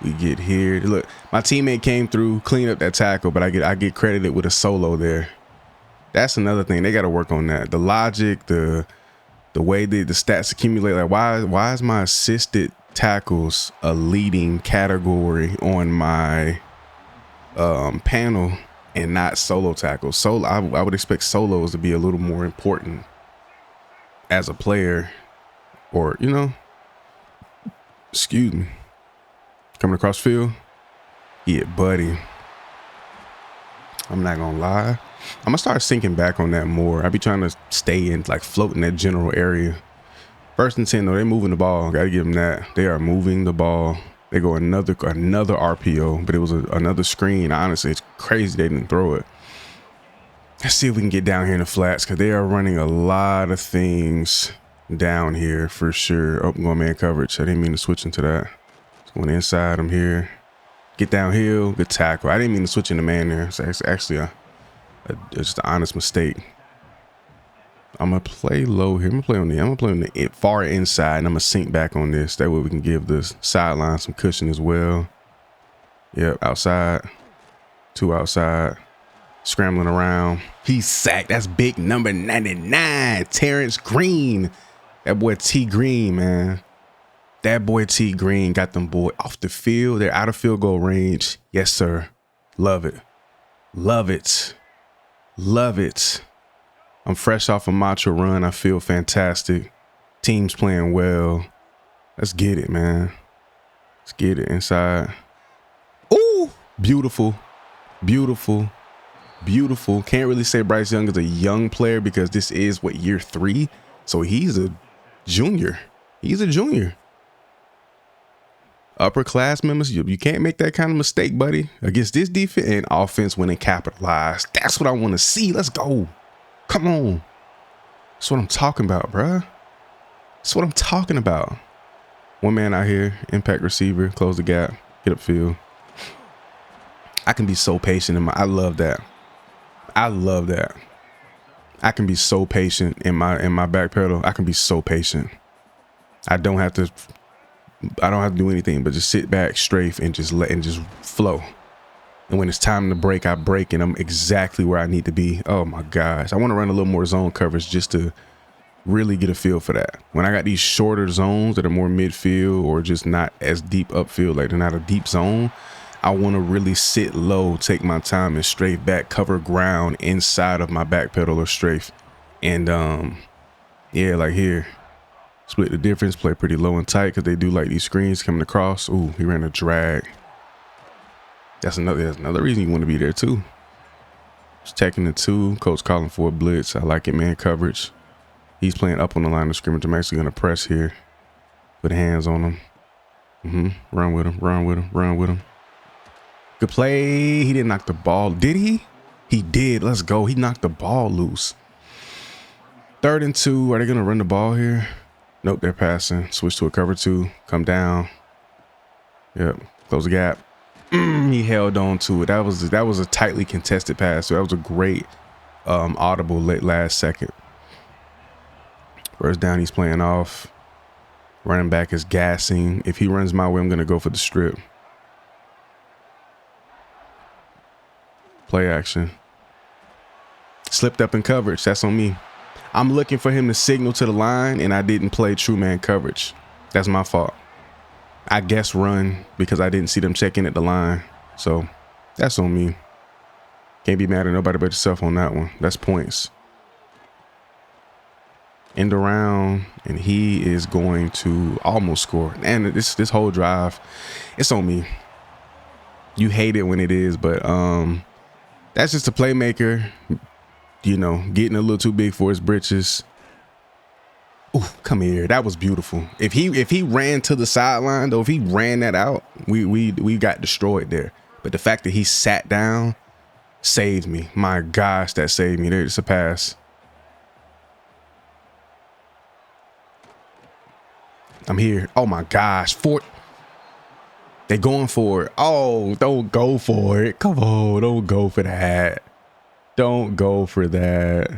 [SPEAKER 1] We get here. Look, my teammate came through, cleaned up that tackle, but I get credited with a solo there. That's another thing. They got to work on that. The logic, the way the stats accumulate. Like why is my assisted tackles a leading category on my panel and not solo tackles? I would expect solos to be a little more important as a player, or you know, excuse me, coming across field. Yeah, buddy. I'm not gonna lie. I'm gonna start sinking back on that more. I be trying to stay in, like, float in that general area. 1st and 10 though, they're moving the ball. Gotta give them that. They are moving the ball. They go another RPO, but it was another screen. Honestly, it's crazy they didn't throw it. Let's see if we can get down here in the flats, because they are running a lot of things down here for sure. Oh, I'm going man coverage. I didn't mean to switch into that. It's going inside. I'm here. Get downhill. Good tackle. I didn't mean to switch into man there. So it's actually just an honest mistake. I'm gonna play low here. I'm gonna play on the far inside, and I'm gonna sink back on this. That way we can give the sideline some cushion as well. Yep, outside. 2 outside. Scrambling around. He's sacked. That's big number 99, Terrence Green. That boy T Green, man. That boy T Green got them boy off the field. They're out of field goal range. Yes, sir. Love it. Love it. Love it. I'm fresh off a matcha run. I feel fantastic. Team's playing well. Let's get it, man. Let's get it inside. Ooh, beautiful, beautiful, beautiful. Can't really say Bryce Young is a young player because this is year 3. So he's a junior. He's a junior. Upperclass members, you can't make that kind of mistake, buddy. Against this defense and offense, when they capitalize. That's what I want to see. Let's go. Come on. That's what I'm talking about, bruh. That's what I'm talking about. One man out here, impact receiver, close the gap, get upfield. I can be so patient I love that. I love that. I can be so patient in my back pedal. I can be so patient. I don't have to do anything but just sit back, strafe, and just flow. And when it's time to break, I break, and I'm exactly where I need to be. Oh my gosh. I want to run a little more zone coverage just to really get a feel for that. When I got these shorter zones that are more midfield or just not as deep upfield, like they're not a deep zone, I want to really sit low, take my time, and strafe back, cover ground inside of my back pedal or strafe. And yeah, like here. Split the difference, play pretty low and tight because they do like these screens coming across. Ooh, he ran a drag. That's another reason you want to be there too. He's taking the 2. Coach calling for a blitz. I like it, man. Coverage. He's playing up on the line of scrimmage. I'm actually going to press here. Put hands on him. Run with him. Run with him. Run with him. Good play. He didn't knock the ball. Did he? He did. Let's go. He knocked the ball loose. 3rd and 2. Are they going to run the ball here? Nope, they're passing. Switch to a cover 2. Come down. Yep. Close the gap. He held on to it. That was a tightly contested pass. So that was a great audible last second. First down, he's playing off. Running back is gassing. If he runs my way, I'm going to go for the strip. Play action. Slipped up in coverage. That's on me. I'm looking for him to signal to the line, and I didn't play true man coverage. That's my fault. I guess run because I didn't see them checking at the line. So that's on me. Can't be mad at nobody but yourself on that one. That's points. End around, and he is going to almost score. And this whole drive, it's on me. You hate it when it is, but that's just a playmaker, you know, getting a little too big for his britches. Ooh, come here. That was beautiful. If he ran to the sideline, though, if he ran that out, we got destroyed there. But the fact that he sat down saved me. My gosh, that saved me. There's a pass. I'm here. Oh my gosh. They going for it. Oh, don't go for it. Come on, don't go for that. Don't go for that.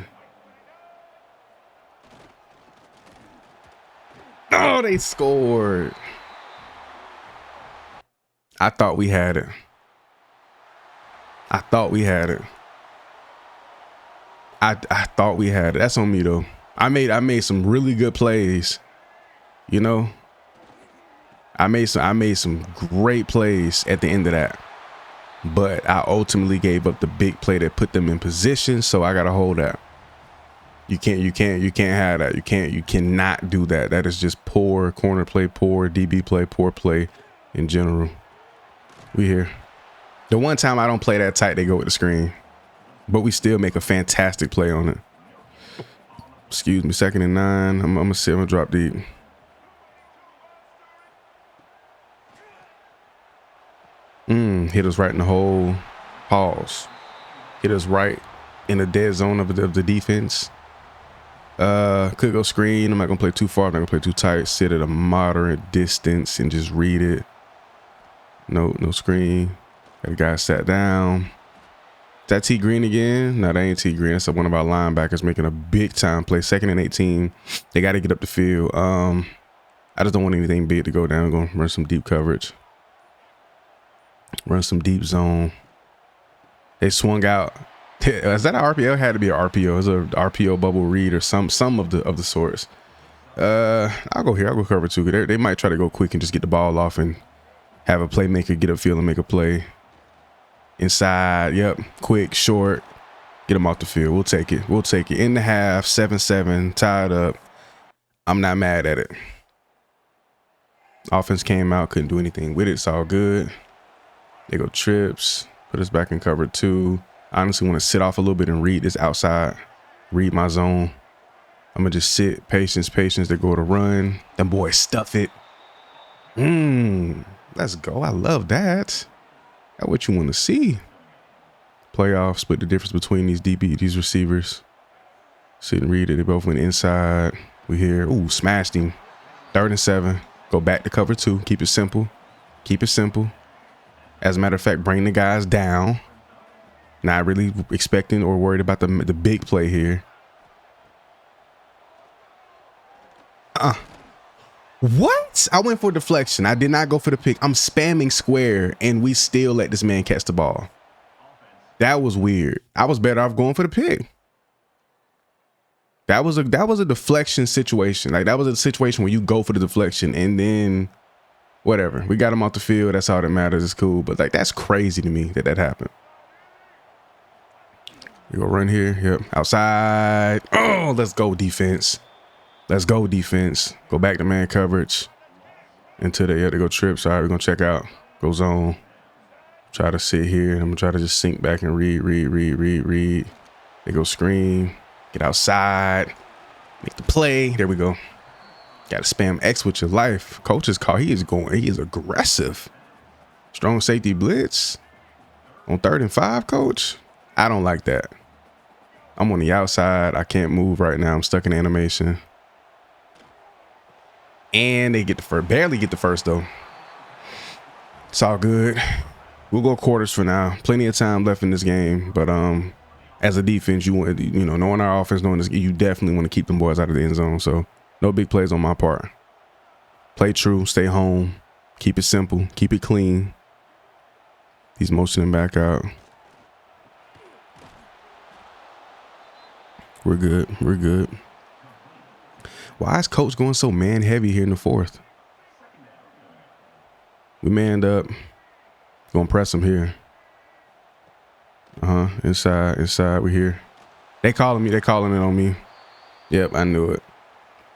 [SPEAKER 1] Oh, they scored. I thought we had it. I thought we had it. I thought we had it. That's on me though. I made some really good plays. You know, I made some great plays at the end of that, but I ultimately gave up the big play that put them in position. So I gotta hold that. You can't have that. You cannot do that. That is just poor corner play, poor DB play, poor play in general. We here. The one time I don't play that tight, they go with the screen, but we still make a fantastic play on it. Excuse me. 2nd and 9. I'm gonna drop deep. Hit us right in the hole. Pause. Hit us right in the dead zone of the defense. Could go screen. I'm not gonna play too far. I'm not gonna play too tight. Sit at a moderate distance and just read it. No screen. That guy sat down. Is that T Green again? No, that ain't T Green. That's one of our linebackers making a big time play. 2nd and 18. They got to get up the field. I just don't want anything big to go down. I'm gonna run some deep coverage. Run some deep zone. They swung out. Is that an RPO? It had to be an RPO. It's a RPO bubble read or some of the sorts. I'll go here. I'll go cover 2. They might try to go quick and just get the ball off and have a playmaker get upfield and make a play. Inside. Yep. Quick, short. Get them off the field. We'll take it. We'll take it. In the half. 7-7. Tied up. I'm not mad at it. Offense came out. Couldn't do anything with it. It's all good. They go trips, put us back in cover 2. I honestly want to sit off a little bit and read this outside, read my zone. I'm going to just sit, patience. They go to run. Them boys stuff it. Let's go. I love that. That's what you want to see. Playoff, split the difference between these receivers. Sit and read it. They both went inside. We here. Ooh, smashed him. 3rd and 7. Go back to cover 2. Keep it simple. Keep it simple. As a matter of fact, bring the guys down. Not really expecting or worried about the big play here. What? I went for deflection. I did not go for the pick. I'm spamming square, and we still let this man catch the ball. That was weird. I was better off going for the pick. That was a deflection situation. Like, that was a situation where you go for the deflection and then whatever. We got him off the field. That's all that matters. It's cool. But like, that's crazy to me that happened. You go run here. Yep. Outside. Oh, let's go defense. Let's go defense. Go back to man coverage. Into they go trips. All right, we're going to check out. Go zone. Try to sit here. I'm gonna try to just sink back and read. They go screen. Get outside. Make the play. There we go. Got to spam X with your life. Coach's call. He is aggressive. Strong safety blitz on 3rd and 5, coach. I don't like that. I'm on the outside. I can't move right now. I'm stuck in animation. And they get the first, barely get the first though. It's all good. We'll go quarters for now. Plenty of time left in this game, but as a defense, you want, knowing our offense, knowing this, you definitely want to keep them boys out of the end zone. So no big plays on my part. Play true, stay home, keep it simple, keep it clean. He's motioning back out. We're good. We're good. Why is coach going so man heavy here in the 4th? We manned up. Gonna press him here. Inside. We're here. They calling me. They calling it on me. Yep, I knew it.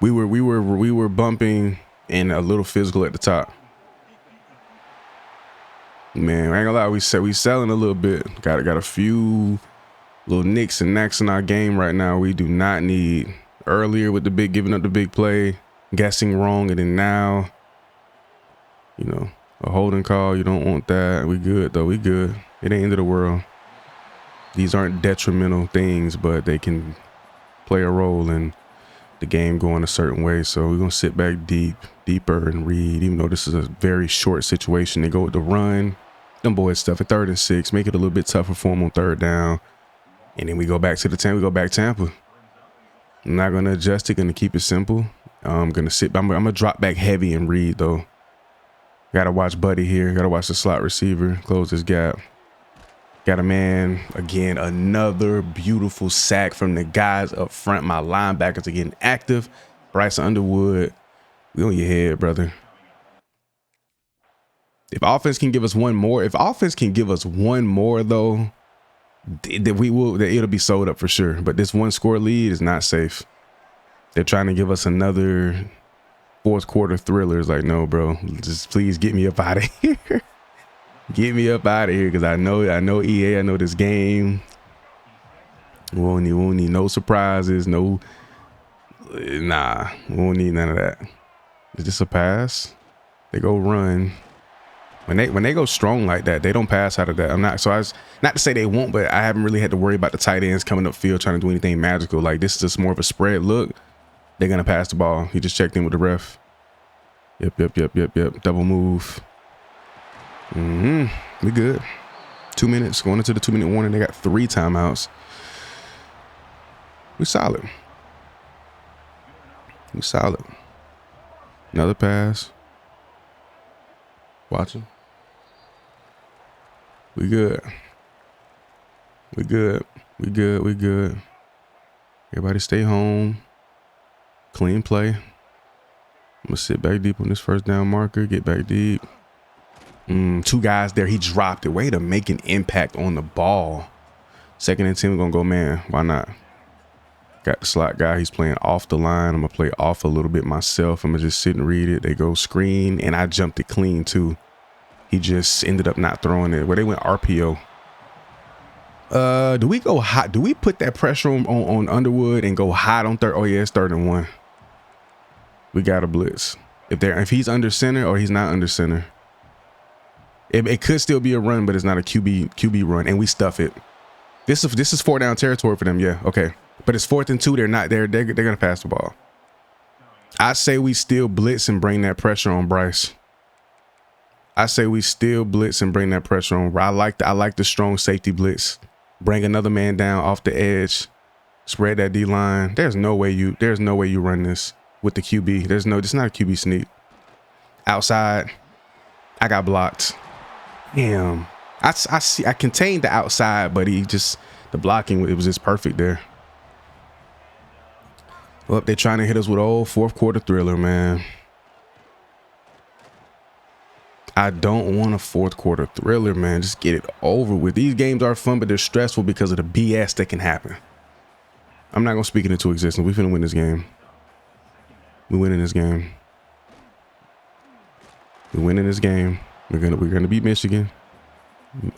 [SPEAKER 1] We were bumping and a little physical at the top. Man, I ain't gonna lie. We selling a little bit. Got a few little nicks and knacks in our game right now. We do not need. Earlier with the giving up the big play, guessing wrong, and then now, a holding call. You don't want that. We good though. We good. It ain't end of the world. These aren't detrimental things, but they can play a role in the game going a certain way. So we're gonna sit back deeper and read. Even though this is a very short situation, they go with the run. Them boys stuff at 3rd and 6, make it a little bit tougher for them on 3rd down, and then we go back to the 10. We go back Tampa. I'm not going to adjust it. Going to keep it simple. I'm going to sit. I'm going to drop back heavy and read, though. Got to watch Buddy here. Got to watch the slot receiver. Close this gap. Got a man. Again, another beautiful sack from the guys up front. My linebackers are getting active. Bryce Underwood. We on your head, brother. If offense can give us one more. Though, it'll be sold up for sure. But this 1-score lead is not safe. They're trying to give us another 4th quarter thriller. It's like, no, bro, just please get me up out of here. Get me up out of here, because I know EA. I know this game. We won't need no surprises. No, nah, we won't need none of that. Is this a pass? They go run. When they go strong like that, they don't pass out of that. Not to say they won't, but I haven't really had to worry about the tight ends coming up field trying to do anything magical. Like, this is just more of a spread look. They're gonna pass the ball. He just checked in with the ref. Yep. Double move. We good. 2 minutes going into the 2-minute warning. They got 3 timeouts. We solid. Another pass. Watch him. We good. Everybody stay home. Clean play. I'm gonna sit back deep on this 1st down marker. Get back deep. 2 guys there. He dropped it. Way to make an impact on the ball. 2nd and 10. We're gonna go man. Why not? Got the slot guy. He's playing off the line. I'm gonna play off a little bit myself. I'm gonna just sit and read it. They go screen, and I jumped it clean too. He just ended up not throwing it. Where they went RPO. Do we go hot? Do we put that pressure on Underwood and go hot on 3rd? Oh yeah, it's 3rd and 1. We got a blitz. If he's under center or he's not under center. It could still be a run, but it's not a QB run, and we stuff it. This is 4th down territory for them. Yeah, okay. But it's 4th and 2. They're not. They're gonna pass the ball. I say we still blitz and bring that pressure on Bryce. I like the strong safety blitz. Bring another man down off the edge. Spread that D line. There's no way you run this with the QB. It's not a QB sneak. Outside. I got blocked. Damn. I contained the outside, but the blocking, it was just perfect there. Well, they're trying to hit us with old 4th quarter thriller, man. I don't want a 4th quarter thriller, man. Just get it over with. These games are fun, but they're stressful because of the BS that can happen. I'm not going to speak it into existence. We're finna win this game. We're winning this game. We're gonna beat Michigan.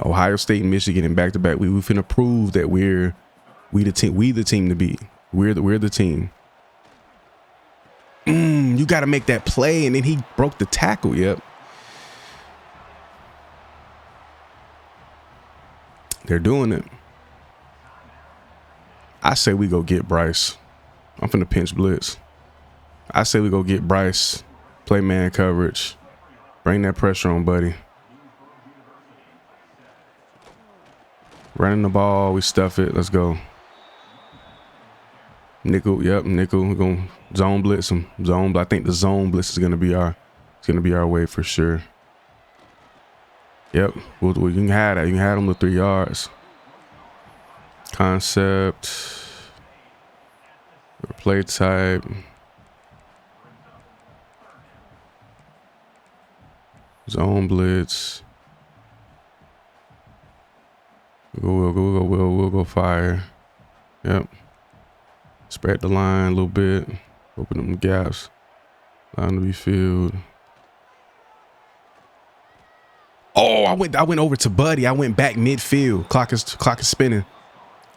[SPEAKER 1] Ohio State, Michigan, and back-to-back. We finna prove that we the team to beat. We're the team. You got to make that play, and then he broke the tackle. Yep. They're doing it. I say we go get Bryce. I'm finna pinch blitz. I say we go get Bryce, play man coverage, bring that pressure on, buddy. Running the ball, we stuff it. Let's go. Nickel, yep, nickel. We're gonna zone blitz him. I think the zone blitz is gonna be our way for sure. Yep, you can have that. You can have them to 3 yards. Concept. Play type. Zone blitz. We'll go fire. Yep. Spread the line a little bit. Open them gaps. Line to be filled. Oh, I went over to Buddy. I went back midfield. Clock is spinning.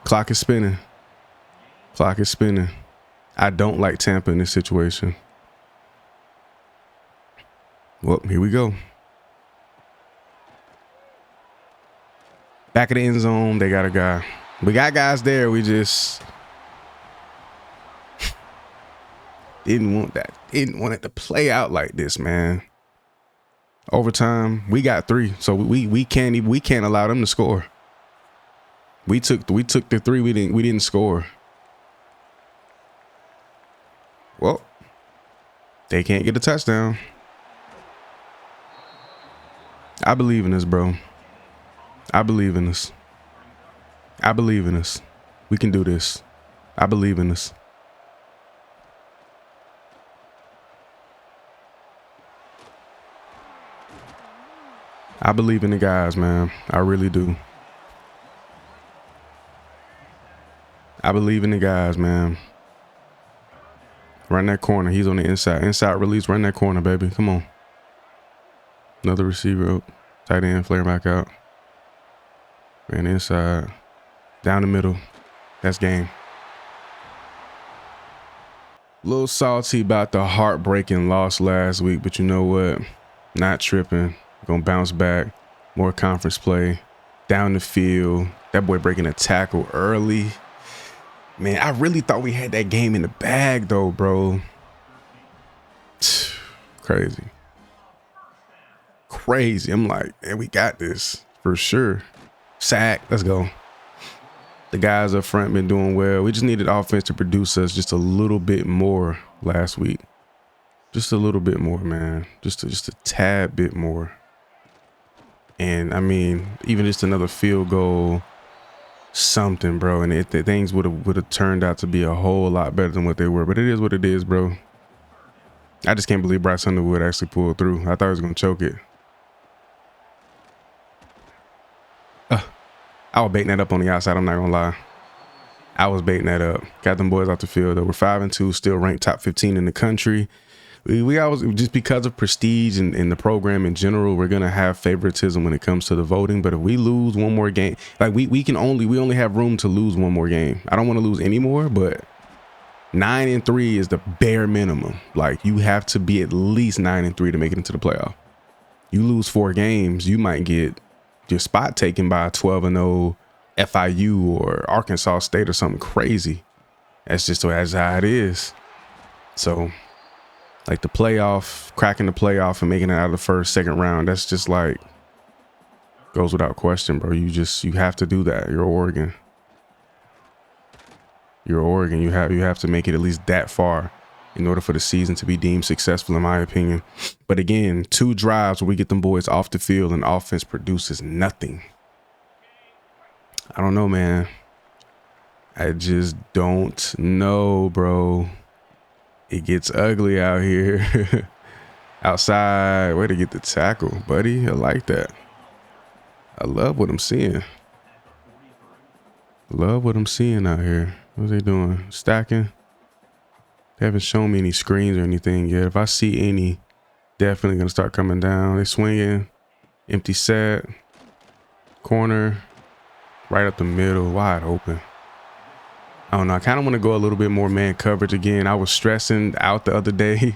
[SPEAKER 1] Clock is spinning. Clock is spinning. I don't like Tampa in this situation. Well, here we go. Back of the end zone, they got a guy. We got guys there. We just didn't want that. Didn't want it to play out like this, man. Overtime, we got 3, so we can't allow them to score. We took the 3. We didn't score. Well, they can't get a touchdown. I believe in this, bro. I believe in us. I believe in us. We can do this. I believe in us. I believe in the guys, man. I really do. I believe in the guys, man. Run that corner. He's on the inside. Inside release. Run that corner, baby. Come on. Another receiver up. Tight end. Flare back out. Ran inside. Down the middle. That's game. A little salty about the heartbreaking loss last week, but you know what? Not tripping. Gonna bounce back. More conference play. Down the field. That boy breaking a tackle early. Man, I really thought we had that game in the bag, though, bro. Crazy. Crazy. I'm like, man, we got this for sure. Sack. Let's go. The guys up front been doing well. We just needed offense to produce us just a little bit more last week. Just a little bit more, man. Just a tad bit more. And I mean, even just another field goal, something, bro. And the things would have turned out to be a whole lot better than what they were. But it is what it is, bro. I just can't believe Bryce Underwood actually pulled through. I thought he was gonna choke it. I was baiting that up on the outside. I'm not gonna lie. I was baiting that up. Got them boys off the field. Though. We're 5-2, still ranked top 15 in the country. We always, just because of prestige and the program in general, we're gonna have favoritism when it comes to the voting. But if we lose one more game, like we only have room to lose one more game. I don't want to lose any more, but 9-3 is the bare minimum. Like you have to be at least 9-3 to make it into the playoff. You lose 4 games, you might get your spot taken by a 12-0 FIU or Arkansas State or something crazy. That's just how it is. So like the playoff, cracking the playoff and making it out of the first, second round, that's just like goes without question, bro. You have to do that. You're Oregon. You're Oregon. You have to make it at least that far in order for the season to be deemed successful, in my opinion. But again, 2 drives where we get them boys off the field and offense produces nothing. I don't know, man. I just don't know, bro. It gets ugly out here. Outside, way to get the tackle, buddy. I like that. I love what I'm seeing. Love what I'm seeing out here. What are they doing? Stacking? They haven't shown me any screens or anything yet. If I see any, definitely gonna start coming down. They swinging. Empty set. Corner, right up the middle, wide open. I don't know. I kind of want to go a little bit more man coverage again. I was stressing out the other day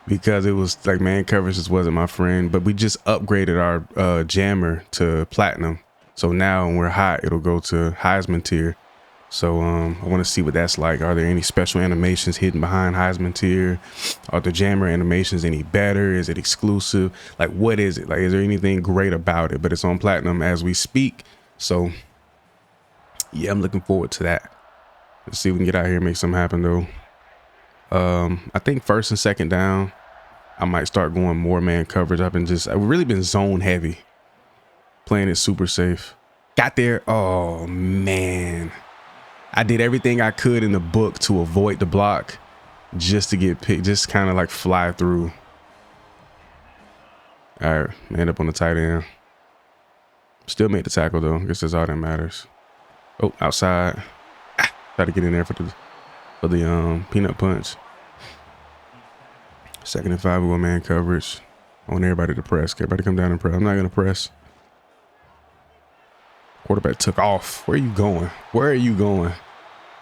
[SPEAKER 1] because it was like man coverage just wasn't my friend. But we just upgraded our jammer to platinum. So now when we're hot, it'll go to Heisman tier. So I want to see what that's like. Are there any special animations hidden behind Heisman tier? Are the jammer animations any better? Is it exclusive? Like, what is it? Like, is there anything great about it? But it's on platinum as we speak. So yeah, I'm looking forward to that. Let's see if we can get out here and make something happen though. I think first and second down, I might start going more man coverage. I've really been zone heavy, playing it super safe. Got there. Oh man. I did everything I could in the book to avoid the block just to get picked, just kind of like fly through. All right, end up on the tight end. Still made the tackle though. I guess that's all that matters. Oh, outside. Try to get in there for the peanut punch. 2nd and 5, we go man coverage. I want everybody to press. Everybody come down and press. I'm not gonna press. Quarterback took off. Where are you going? Where are you going?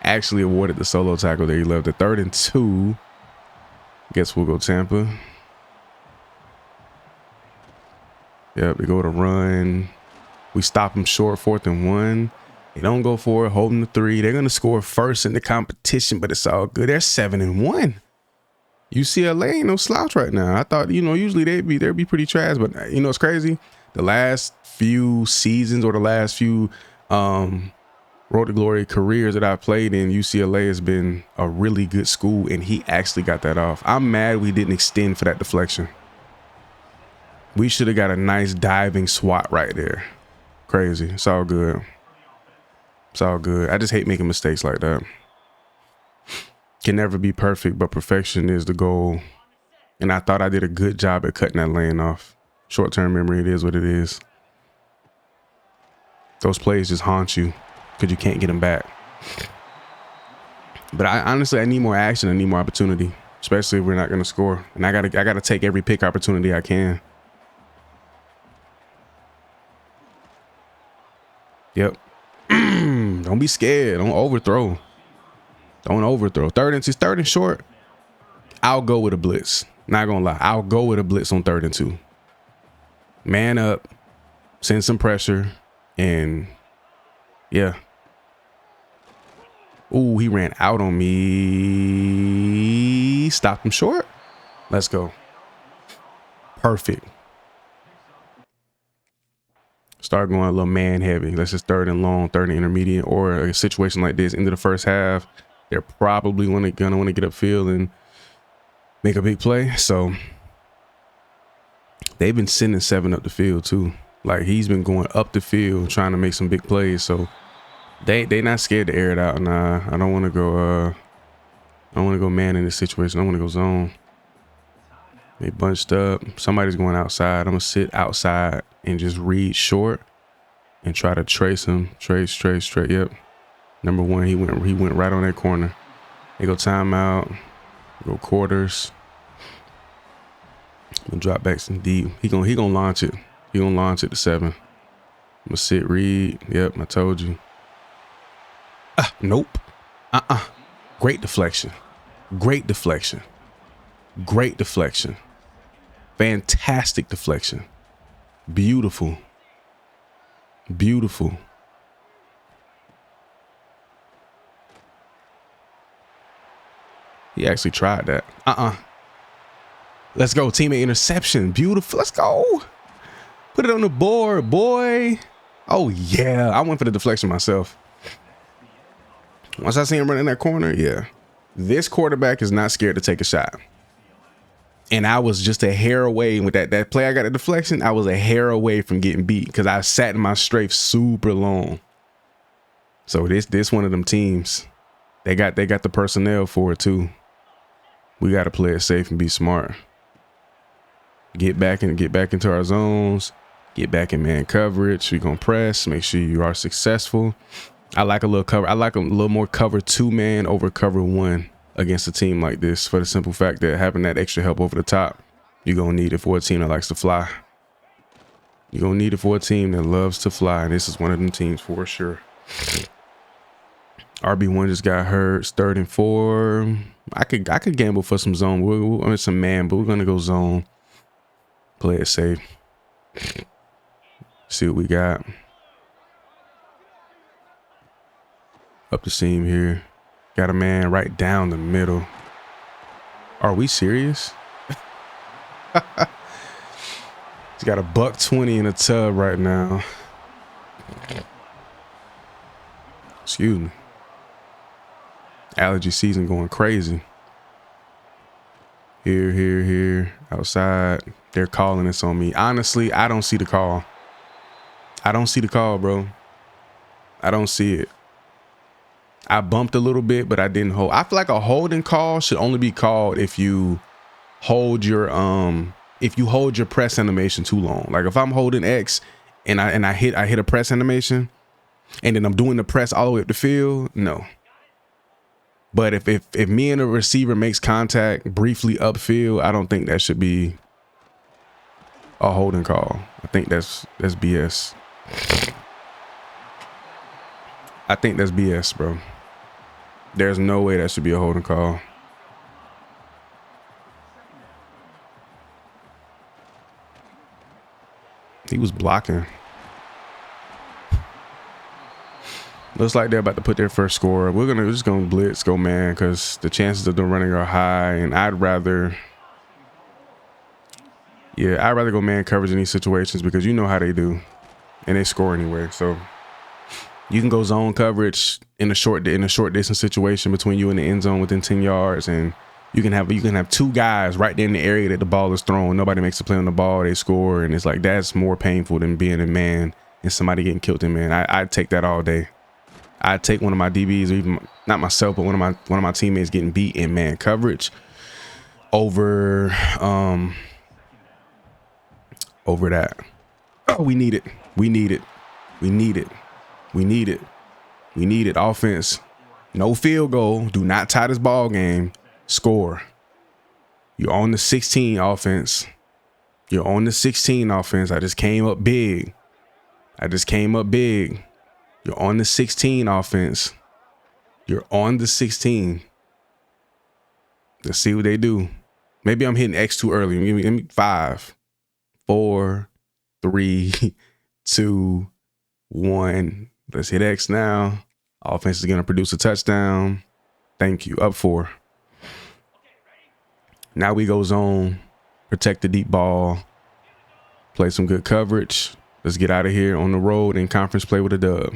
[SPEAKER 1] Actually awarded the solo tackle there. He left it 3rd and 2. Guess we'll go Tampa. Yep, they go to run. We stop them short, 4th and 1. They don't go for it, holding the 3. They're gonna score first in the competition, but it's all good. They're 7 and 1. UCLA ain't no slouch right now. I thought, usually they'd be pretty trash, but it's crazy. The last few seasons or the last few Road to Glory careers that I've played in, UCLA has been a really good school, and he actually got that off. I'm mad we didn't extend for that deflection. We should have got a nice diving swat right there. Crazy. It's all good. It's all good. I just hate making mistakes like that. Can never be perfect, but perfection is the goal. And I thought I did a good job at cutting that lane off. Short-term memory, it is what it is. Those plays just haunt you because you can't get them back. But honestly, I need more action. I need more opportunity, especially if we're not going to score. And I gotta take every pick opportunity I can. Yep. Don't be scared. Don't overthrow. Don't overthrow. 3rd and short. I'll go with a blitz. Not gonna lie. I'll go with a blitz on 3rd and 2. Man up, send some pressure, and yeah. Ooh, he ran out on me. Stop him short. Let's go. Perfect. Start going a little man heavy. Let's just 3rd and long, 3rd and intermediate, or a situation like this into the first half. They're probably gonna want to get upfield and make a big play. So they've been sending 7 up the field too. Like, he's been going up the field trying to make some big plays. So they not scared to air it out. Nah, I don't want to go. I don't want to go man in this situation. I want to go zone. They bunched up. Somebody's going outside. I'm gonna sit outside and just read short and try to trace him. Trace. Yep. Number 1, he went right on that corner. They go timeout. Go quarters. Gonna drop back some deep. He gonna launch it. He gonna launch it to 7. I'm gonna sit, read. Yep, I told you. Nope. Great deflection. Great deflection. Great deflection. Fantastic deflection. Beautiful. Beautiful. He actually tried that. Let's go. Teammate interception. Beautiful. Let's go. Put it on the board, boy. Oh, yeah. I went for the deflection myself. Once I see him running that corner, yeah. This quarterback is not scared to take a shot. And I was just a hair away with that play. I got a deflection. I was a hair away from getting beat because I sat in my strafe super long. So this one of them teams. They got the personnel for it too. We got to play it safe and be smart. Get back into our zones. Get back in man coverage. We're gonna press. Make sure you are successful. I like a little cover. I like a little more cover 2 man over cover 1 against a team like this, for the simple fact that having that extra help over the top, you're gonna need it for a team that likes to fly. You're going to need it for a team that loves to fly. And this is one of them teams for sure. RB1 just got hurt. 3rd and 4. I could gamble for some zone. We're some man, but we're going to go zone. Play it safe. See what we got. Up the seam here. Got a man right down the middle. Are we serious? He's got a $120 in a tub right now. Excuse me. Allergy season going crazy. Here. Outside. They're calling this on me. Honestly, I don't see the call. I don't see the call, bro. I don't see it. I bumped a little bit, but I didn't hold. I feel like a holding call should only be called if you hold your press animation too long. Like if I'm holding X and I hit a press animation and then I'm doing the press all the way up the field, no. But if me and a receiver makes contact briefly upfield, I don't think that should be a holding call. I think that's BS. I think that's BS, bro. There's no way that should be a holding call. He was blocking. Looks like they're about to put their first score. We're just gonna blitz, go man, because the chances of them running are high, and I'd rather go man coverage in these situations because you know how they do, and they score anyway. So you can go zone coverage in a short distance situation between you and the end zone within 10 yards, and you can have two guys right there in the area that the ball is thrown. Nobody makes a play on the ball, they score, and it's like that's more painful than being in man and somebody getting killed in man. I'd take that all day. I'd take one of my DBs, or even not myself, but one of my teammates getting beat in man coverage over that. Oh, we need it. Offense. No field goal. Do not tie this ball game. Score. You're on the 16 offense. I just came up big. You're on the 16 offense. You're on the 16. Let's see what they do. Maybe I'm hitting X too early. Give me 5, 4, 3, 2, 1. Let's hit X now. Offense is going to produce a touchdown. Thank you. Up 4. Now we go zone. Protect the deep ball. Play some good coverage. Let's get out of here on the road and conference play with a dub.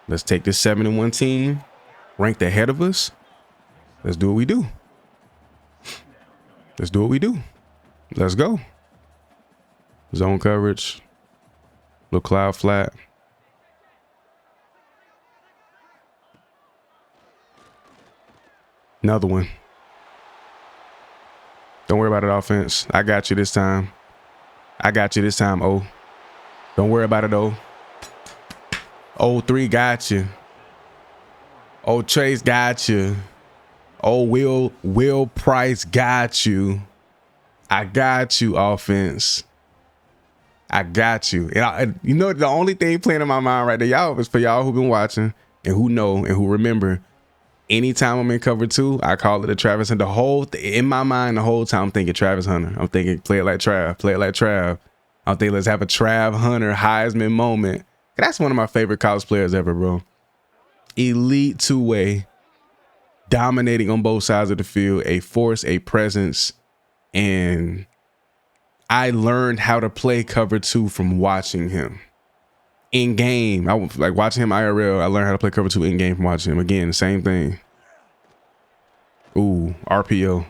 [SPEAKER 1] Let's take this 7-1 team ranked ahead of us. Let's do what we do. Let's go. Zone coverage. Little cloud flat. Another one. Don't worry about it, offense. I got you this time. Oh. Don't worry about it, though. 3 got you. Trace got you. Will Price got you. I got you, offense. I got you. And you know, the only thing playing in my mind right there, y'all, is for y'all who've been watching and who know and who remember, anytime I'm in cover 2, I call it a Travis Hunter. In my mind, the whole time I'm thinking Travis Hunter. I'm thinking play it like Trav. I'm thinking let's have a Trav Hunter Heisman moment. That's one of my favorite college players ever, bro. Elite two-way, dominating on both sides of the field, a force, a presence, and I learned how to play cover 2 from watching him in game. I was like watching him IRL. I learned how to play cover 2 in game from watching him. Again, same thing. Ooh, RPO.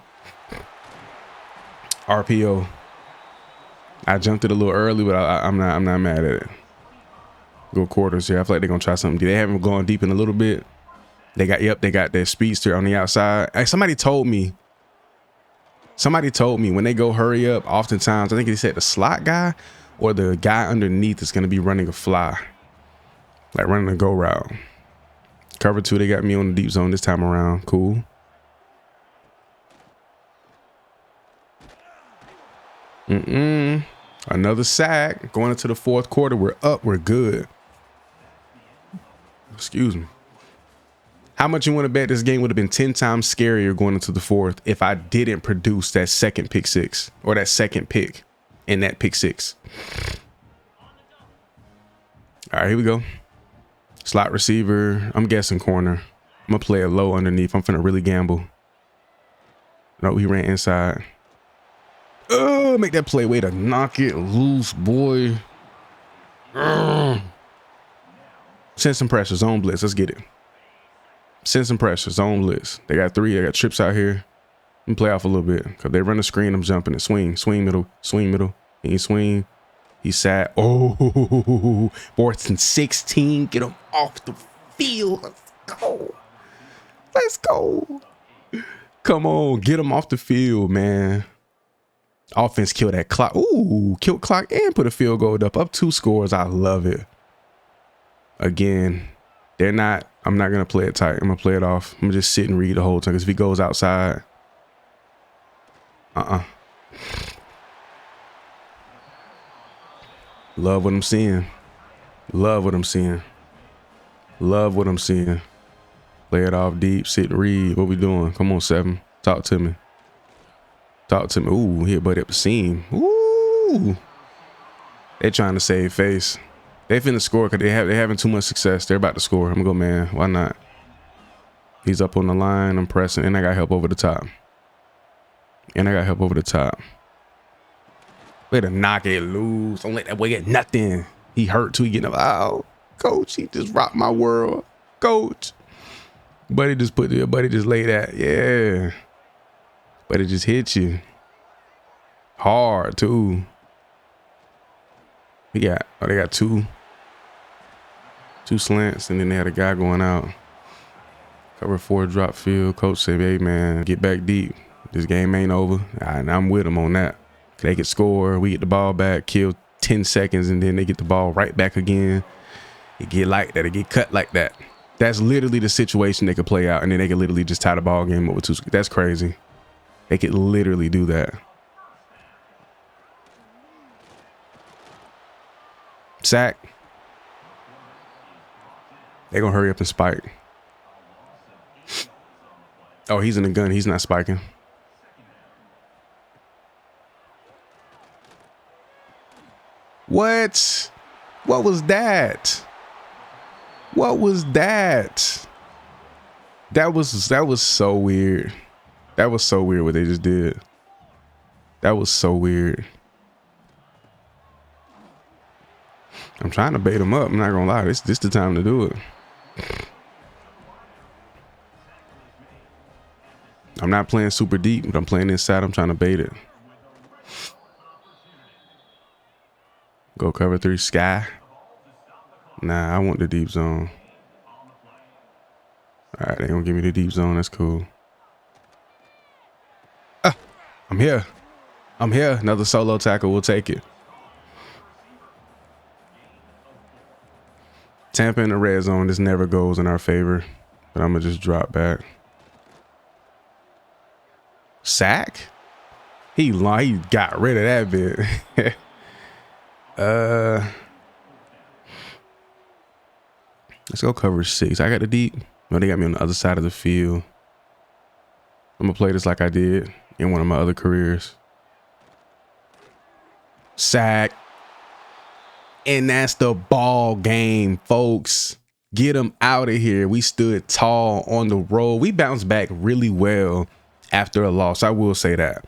[SPEAKER 1] I jumped it a little early, but I'm not mad at it. Go quarters here. I feel like they're gonna try something. They haven't gone deep in a little bit. They got their speedster on the outside. Hey, somebody told me when they go hurry up, oftentimes, I think they said the slot guy or the guy underneath is gonna be running a fly. Like running a go route. Cover 2, they got me on the deep zone this time around. Cool. Another sack. Going into the fourth quarter. We're up. We're good. Excuse me. How much you want to bet this game would have been 10 times scarier going into the fourth if I didn't produce that second pick six or that second pick in that pick six? All right, here we go. Slot receiver. I'm guessing corner. I'm going to play a low underneath. I'm finna really gamble. No, he ran inside. Oh, make that play. Way to knock it loose, boy. Send some pressure. Zone blitz. Let's get it. Send some pressure. Zone blitz. They got three. They got trips out here. And play off a little bit. Because they run the screen. I'm jumping it. Swing. Swing middle. Swing middle. He swing. He sat. Oh, fourth and 16. Get him off the field. Let's go. Let's go. Come on. Get him off the field, man. Offense kill that clock. Ooh, killed clock and put a field goal up. Up 2 scores. I love it. Again, they're not. I'm not going to play it tight. I'm going to play it off. I'm going to just sit and read the whole time. Because if he goes outside. Love what I'm seeing. Love what I'm seeing. Love what I'm seeing. Play it off deep. Sit and read. What we doing? Come on, 7. Talk to me. Talk to me. Ooh, hit buddy up the seam. Ooh. They trying to save face. They finna score because they're having too much success. They're about to score. I'm gonna go, man. Why not? He's up on the line. I'm pressing. And I got help over the top. Way to knock it loose. Don't let that boy get nothing. He hurt too. He getting up. Oh, coach, he just rocked my world. Coach. Buddy just laid that. Yeah. But it just hit you hard too. They got two slants, and then they had a guy going out. Cover 4 drop field. Coach said, "Hey man, get back deep. This game ain't over." And I'm with them on that. They could score. We get the ball back, kill 10 seconds, and then they get the ball right back again. It get like that. It get cut like that. That's literally the situation they could play out, and then they could literally just tie the ball game over 2. That's crazy. They could literally do that. Sack. They're going to hurry up and spike. Oh, he's in the gun. He's not spiking. What? What was that? What was that? That was so weird. That was so weird what they just did. That was so weird. I'm trying to bait him up. I'm not gonna lie. This the time to do it. I'm not playing super deep, but I'm playing inside. I'm trying to bait it. Go cover 3 sky. Nah, I want the deep zone. All right, they gonna give me the deep zone. That's cool. I'm here. I'm here. Another solo tackle. We'll take it. Tampa in the red zone. This never goes in our favor. But I'm going to just drop back. Sack? He got rid of that bit. Let's go cover 6. I got the deep. No, they got me on the other side of the field. I'm going to play this like I did in one of my other careers. Sack. And that's the ball game, folks. Get them out of here. We stood tall on the road. We bounced back really well after a loss. I will say that.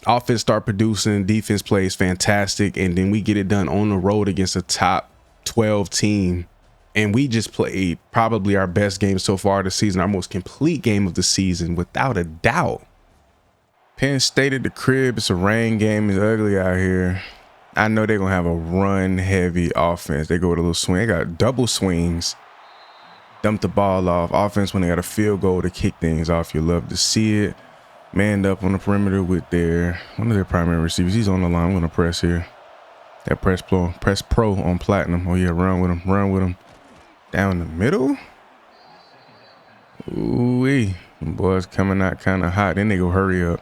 [SPEAKER 1] Offense start producing. Defense plays fantastic. And then we get it done on the road against a top 12 team. And we just played probably our best game so far this season. Our most complete game of the season, without a doubt. Penn State at the crib. It's a rain game. It's ugly out here. I know they're going to have a run-heavy offense. They go with a little swing. They got double swings. Dump the ball off. Offense, when they got a field goal to kick things off, you love to see it. Manned up on the perimeter with one of their primary receivers. He's on the line. I'm going to press here. That press pro on platinum. Oh, yeah, run with him. Run with him. Down the middle. Ooh-wee. Boys coming out kind of hot. Then they go hurry up.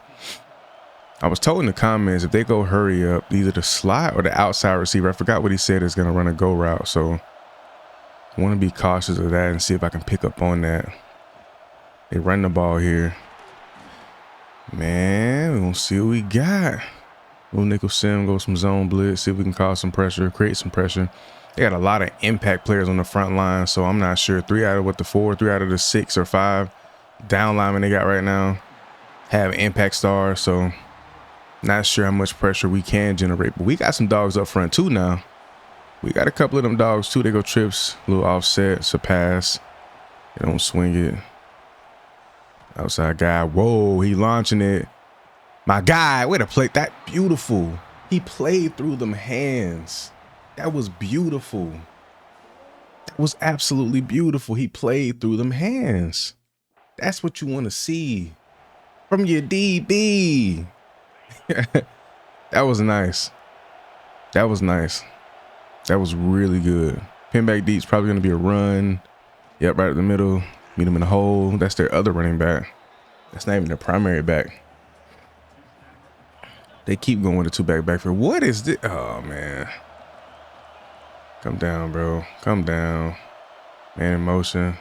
[SPEAKER 1] I was told in the comments, if they go hurry up, either the slot or the outside receiver, I forgot what he said, is going to run a go route. So I want to be cautious of that and see if I can pick up on that. They run the ball here. Man, we're going to see what we got. Little nickel sim, go some zone blitz, see if we can cause some pressure, create some pressure. They got a lot of impact players on the front line, so I'm not sure. 3 out of what, the 4, 3 out of the 6 or 5 down linemen they got right now have impact stars, so not sure how much pressure we can generate. But we got some dogs up front too now. We got a couple of them dogs too. They go trips, little offset, surpass. They don't swing it. Outside guy. Whoa, he launching it. My guy, way to play that. Beautiful. He played through them hands. That was beautiful. That was absolutely beautiful. He played through them hands. That's what you want to see from your DB. That was nice. That was nice. That was really good. Pin back deep's probably going to be a run. Yep, right at the middle. Meet him in the hole. That's their other running back. That's not even their primary back. They keep going with the 2-back backfield. What is this? Oh, man. Come down, bro. Come down. Man in motion.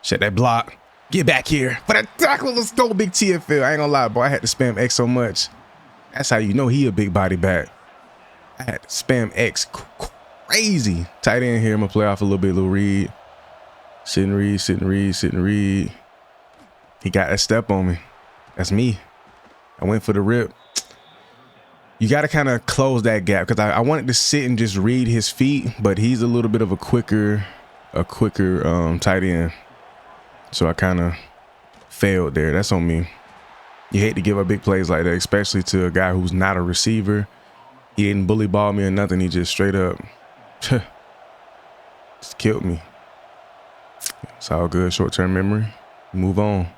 [SPEAKER 1] Shut that block. Get back here. For the tackle, let's go, big TFL. I ain't gonna lie, boy. I had to spam X so much. That's how you know he a big body back. I had to spam X crazy. Tight end here. I'm gonna play off a little bit, little read. Sit and read, sit and read, sit and read. He got that step on me. That's me. I went for the rip. You got to kind of close that gap because I wanted to sit and just read his feet, but he's a little bit of a quicker tight end. So I kind of failed there. That's on me. You hate to give up big plays like that, especially to a guy who's not a receiver. He didn't bully ball me or nothing. He just straight up just killed me. It's all good. Short-term memory. Move on.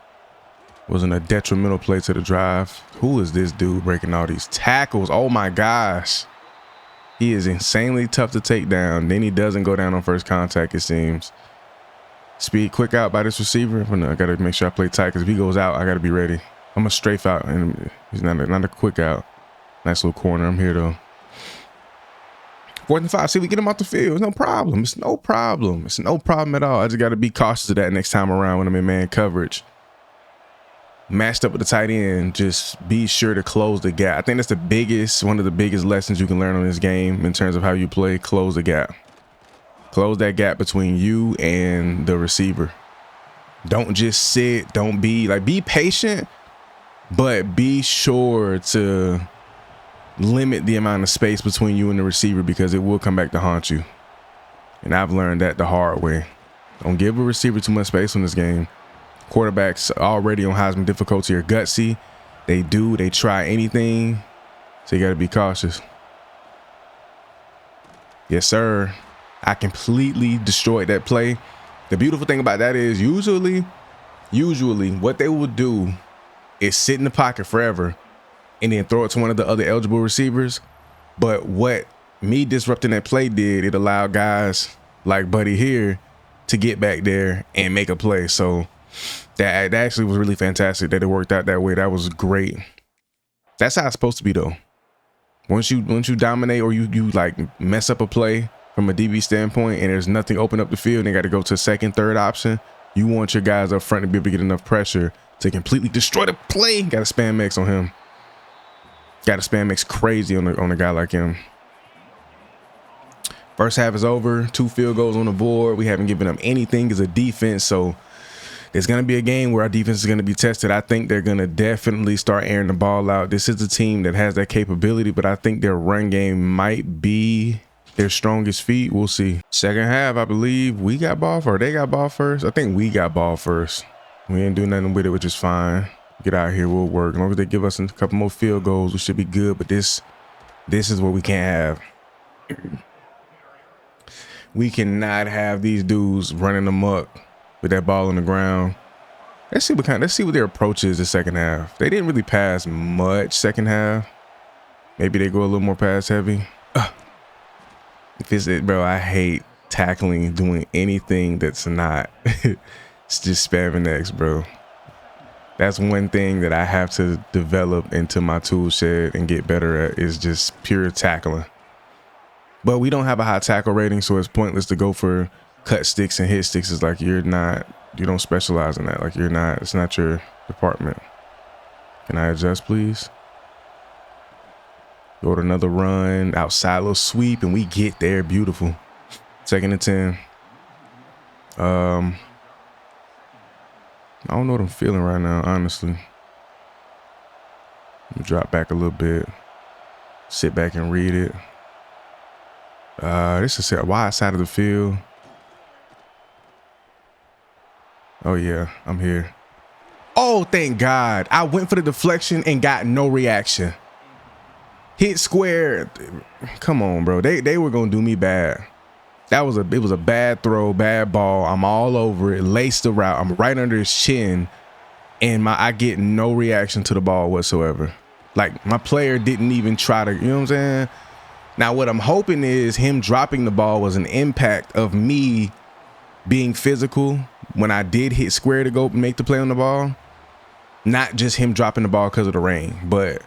[SPEAKER 1] Wasn't a detrimental play to the drive. Who is this dude breaking all these tackles? Oh my gosh. He is insanely tough to take down. Then he doesn't go down on first contact, it seems. Speed quick out by this receiver. I got to make sure I play tight because if he goes out, I got to be ready. I'm a strafe out, and he's not a quick out. Nice little corner. I'm here though. 4th and 5. See, we get him off the field. It's no problem. It's no problem. It's no problem at all. I just got to be cautious of that next time around when I'm in man coverage. Matched up with the tight end, just be sure to close the gap. I think that's one of the biggest lessons you can learn on this game in terms of how you play. Close the gap. Close that gap between you and the receiver. Don't just sit. Don't be patient, but be sure to limit the amount of space between you and the receiver because it will come back to haunt you. And I've learned that the hard way. Don't give a receiver too much space on this game. Quarterbacks already on Heisman difficulty are gutsy. They try anything. So you got to be cautious. Yes, sir. I completely destroyed that play. The beautiful thing about that is usually what they will do is sit in the pocket forever and then throw it to one of the other eligible receivers. But what me disrupting that play did, it allowed guys like Buddy here to get back there and make a play. So that actually was really fantastic that it worked out that way. That was great. That's how it's supposed to be though. Once you dominate or you like mess up a play from a DB standpoint and there's nothing open up the field and they got to go to second, third option, you want your guys up front to be able to get enough pressure to completely destroy the play. Got to spam X on him. Got to spam X crazy on a guy like him. First half is over. 2 field goals on the board. We haven't given up anything as a defense, so it's going to be a game where our defense is going to be tested. I think they're going to definitely start airing the ball out. This is a team that has that capability, but I think their run game might be their strongest feat. We'll see. Second half, I believe we got ball first. They got ball first. I think we got ball first. We didn't do nothing with it, which is fine. Get out of here. We'll work. As long as they give us a couple more field goals, we should be good. But this is what we can't have. We cannot have these dudes running amok with that ball on the ground. Let's see what their approach is the second half. They didn't really pass much second half. Maybe they go a little more pass heavy. If it's it, bro, I hate tackling, doing anything that's not. It's just spamming X, bro. That's one thing that I have to develop into my tool shed and get better at, is just pure tackling. But we don't have a high tackle rating, so it's pointless to go for cut sticks and hit sticks. It's like you don't specialize in that. Like it's not your department. Can I adjust, please? Go to another run, outside little sweep, and we get there. Beautiful. 2nd and 10. I don't know what I'm feeling right now, honestly. Let me drop back a little bit. Sit back and read it. This is a wide side of the field. Oh yeah, I'm here. Oh, thank God. I went for the deflection and got no reaction. Hit square. Come on, bro. They were gonna do me bad. It was a bad throw, bad ball. I'm all over it. Laced the route. I'm right under his chin, and I get no reaction to the ball whatsoever. Like, my player didn't even try to, you know what I'm saying? Now, what I'm hoping is him dropping the ball was an impact of me being physical when I did hit square to go make the play on the ball. Not just him dropping the ball because of the rain, but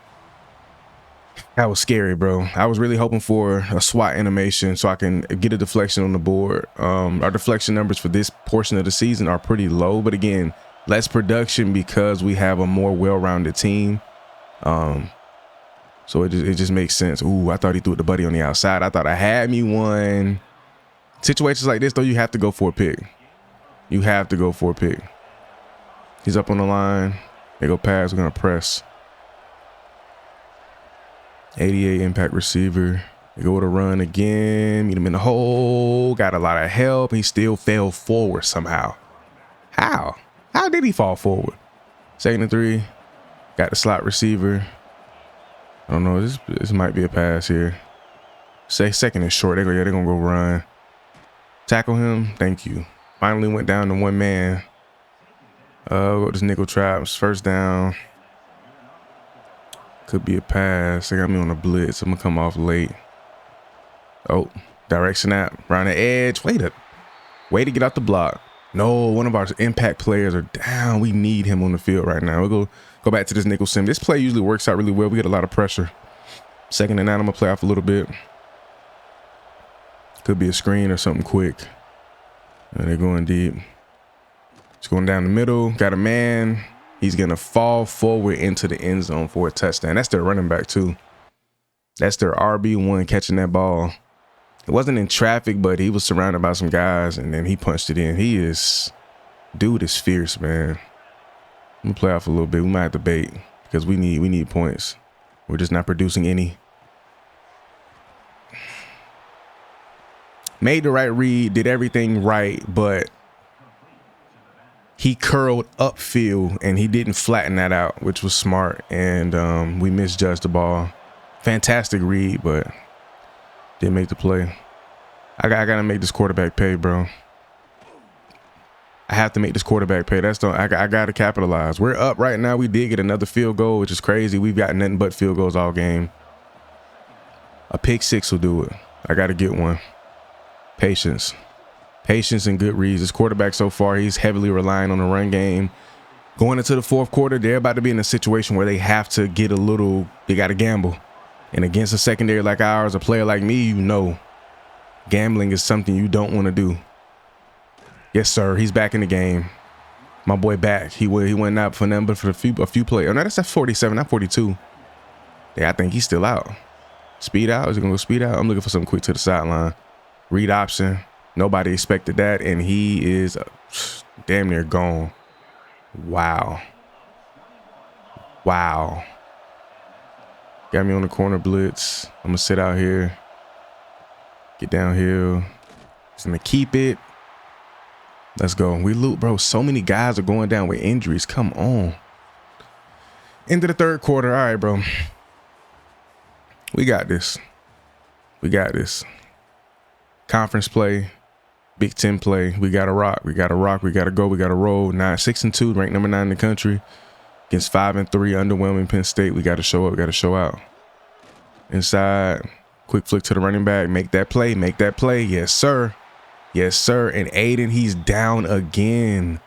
[SPEAKER 1] that was scary, bro. I was really hoping for a SWAT animation so I can get a deflection on the board. Our deflection numbers for this portion of the season are pretty low, but again, less production because we have a more well-rounded team. So it just makes sense. Ooh, I thought he threw it to Buddy on the outside. I thought I had me one. Situations like this, though, you have to go for a pick. You have to go for a pick. He's up on the line. They go pass. We're going to press. 88 impact receiver. They go to run again. Meet him in the hole. Got a lot of help. He still fell forward somehow. How? How did he fall forward? 2nd and 3. Got the slot receiver. I don't know. This might be a pass here. Say 2nd and short. They're going to go run. Tackle him. Thank you. Finally went down to one man. Go this nickel traps. 1st down. Could be a pass. They got me on a blitz. I'm going to come off late. Oh, direct snap. Around the edge. Way to get out the block. No, one of our impact players are down. We need him on the field right now. We'll go back to this nickel sim. This play usually works out really well. We get a lot of pressure. 2nd and 9. I'm going to play off a little bit. Could be a screen or something quick. And they're going deep. It's going down the middle. Got a man. He's going to fall forward into the end zone for a touchdown. That's their running back, too. That's their RB1 catching that ball. It wasn't in traffic, but he was surrounded by some guys, and then he punched it in. Dude is fierce, man. Let me play off a little bit. We might have to bait because we need points. We're just not producing any. Made the right read, did everything right, but he curled upfield and he didn't flatten that out, which was smart. And we misjudged the ball. Fantastic read, but didn't make the play. I gotta make this quarterback pay, bro. I have to make this quarterback pay. I gotta capitalize. We're up right now. We did get another field goal, which is crazy. We've got nothing but field goals all game. A pick 6 will do it. I gotta get one. Patience and good reads. This quarterback so far, he's heavily relying on the run game. Going into the 4th quarter, they're about to be in a situation where they have to get they got to gamble. And against a secondary like ours, a player like me, you know, gambling is something you don't want to do. Yes, sir. He's back in the game. My boy back. He went out for number for a few plays. Oh, no, that's at 47, not 42. Yeah, I think he's still out. Speed out. Is he going to go speed out? I'm looking for something quick to the sideline. Read option. Nobody expected that, and he is damn near gone. Wow. Got me on the corner blitz. I'm going to sit out here. Get downhill. He's going to keep it. Let's go. We loot, bro. So many guys are going down with injuries. Come on. Into the 3rd quarter. All right, bro. We got this. Conference play. Big 10 play. We got to rock. We got to go. We got to roll. 6-2, ranked number 9 in the country. Against 5-3, underwhelming Penn State. We got to show up. We got to show out. Inside. Quick flick to the running back. Make that play. Yes, sir. And Aiden, he's down again.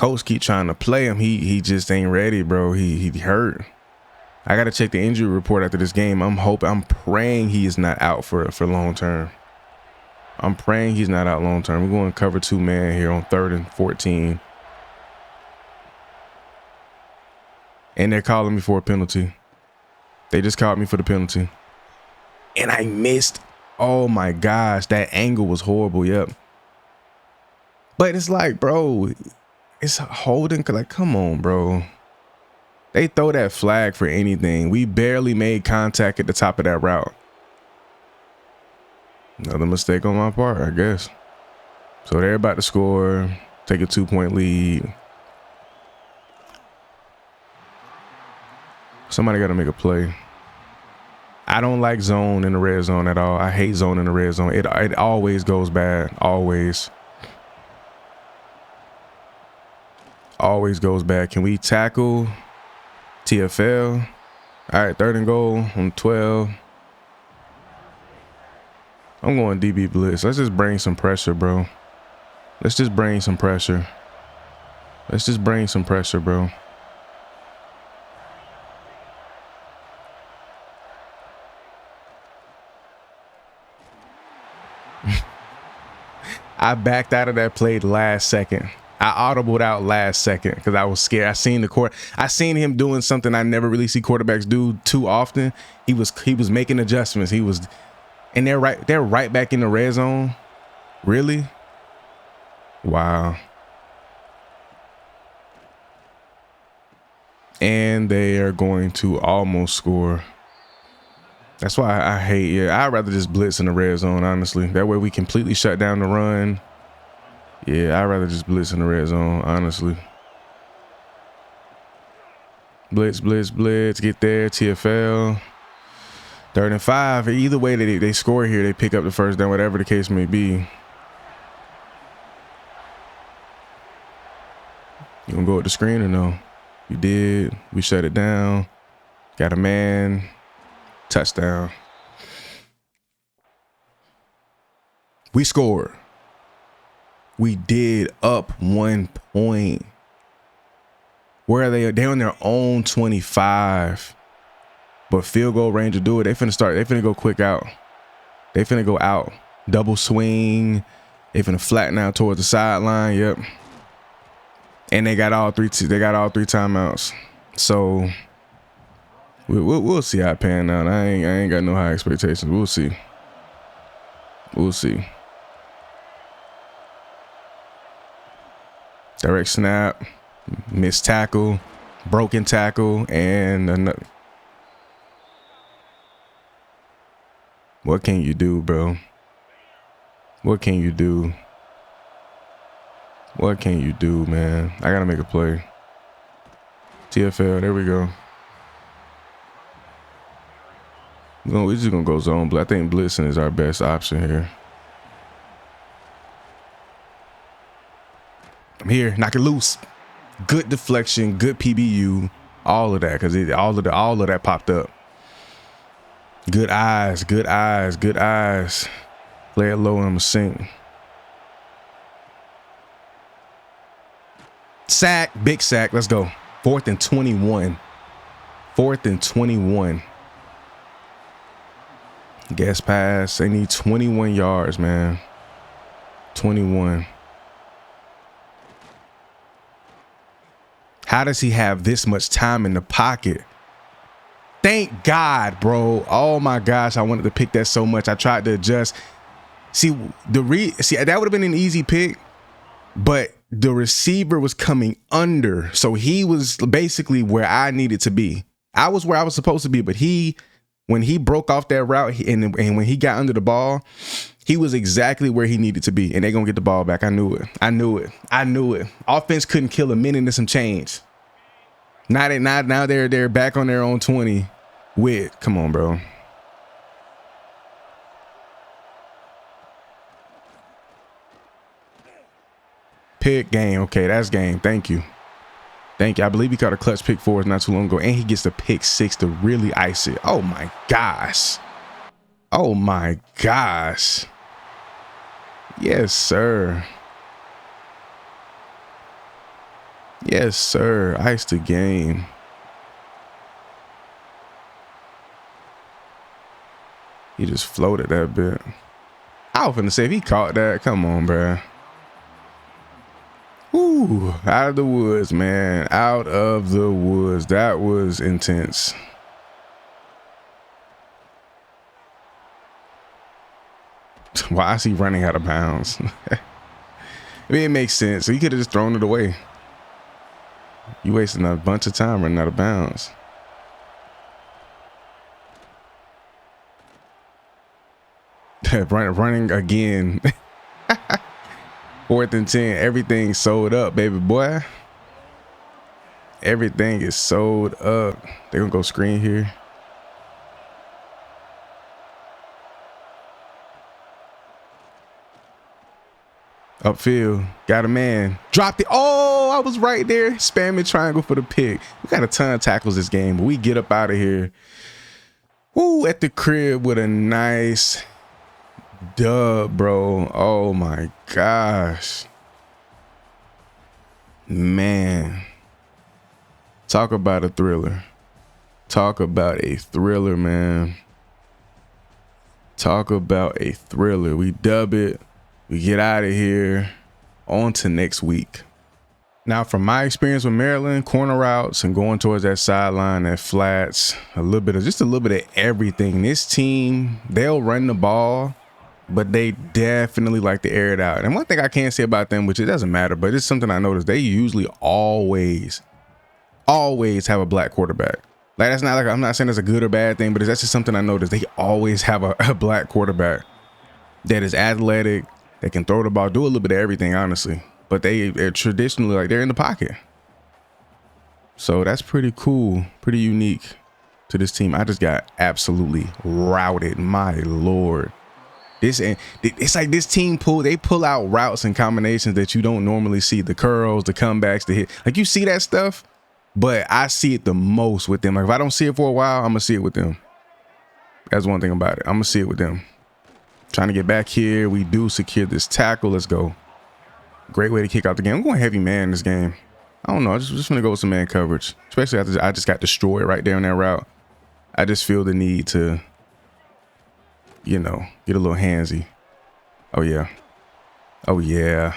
[SPEAKER 1] Coach keep trying to play him. He just ain't ready, bro. He hurt. I gotta check the injury report after this game. I'm praying he is not out for long term. I'm praying he's not out long term. We're going to cover 2-man here on 3rd and 14. And they're calling me for a penalty. They just called me for the penalty. And I missed. Oh my gosh, that angle was horrible. Yep. But it's like, bro, it's holding. Like, come on, bro. They throw that flag for anything. We barely made contact at the top of that route. Another mistake on my part, I guess. So they're about to score, take a 2-point lead. Somebody got to make a play. I don't like zone in the red zone at all. I hate zone in the red zone. It always goes bad. Always. Always goes bad. Can we tackle TFL? All right, 3rd and goal on 12. I'm going DB blitz. Let's just bring some pressure, bro. Let's just bring some pressure. Let's just bring some pressure, bro. I backed out of that play last second. I audibled out last second because I was scared. I seen him doing something I never really see quarterbacks do too often. He was making adjustments. And they're right back in the red zone. Really? Wow. And they are going to almost score. That's why I hate. Yeah, I'd rather just blitz in the red zone, honestly. That way we completely shut down the run. Yeah, I'd rather just blitz in the red zone, honestly. Blitz, blitz, blitz. Get there, TFL. 3rd and 5. Either way they score here, they pick up the first down, whatever the case may be. You gonna go with the screen or no? You did. We shut it down. Got a man. Touchdown. We scored. We did, up 1 point. Where are they? They're on their own 25. But field goal range to do it. They finna go quick out. They finna go out. Double swing. They finna flatten out towards the sideline. Yep. And they got all three timeouts. So we'll see how it pan out. I ain't got no high expectations. We'll see. We'll see. Direct snap, missed tackle, broken tackle, and another. What can you do, bro? What can you do? What can you do, man? I gotta make a play. TFL, there we go. We're just gonna go zone blitz. I think blitzing is our best option here. I'm here, knock it loose. Good deflection, good PBU, all of that, because all of that popped up. Good eyes, good eyes, good eyes. Play it low and I'm a sink. Sack, big sack. Let's go. 4th and 21. 4th and 21. Gas pass. They need 21 yards, man. 21. How does he have this much time in the pocket? Thank God, bro. Oh my gosh, I wanted to pick that so much. I tried to adjust. See, that would have been an easy pick, but the receiver was coming under. So he was basically where I needed to be. I was where I was supposed to be, but when he broke off that route and when he got under the ball, he was exactly where he needed to be. And they're going to get the ball back. I knew it. I knew it. I knew it. Offense couldn't kill a minute and some change. Now they're back on their own 20 with, come on, bro. Pick game. Okay, that's game. Thank you. Thank you. I believe he caught a clutch pick for us not too long ago. And he gets the pick 6 to really ice it. Oh my gosh. Oh my gosh. Yes, sir. Yes, sir. Ice the game. He just floated that bit. I was finna say, if he caught that, come on, bro. Ooh, out of the woods, man. Out of the woods. That was intense. Why is he running out of bounds? I mean, it makes sense. He could have just thrown it away. You wasting a bunch of time running out of bounds. running again. 4th and 10. Everything sold up, baby boy. Everything is sold up. They're gonna go screen here. Upfield, got a man. Dropped it. Oh, I was right there. Spamming triangle for the pick. We got a ton of tackles this game, but we get up out of here. Woo, at the crib with a nice dub, bro. Oh my gosh. Man. Talk about a thriller. Talk about a thriller, man. Talk about a thriller. We dub it. We get out of here. On to next week. Now, from my experience with Maryland, corner routes and going towards that sideline, that flats, just a little bit of everything. This team, they'll run the ball, but they definitely like to air it out. And one thing I can't say about them, which it doesn't matter, but it's something I noticed, they usually always have a black quarterback. Like, that's not like, I'm not saying it's a good or bad thing, but that's just something I noticed. They always have a black quarterback that is athletic, that can throw the ball, do a little bit of everything, honestly. But they're traditionally, like, they're in the pocket. So that's pretty cool, pretty unique to this team. I just got absolutely routed, my Lord. It's like this team they pull out routes and combinations that you don't normally see. The curls, the comebacks, the hit. Like, you see that stuff, but I see it the most with them. Like, if I don't see it for a while, I'm gonna see it with them. That's one thing about it. I'm gonna see it with them. Trying to get back here. We do secure this tackle. Let's go. Great way to kick out the game. I'm going heavy man this game. I don't know. I just want to go with some man coverage, especially after I just got destroyed right there on that route. I just feel the need to, you know, get a little handsy. Oh, yeah. Oh, yeah.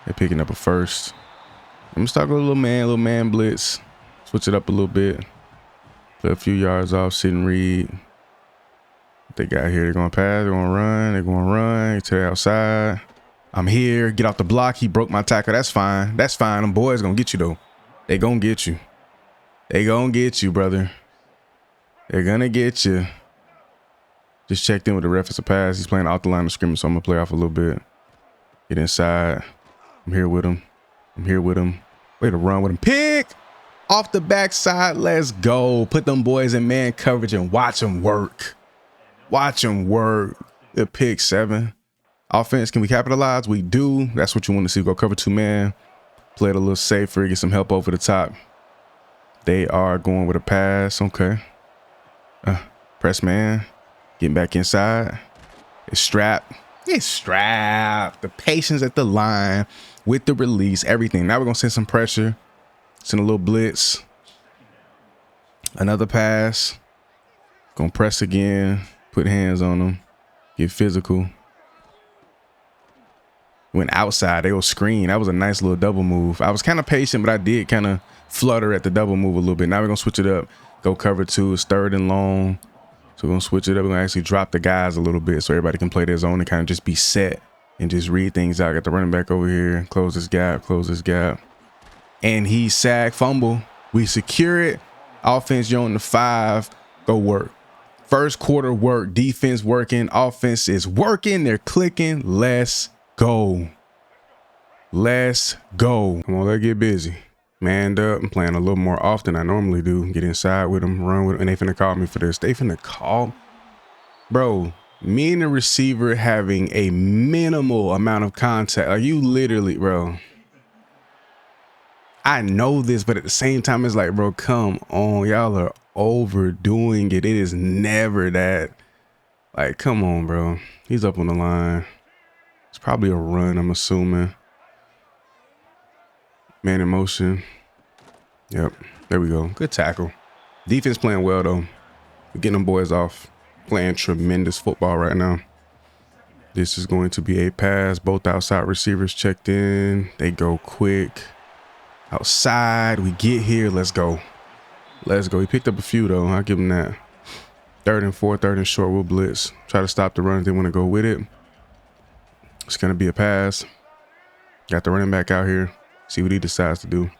[SPEAKER 1] They're picking up a first. I'm going to start with a little man blitz. Switch it up a little bit. Play a few yards off, sit and read. They got here. They're going to pass. They're going to run. They're going to run to the outside. I'm here. Get off the block. He broke my tackle. That's fine. That's fine. Them boys going to get you, though. They going to get you. They going to get you, brother. They're going to get you. Just checked in with the ref. It's a pass. He's playing off the line of scrimmage, so I'm going to play off a little bit. Get inside. I'm here with him. I'm here with him. Way to run with him. Pick! Off the backside. Let's go. Put them boys in man coverage and watch them work. Watch them work. The pick 7. Offense, can we capitalize? We do. That's what you want to see. Go cover 2 man. Play it a little safer. Get some help over the top. They are going with a pass. Okay. Press man. Getting back inside. It's strapped. It's strapped. The patience at the line with the release. Everything. Now we're going to send some pressure. Send a little blitz. Another pass. Going to press again. Put hands on them. Get physical. Went outside. They will screen. That was a nice little double move. I was kind of patient, but I did kind of flutter at the double move a little bit. Now we're going to switch it up. Go cover 2. It's 3rd and long. So we're going to switch it up. We're going to actually drop the guys a little bit so everybody can play their zone and kind of just be set and just read things out. Got the running back over here. Close this gap. Close this gap. And he sack fumble. We secure it. Offense, you're on the 5. Go work. First quarter work. Defense working. Offense is working. They're clicking. Let's go. Let's go. Come on, let's get busy. Manned up. I'm playing a little more often than I normally do. Get inside with them, run with them. And they finna call me for this. They finna call. Bro, me and the receiver having a minimal amount of contact. Like, you literally, bro. I know this, but at the same time, it's like, bro, come on. Y'all are overdoing it. It is never that. Like, come on, bro. He's up on the line. It's probably a run, I'm assuming. Man in motion. Yep. There we go. Good tackle. Defense playing well, though. We're getting them boys off. Playing tremendous football right now. This is going to be a pass. Both outside receivers checked in. They go quick. Outside. We get here. Let's go. Let's go. He picked up a few, though. I'll give him that. 3rd and 4, 3rd and short. We'll blitz. Try to stop the run if they want to go with it. It's going to be a pass. Got the running back out here. See what he decides to do.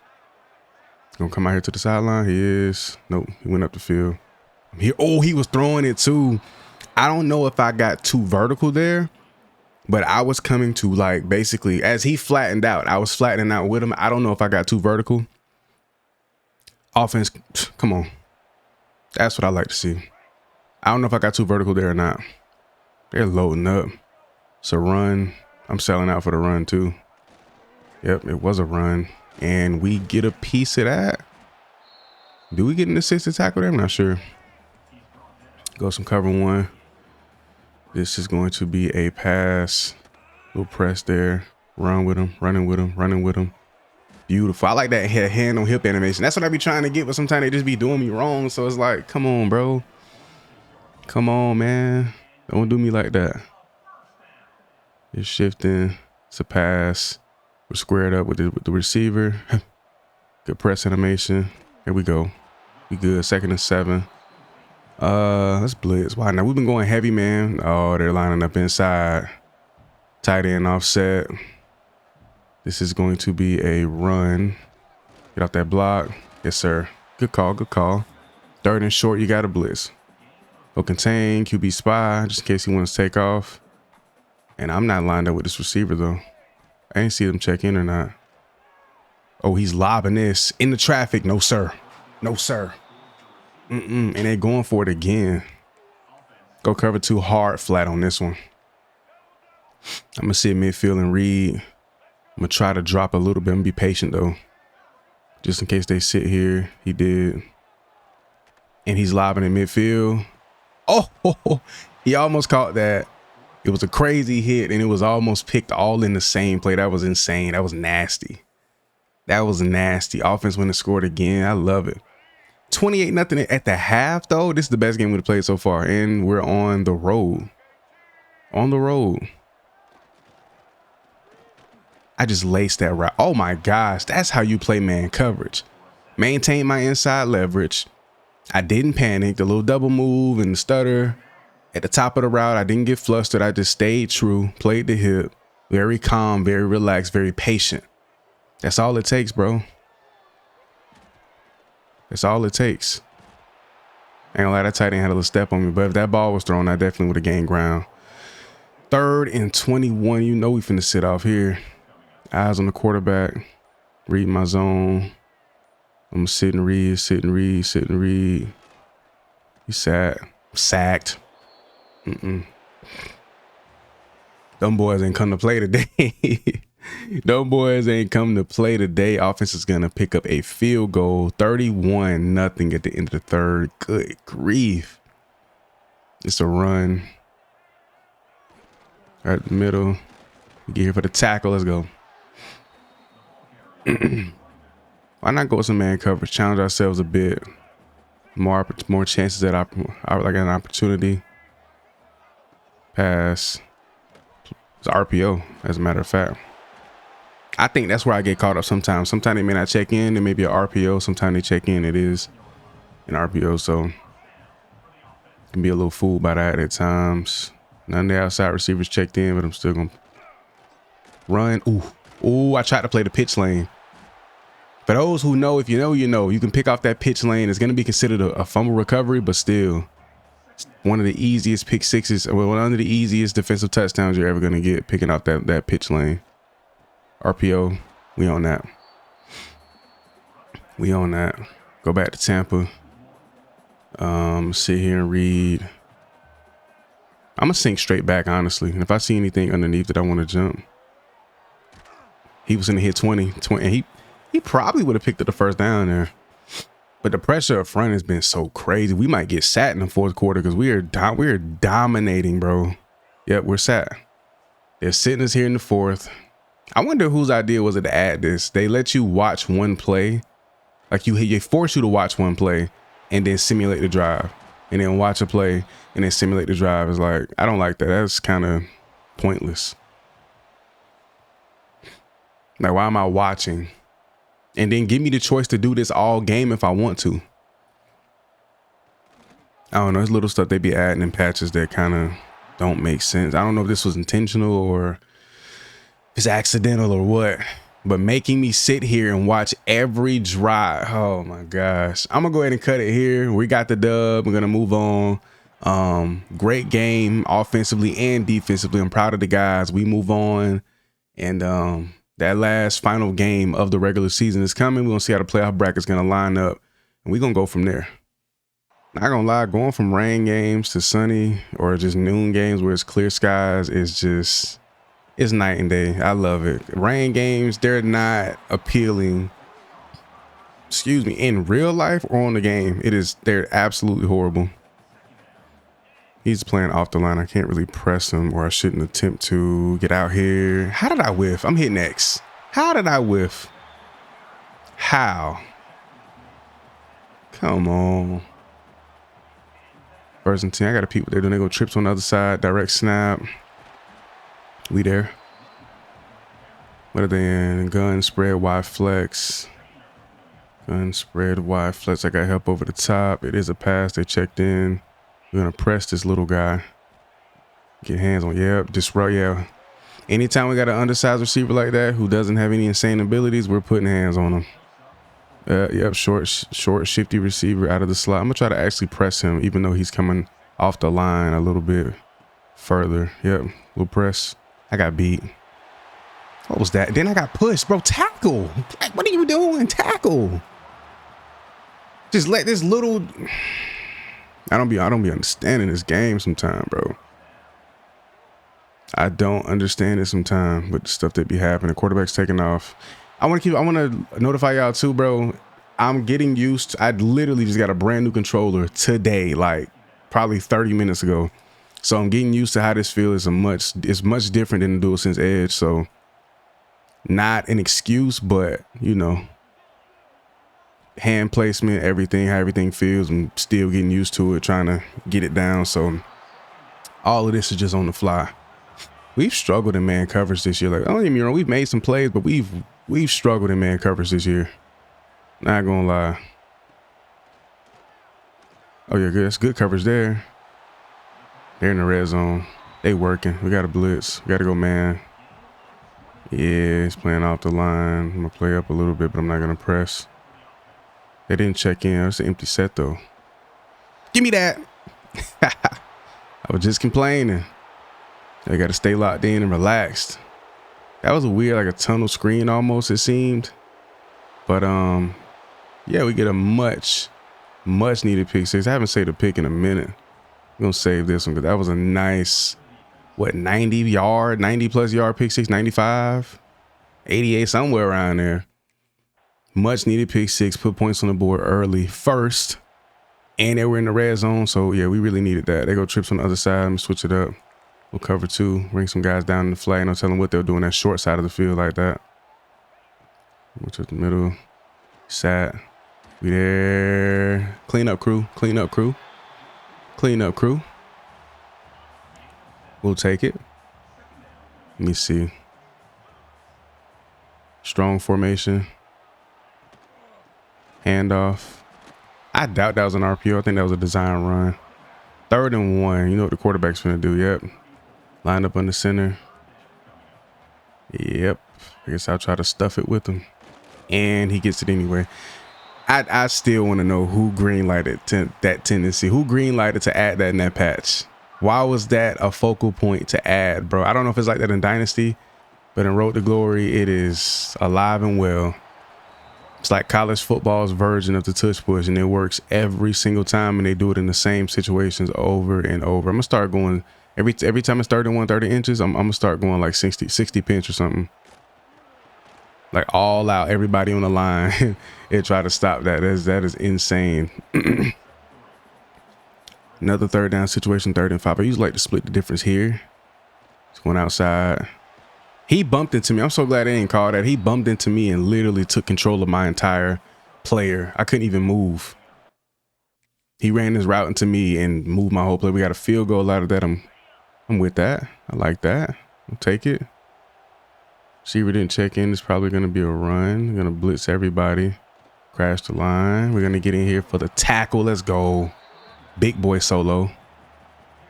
[SPEAKER 1] Gonna come out here to the sideline. He is. Nope. He went up the field. Here. Oh, he was throwing it too. I don't know if I got too vertical there, but I was coming to like basically as he flattened out, I was flattening out with him. I don't know if I got too vertical. Offense. Come on. That's what I like to see. I don't know if I got too vertical there or not. They're loading up. It's a run. I'm selling out for the run too. Yep, it was a run. And we get a piece of that. Do we get an assisted tackle there? I'm not sure. Go some cover one. This is going to be a pass. Little press there. Run with him. Running with him. Running with him. Beautiful. I like that hand on hip animation. That's what I be trying to get, but sometimes they just be doing me wrong. So it's like, come on, bro. Come on, man. Don't do me like that. It's shifting. It's a pass. We're squared up with the receiver. Good press animation. Here we go. We good. 2nd and 7. Let's blitz. Why now? We've been going heavy, man. Oh, they're lining up inside. Tight end offset. This is going to be a run. Get off that block. Yes, sir. Good call. Good call. 3rd and short. You got a blitz. Go contain. QB spy. Just in case he wants to take off. And I'm not lined up with this receiver, though. I ain't see them check in or not. Oh, he's lobbing this in the traffic. No, sir. No, sir. And they're going for it again. Go cover 2 hard flat on this one. I'm going to sit midfield and read. I'm going to try to drop a little bit and be patient, though. Just in case they sit here. He did. And he's lobbing in midfield. Oh, he almost caught that. It was a crazy hit, and it was almost picked all in the same play. That was insane. That was nasty. That was nasty. Offense went and scored again. I love it. 28-0 at the half, though. This is the best game we've played so far, and we're on the road. On the road. I just laced that right. Oh, my gosh. That's how you play man coverage. Maintain my inside leverage. I didn't panic. The little double move and the stutter. At the top of the route, I didn't get flustered. I just stayed true, played the hip, very calm, very relaxed, very patient. That's all it takes, bro. That's all it takes. Ain't gonna lie, that tight end had a little step on me, but if that ball was thrown, I definitely would have gained ground. 3rd and 21. You know we finna sit off here. Eyes on the quarterback. Read my zone. I'm gonna sit and read, sit and read, sit and read. He sacked. Them boys ain't come to play today. Them boys ain't come to play today. Offense is going to pick up a field goal. 31-0 at the end of the 3rd. Good grief. It's a run. Right in the middle. We get here for the tackle. Let's go. Why not go with some man coverage? Challenge ourselves a bit. More chances at like an opportunity. Pass. It's RPO, as a matter of fact. I think that's where I get caught up sometimes. Sometimes they may not check in. It may be an RPO. Sometimes they check in. It is an RPO. So can be a little fooled by that at times. None of the outside receivers checked in, but I'm still going to run. Ooh, I tried to play the pitch lane. For those who know, if you know, you know. You can pick off that pitch lane. It's going to be considered a fumble recovery, but still. One of the easiest pick sixes, well, one of the easiest defensive touchdowns you're ever going to get, picking off that pitch lane. RPO, we on that. We on that. Go back to Tampa. Sit here and read. I'm going to sink straight back, honestly. And if I see anything underneath that I want to jump. He was in the hit 20, and he probably would have picked up the 1st down there. But the pressure up front has been so crazy. We might get sat in the 4th quarter because we are dominating, bro. Yep, we're sat. They're sitting us here in the 4th. I wonder whose idea was it to add this. They let you watch one play. Like they force you to watch one play and then simulate the drive. And then watch a play and then simulate the drive. It's like, I don't like that. That's kind of pointless. Like, why am I watching? And then give me the choice to do this all game if I want to. I don't know. There's little stuff they be adding in patches that kind of don't make sense. I don't know if this was intentional or it's accidental or what. But making me sit here and watch every drive. Oh my gosh. I'm gonna go ahead and cut it here. We got the dub. We're gonna move on. Great game offensively and defensively. I'm proud of the guys. We move on. And that last final game of the regular season is coming. We're gonna see how the playoff bracket's gonna line up. And we're gonna go from there. Not gonna lie, going from rain games to sunny or just noon games where it's clear skies is just, it's night and day. I love it. Rain games, they're not appealing, excuse me, in real life or on the game. They're absolutely horrible. He's playing off the line. I can't really press him, or I shouldn't attempt to get out here. How did I whiff? I'm hitting X. How did I whiff? How? Come on. First and 10. I got to peep what they're doing. They go trips on the other side. Direct snap. We there. What are they in? Gun spread, wide flex. Gun spread, wide flex. I got help over the top. It is a pass. They checked in. We're going to press this little guy. Get hands on. Yep. Disrupt. Yeah. Anytime we got an undersized receiver like that who doesn't have any insane abilities, we're putting hands on him. Yep. Short, shifty receiver out of the slot. I'm going to try to actually press him, even though he's coming off the line a little bit further. Yep. We'll press. I got beat. What was that? Then I got pushed, bro. Tackle. Like, what are you doing? Tackle. Just let this little. I don't be understanding this game sometime, bro. I don't understand it sometime with the stuff that be happening. The quarterback's taking off. I want to notify y'all too, bro. I'm getting used to, I literally just got a brand new controller today, like probably 30 minutes ago. So I'm getting used to how this feels. It's much different than the DualSense Edge. So not an excuse, but you know, hand placement, everything, how everything feels. I'm still getting used to it, trying to get it down. So all of this is just on the fly. We've struggled in man coverage this year. Like, don't get me wrong, we've made some plays, but we've struggled in man coverage this year. Not gonna lie. Oh yeah, good. That's good coverage there. They're in the red zone. They working. We got a blitz. We got to go man. Yeah, he's playing off the line. I'm gonna play up a little bit, but I'm not gonna press. They didn't check in. It's an empty set though. Give me that. I was just complaining. They got to stay locked in and relaxed. That was a weird, like a tunnel screen almost, it seemed. But yeah, we get a much needed pick six. I haven't saved a pick in a minute. We're gonna save this one because that was a nice, what, 90 plus yard pick six, 95, 88, somewhere around there. Much needed pick six, put points on the board early first, and they were in the red zone. So yeah, we really needed that. They go trips on the other side. Let me switch it up. We'll cover two, bring some guys down in the flag. No telling what they're doing that short side of the field like that. Go to the middle. Sat. We there. Clean up crew. Clean up crew. Clean up crew. We'll take it. Let me see. Strong formation. Handoff. I doubt that was an RPO. I think that was a design run. 3rd and 1. You know what the quarterback's gonna do. Yep. Lined up on the center. Yep. I guess I'll try to stuff it with him. And he gets it anyway. I still want to know who greenlighted that tendency. Who greenlighted to add that in that patch? Why was that a focal point to add, bro? I don't know if it's like that in Dynasty, but in Road to Glory, it is alive and well. It's like college football's version of the tush push, and it works every single time, and they do it in the same situations over and over. I'm gonna start going every time it's 30 inches. I'm gonna start going like 60 pinch or something. Like all out, everybody on the line and try to stop that. That is insane. Another 3rd down situation, 3rd and 5. I usually like to split the difference here. It's going outside. He bumped into me. I'm so glad they didn't call that. He bumped into me and literally took control of my entire player. I couldn't even move. He ran his route into me and moved my whole play. We got a field goal out of that. I'm with that. I like that. I'll take it. Receiver didn't check in. It's probably going to be a run. We're going to blitz everybody. Crash the line. We're going to get in here for the tackle. Let's go. Big boy solo.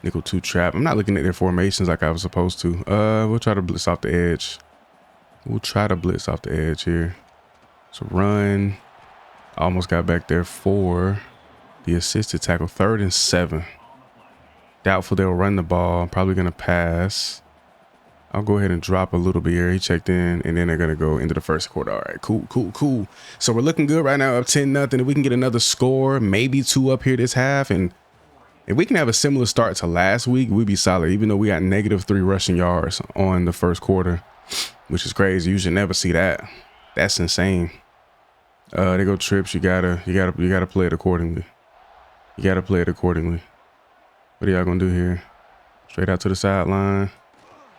[SPEAKER 1] Nickel 2 trap. I'm not looking at their formations like I was supposed to. We'll try to blitz off the edge. We'll try to blitz off the edge here. So run. Almost got back there for the assisted tackle. 3rd and 7. Doubtful they'll run the ball. Probably going to pass. I'll go ahead and drop a little bit here. He checked in, and then they're going to go into the first quarter. All right, cool. So we're looking good right now, up 10-0. If we can get another score, maybe 2 up here this half, and if we can have a similar start to last week, we'd be solid, even though we got -3 rushing yards on the first quarter, which is crazy. You should never see that. That's insane. They go trips. You gotta play it accordingly. You gotta play it accordingly. What are y'all gonna do here? Straight out to the sideline.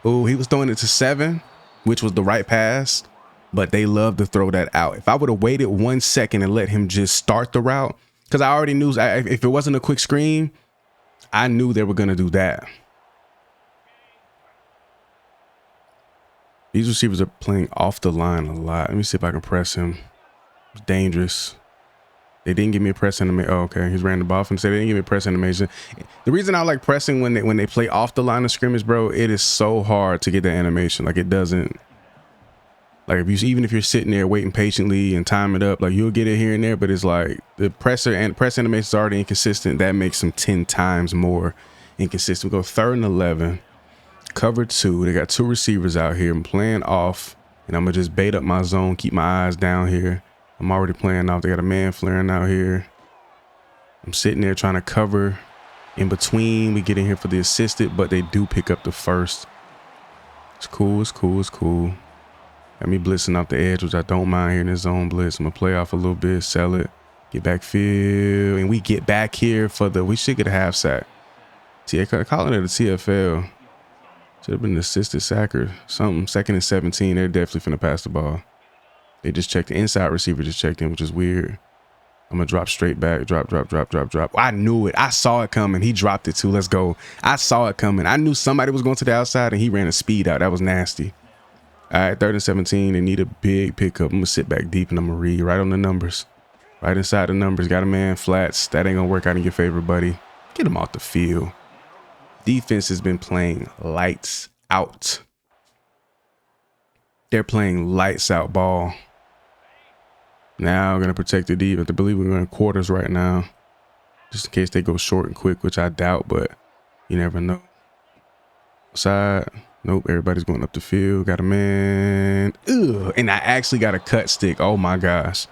[SPEAKER 1] Oh, he was throwing it to 7, which was the right pass, but they love to throw that out. If I would have waited 1 second and let him just start the route, because I already knew if it wasn't a quick screen, I knew they were going to do that. These receivers are playing off the line a lot. Let me see if I can press him. It's dangerous. They didn't give me a press animation. Oh, okay. He's ran the ball and said they didn't give me a press animation. The reason I like pressing when they play off the line of scrimmage, bro, it is so hard to get the animation. Like it doesn't. Like even if you're sitting there waiting patiently and time it up, like you'll get it here and there, but it's like the press animation is already inconsistent. That makes them 10 times more inconsistent. We go 3rd and 11, cover 2. They got 2 receivers out here. I'm playing off, and I'm gonna just bait up my zone, keep my eyes down here. I'm already playing off. They got a man flaring out here. I'm sitting there trying to cover in between. We get in here for the assisted, but they do pick up the first. It's cool. Got me blitzing off the edge, which I don't mind here in this zone blitz. I'm going to play off a little bit, sell it, get back field, and we get back here for we should get a half sack. Calling it a TFL. Should have been an assisted sacker. Something. 2nd and 17. They're definitely finna pass the ball. They just checked the inside receiver, just checked in, which is weird. I'm going to drop straight back. Drop. I knew it. I saw it coming. He dropped it too. Let's go. I saw it coming. I knew somebody was going to the outside, and he ran a speed out. That was nasty. All right, 3rd and 17. They need a big pickup. I'm going to sit back deep, and I'm going to read right on the numbers. Right inside the numbers. Got a man flats. That ain't going to work out in your favor, buddy. Get him off the field. Defense has been playing lights out. They're playing lights out ball. Now we're going to protect the deep. I believe we're going quarters right now, just in case they go short and quick, which I doubt, but you never know. Side. Nope. Everybody's going up the field. Got a man. Ugh. And I actually got a cut stick. Oh my gosh.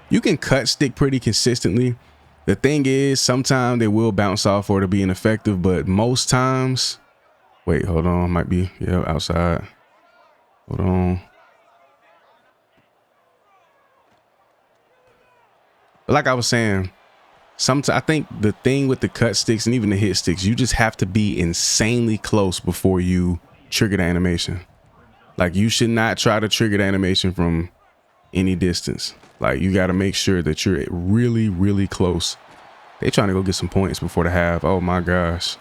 [SPEAKER 1] You can cut stick pretty consistently. The thing is, sometimes they will bounce off or it'll be ineffective, but most times, wait, hold on. Might be, yeah, outside. Hold on. Like I was saying, sometimes I think the thing with the cut sticks and even the hit sticks, you just have to be insanely close before you trigger the animation. Like you should not try to trigger the animation from any distance. Like you got to make sure that you're really, really close. They trying to go get some points before the half. Oh my gosh.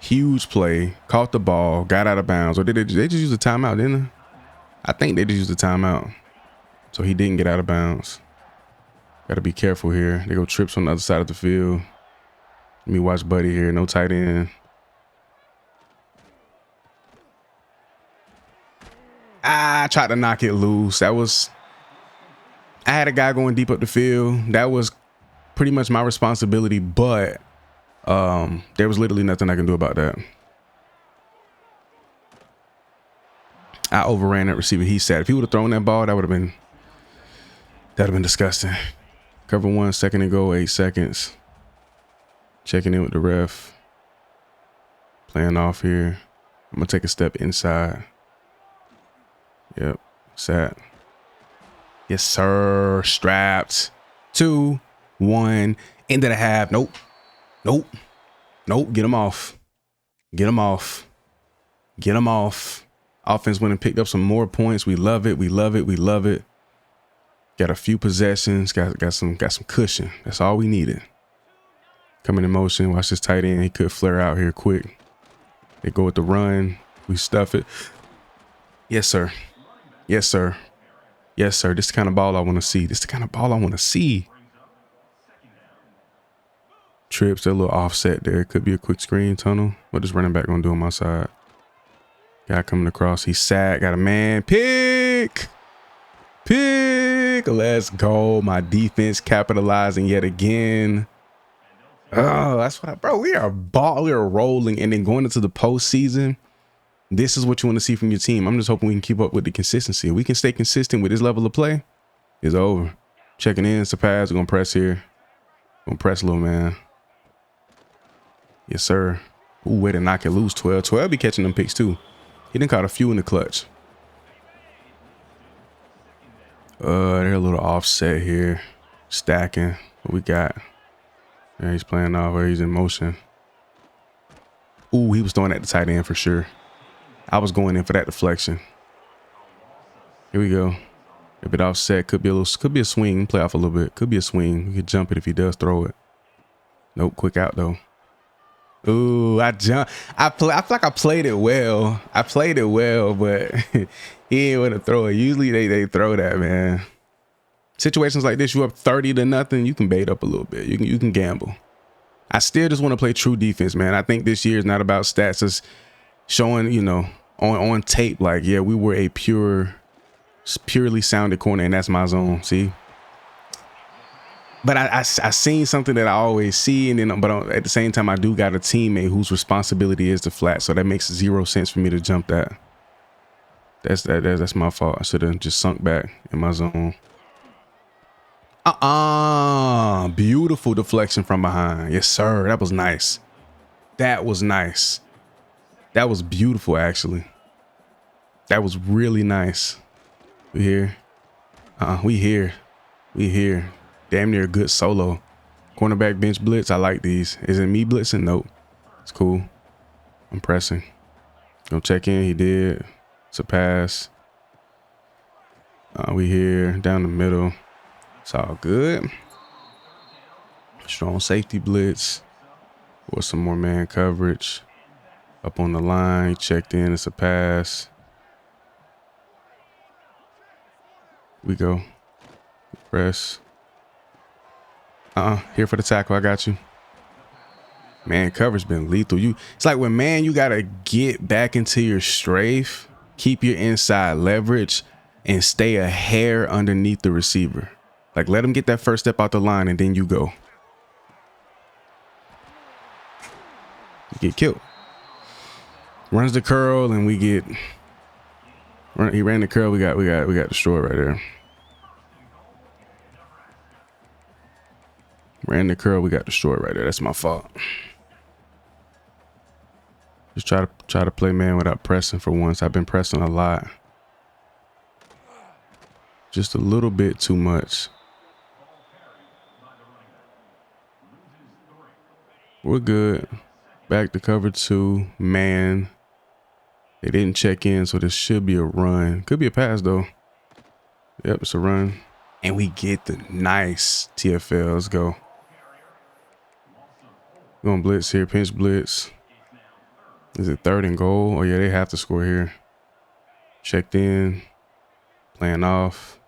[SPEAKER 1] Huge play, caught the ball, got out of bounds. Or did they just use a timeout, didn't they? I think they just used a timeout. So he didn't get out of bounds. Got to be careful here. They go trips on the other side of the field. Let me watch Buddy here. No tight end. I tried to knock it loose. I had a guy going deep up the field. That was pretty much my responsibility, but there was literally nothing I can do about that. I overran that receiver. He said if he would have thrown that ball, that'd have been disgusting. Cover 1, 2nd and goal, 8 seconds. Checking in with the ref. Playing off here. I'm going to take a step inside. Yep. Sat. Yes, sir. Strapped. 2, 1. End of the half. Nope. Get him off. Offense went and picked up some more points. We love it. We love it. We love it. Got a few possessions. Got some cushion. That's all we needed. Coming in motion. Watch this tight end. He could flare out here quick. They go with the run. We stuff it. Yes, sir. Yes, sir. Yes, sir. This is the kind of ball I want to see. This is the kind of ball I want to see. Trips, a little offset there. Could be a quick screen tunnel. What is running back gonna do on my side? Guy coming across. He's sad. Got a man. Pick. Let's go. My defense capitalizing yet again. Oh, that's what bro. We are rolling, and then going into the postseason. This is what you want to see from your team. I'm just hoping we can keep up with the consistency. If we can stay consistent with this level of play, it's over. Checking in, it's a pass. We're going to press here. Going to press, little man. Yes, sir. Ooh, way to knock it loose, 12. 12 be catching them picks, too. He done caught a few in the clutch. They're a little offset here. Stacking. What we got? Yeah, he's playing off where he's in motion. Ooh, he was throwing at the tight end for sure. I was going in for that deflection. Here we go. If it offset, could be a swing. Play off a little bit. Could be a swing. We could jump it if he does throw it. Nope, quick out though. Ooh, I feel like I played it well. But he ain't want to throw it. Usually they throw that, man. Situations like this, you up 30-0, you can bait up a little bit. You can gamble. I still just want to play true defense, man. I think this year is not about stats. It's showing, you know, on tape, like, yeah, we were a purely sounded corner, and that's my zone. See, but I seen something that I always see, and then but at the same time, I do got a teammate whose responsibility is to flat, so that makes 0 sense for me to jump that. That's my fault. I should have just sunk back in my zone. Beautiful deflection from behind. Yes, sir. That was nice. That was nice. That was beautiful, actually. That was really nice. We here. We here. Damn near a good solo. Cornerback bench blitz. I like these. Is it me blitzing? Nope. It's cool. I'm pressing. Go check in. He did. It's a pass. We here. Down the middle. It's all good. Strong safety blitz. Or some more man coverage. Up on the line. He checked in. It's a pass. We go. Press. Here for the tackle. I got you. Man, coverage been lethal. It's like when, man, you got to get back into your strafe, keep your inside leverage, and stay a hair underneath the receiver. Like, let him get that first step out the line, and then you go. You get killed. Runs the curl, and we get. He ran the curl. We got destroyed right there. Ran the curl. We got destroyed right there. That's my fault. Just try to play man without pressing for once. I've been pressing a lot. Just a little bit too much. We're good. Back to cover 2. Man. They didn't check in, so this should be a run. Could be a pass, though. Yep, it's a run. And we get the nice TFL. Let's go. We're going to blitz here. Pinch blitz. Is it 3rd and goal? Oh, yeah, they have to score here. Checked in. Playing off.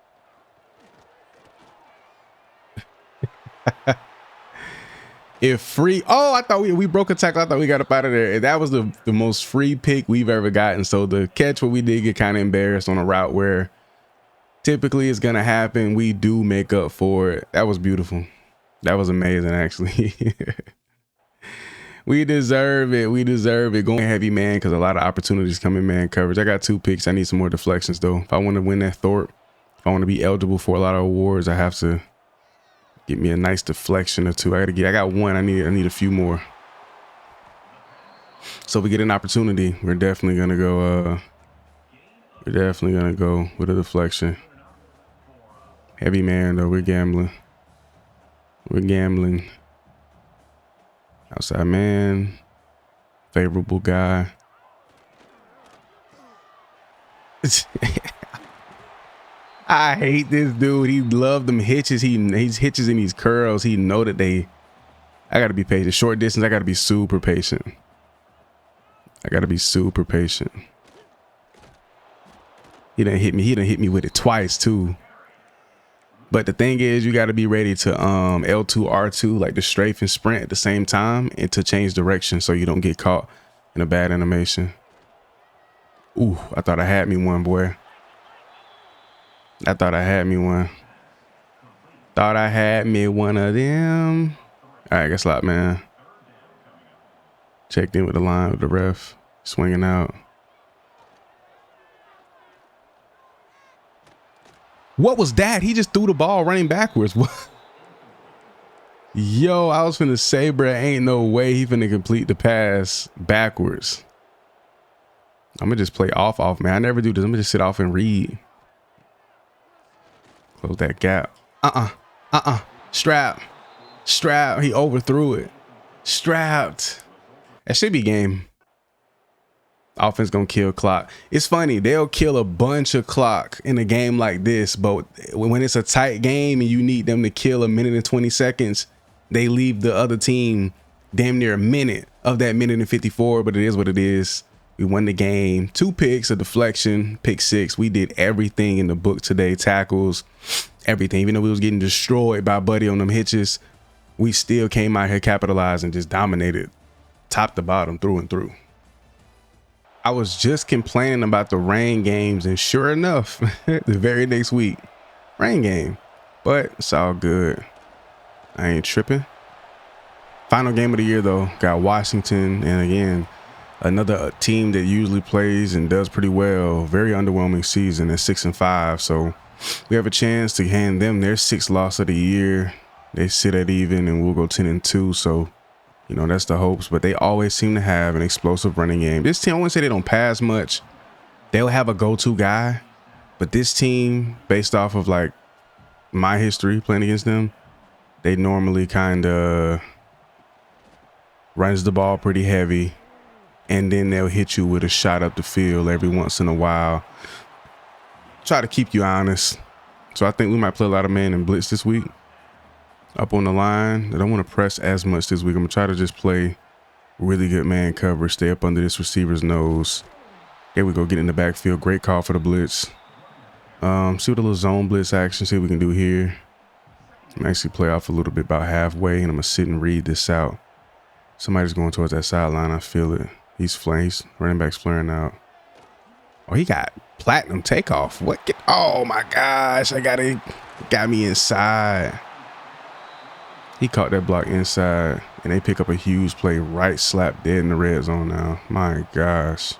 [SPEAKER 1] If free. Oh, I thought we broke a tackle. I thought we got up out of there. That was the most free pick we've ever gotten. So the catch where we did get kind of embarrassed on a route where typically it's going to happen. We do make up for it. That was beautiful. That was amazing, actually. We deserve it. We deserve it. Going heavy, man, because a lot of opportunities come in man coverage. I got 2 picks. I need some more deflections, though. If I want to win that Thorpe, if I want to be eligible for a lot of awards, I have to get me a nice deflection or 2. I got 1. I need a few more. So if we get an opportunity, we're definitely gonna go. We're definitely gonna go with a deflection. Heavy man, though. We're gambling. We're gambling. Outside man. Favorable guy. I hate this dude. He loved them hitches. He's hitches in these curls. He know that I gotta be patient. Short distance, I gotta be super patient. I gotta be super patient. He done hit me. He done hit me with it twice too. But the thing is, you gotta be ready to L2 R2, like the strafe and sprint at the same time, and to change direction so you don't get caught in a bad animation. Ooh, I thought I had me one, boy. I thought I had me one. Thought I had me one of them. All right, guess a lot, man. Checked in with the line with the ref, swinging out. What was that? He just threw the ball running backwards. What? Yo, I was finna say, bruh, ain't no way he finna complete the pass backwards. I'm gonna just play off, man. I never do this. I'm gonna just sit off and read. Close that gap. Strap. He overthrew it. Strapped. That should be game. Offense gonna kill clock. It's funny, they'll kill a bunch of clock in a game like this, but when it's a tight game and you need them to kill 1 minute and 20 seconds, they leave the other team damn near a minute of that 1:54. But it is what it is. We won the game. 2 picks, a deflection, pick 6. We did everything in the book today. Tackles, everything. Even though we was getting destroyed by Buddy on them hitches, we still came out here, capitalized, and just dominated top to bottom, through and through. I was just complaining about the rain games, and sure enough, the very next week, rain game. But it's all good. I ain't tripping. Final game of the year, though, got Washington, and again, another team that usually plays and does pretty well. Very underwhelming season at 6-5. So we have a chance to hand them their 6th loss of the year. They sit at even, and we'll go 10-2. So, you know, that's the hopes. But they always seem to have an explosive running game. This team, I wouldn't say they don't pass much. They'll have a go-to guy. But this team, based off of like my history playing against them, they normally kind of runs the ball pretty heavy. And then they'll hit you with a shot up the field every once in a while. Try to keep you honest. So I think we might play a lot of man and blitz this week. Up on the line. I don't want to press as much this week. I'm going to try to just play really good man coverage. Stay up under this receiver's nose. There we go. Get in the backfield. Great call for the blitz. See what a little zone blitz action. See what we can do here. I'm actually play off a little bit about halfway. And I'm going to sit and read this out. Somebody's going towards that sideline. I feel it. He's flaring. He's running back's flaring out. Oh, he got platinum takeoff. What? Oh my gosh! Got me inside. He caught that block inside, and they pick up a huge play right slap dead in the red zone now. My gosh.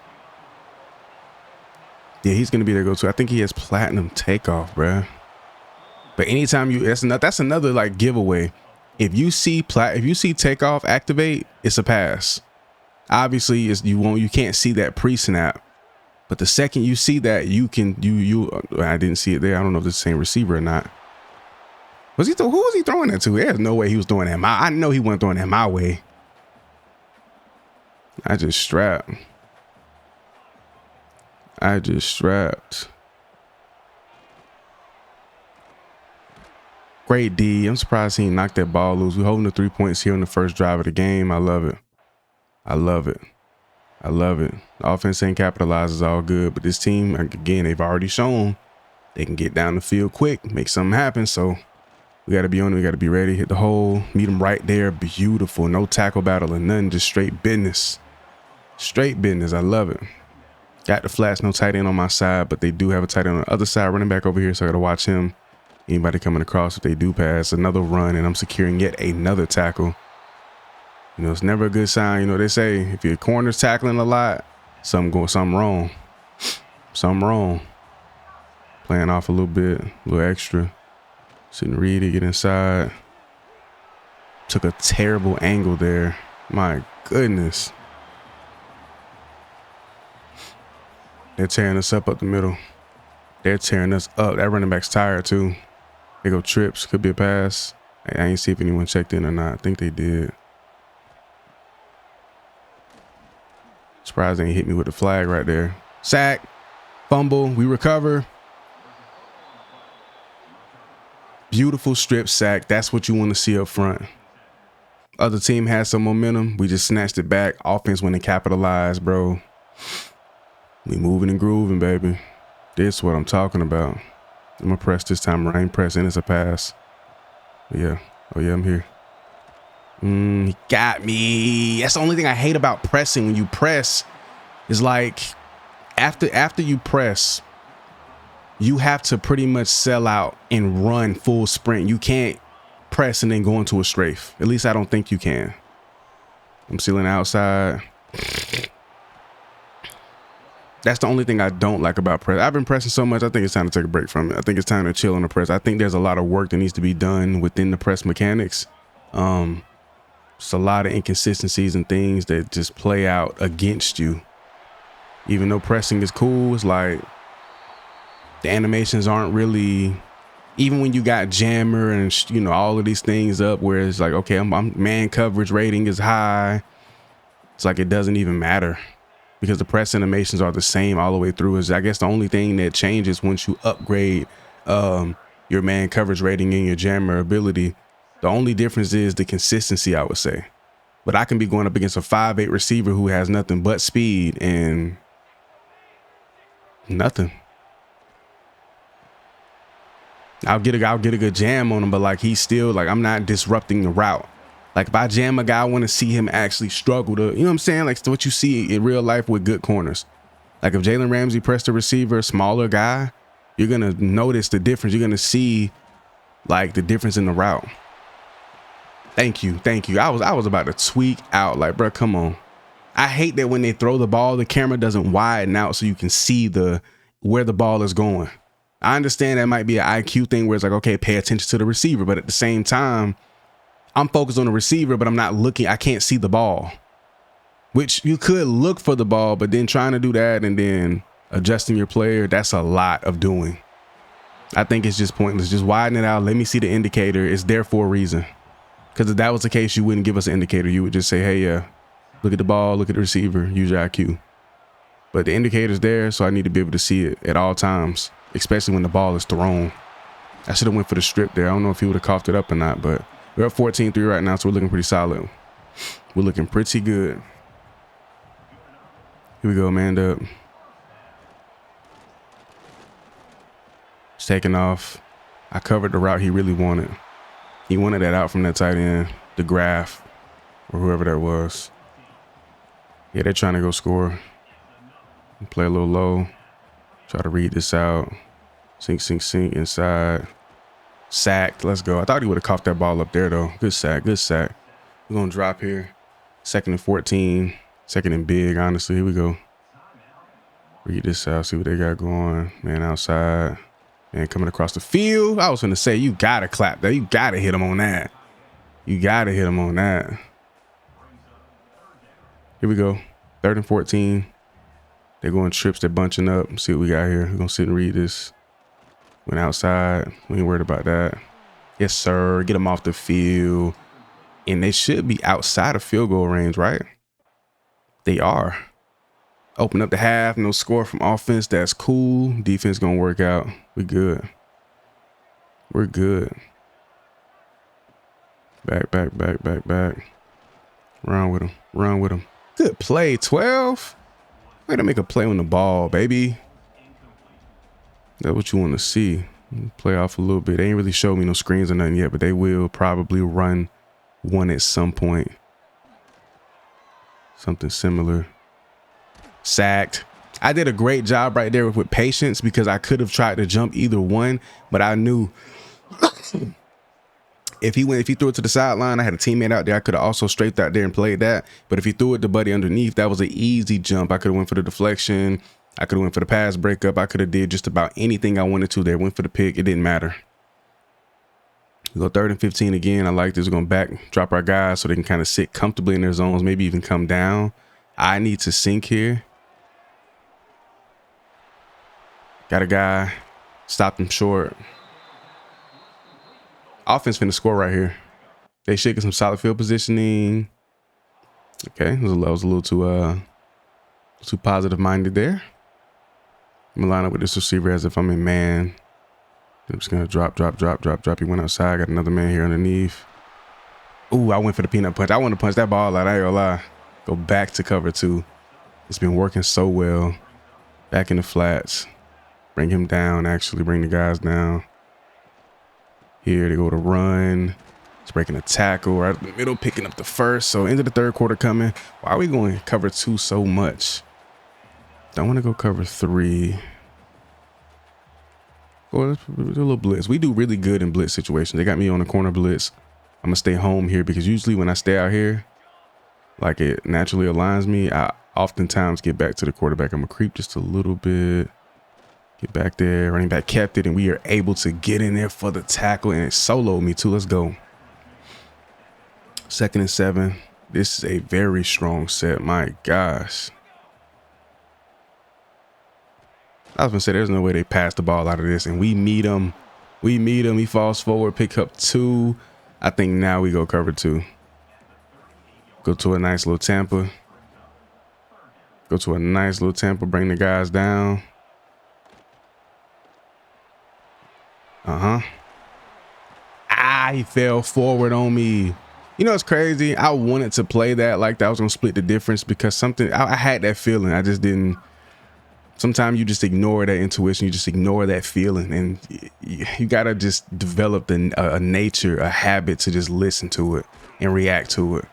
[SPEAKER 1] Yeah, he's gonna be there. Go to. I think he has platinum takeoff, bruh. But anytime that's another like giveaway. If you see takeoff activate, it's a pass. Obviously, you can't see that pre-snap, but the second you see that, I didn't see it there. I don't know if it's the same receiver or not. Who was he throwing that to? There's no way he was throwing that. I know he wasn't throwing that my way. I just strapped. Great D. I'm surprised he knocked that ball loose. We're holding the 3 points here on the first drive of the game. I love it. The offense ain't capitalized, is all good. But this team, again, they've already shown they can get down the field quick, make something happen. So we got to be on it. We got to be ready. Hit the hole. Meet them right there. Beautiful. No tackle battle or nothing. Just straight business. Straight business. I love it. Got the flats. No tight end on my side, but they do have a tight end on the other side. Running back over here, so I got to watch him. Anybody coming across, if they do pass, another run, and I'm securing yet another tackle. You know, it's never a good sign. You know, they say if your corner's tackling a lot, something wrong. Something wrong. Playing off a little bit, a little extra. Sitting read it, get inside. Took a terrible angle there. My goodness. They're tearing us up the middle. They're tearing us up. That running back's tired too. They go trips. Could be a pass. I ain't see if anyone checked in or not. I think they did. Surprised they ain't hit me with the flag right there. Sack. Fumble, we recover. Beautiful strip sack. That's what you want to see up front. Other team had some momentum. We just snatched it back. Offense went and capitalized, bro. We moving and grooving, baby. This is what I'm talking about. I'm going to press this time. I ain't pressing. It's a pass. Yeah. Oh, yeah, I'm here. He got me. That's the only thing I hate about pressing. When you press, is like after you press, you have to pretty much sell out and run full sprint. You can't press and then go into a strafe. At least I don't think you can. I'm sealing outside. That's the only thing I don't like about press. I've been pressing so much, I think it's time to take a break from it. I think it's time to chill on the press. I think there's a lot of work that needs to be done within the press mechanics. It's a lot of inconsistencies and things that just play out against you. Even though pressing is cool, it's like the animations aren't really, even when you got jammer and you know all of these things up where it's like, okay, I'm man coverage rating is high. It's like it doesn't even matter because the press animations are the same all the way through. Is I guess the only thing that changes once you upgrade your man coverage rating and your jammer ability. The only difference is the consistency, I would say. But I can be going up against a 5'8" receiver who has nothing but speed and nothing. I'll get a good jam on him, but like he's still like, I'm not disrupting the route. Like if I jam a guy, I want to see him actually struggle to, you know what I'm saying? Like what you see in real life with good corners. Like if Jalen Ramsey pressed the receiver, smaller guy, you're going to notice the difference. You're going to see like the difference in the route. Thank you. I was about to tweak out. Like, bro, come on. I hate that when they throw the ball, the camera doesn't widen out so you can see where the ball is going. I understand that might be an IQ thing where it's like, okay, pay attention to the receiver. But at the same time, I'm focused on the receiver, but I'm not looking. I can't see the ball, which you could look for the ball, but then trying to do that and then adjusting your player, that's a lot of doing. I think it's just pointless. Just widen it out. Let me see the indicator. It's there for a reason. Because if that was the case, you wouldn't give us an indicator. You would just say, hey, yeah, look at the ball, look at the receiver, use your IQ. But the indicator's there, so I need to be able to see it at all times, especially when the ball is thrown. I should have went for the strip there. I don't know if he would have coughed it up or not, but we're up 14-3 right now, so we're looking pretty solid. We're looking pretty good. Here we go, man up. It's taking off. I covered the route he really wanted. He wanted that out from that tight end, the Graf, or whoever that was. Yeah, they're trying to go score. Play a little low. Try to read this out. Sink inside. Sacked. Let's go. I thought he would have caught that ball up there, though. Good sack. We're going to drop here. 2nd and 14. 2nd and big, honestly. Here we go. Read this out. See what they got going. Man outside. Man coming across the field. I was going to say, you got to clap that. You got to hit him on that. Here we go. 3rd and 14. They're going trips. They're bunching up. See what we got here. We're going to sit and read this. Went outside. We ain't worried about that. Yes, sir. Get them off the field. And they should be outside of field goal range, right? They are. Open up the half. No score from offense. That's cool. Defense going to work out. We're good. Back. Run with him. Good play, 12. Way to make a play on the ball, baby. That's what you want to see. Play off a little bit. They ain't really showed me no screens or nothing yet, but they will probably run one at some point. Something similar. Sacked. I did a great job right there with patience because I could have tried to jump either one, but I knew if he threw it to the sideline, I had a teammate out there. I could have also strafed out there and played that. But if he threw it to Buddy underneath, that was an easy jump. I could have went for the deflection. I could have went for the pass breakup. I could have did just about anything I wanted to there. Went for the pick. It didn't matter. We go 3rd and 15 again. I like this. We're going to back drop our guys so they can kind of sit comfortably in their zones, maybe even come down. I need to sink here. Got a guy. Stopped him short. Offense finna score right here. They should get some solid field positioning. Okay, I was a little too positive minded there. I'm gonna line up with this receiver as if I'm in man. I'm just gonna drop. He went outside. Got another man here underneath. Ooh, I went for the peanut punch. I want to punch that ball out. I ain't gonna lie. Go back to cover 2. It's been working so well. Back in the flats. Bring him down, actually. Bring the guys down. Here they go to run. It's breaking a tackle right in the middle, picking up the first. So into the third quarter coming. Why are we going cover 2 so much? Don't want to go cover 3. Well, let's do a little blitz. We do really good in blitz situations. They got me on the corner blitz. I'm gonna stay home here because usually when I stay out here, like it naturally aligns me, I oftentimes get back to the quarterback. I'm gonna creep just a little bit. Get back there. Running back kept it, and we are able to get in there for the tackle, and it soloed me too. Let's go. 2nd and 7. This is a very strong set. My gosh. I was gonna say there's no way they pass the ball out of this, and we meet him. He falls forward, pick up 2. I think now we go cover 2. Go to a nice little Tampa. Bring the guys down. He fell forward on me. You know, it's crazy. I wanted to play that like that. I was gonna split the difference because I had that feeling. I just didn't. Sometimes you just ignore that intuition. You just ignore that feeling, and you gotta just develop a nature, a habit to just listen to it and react to it.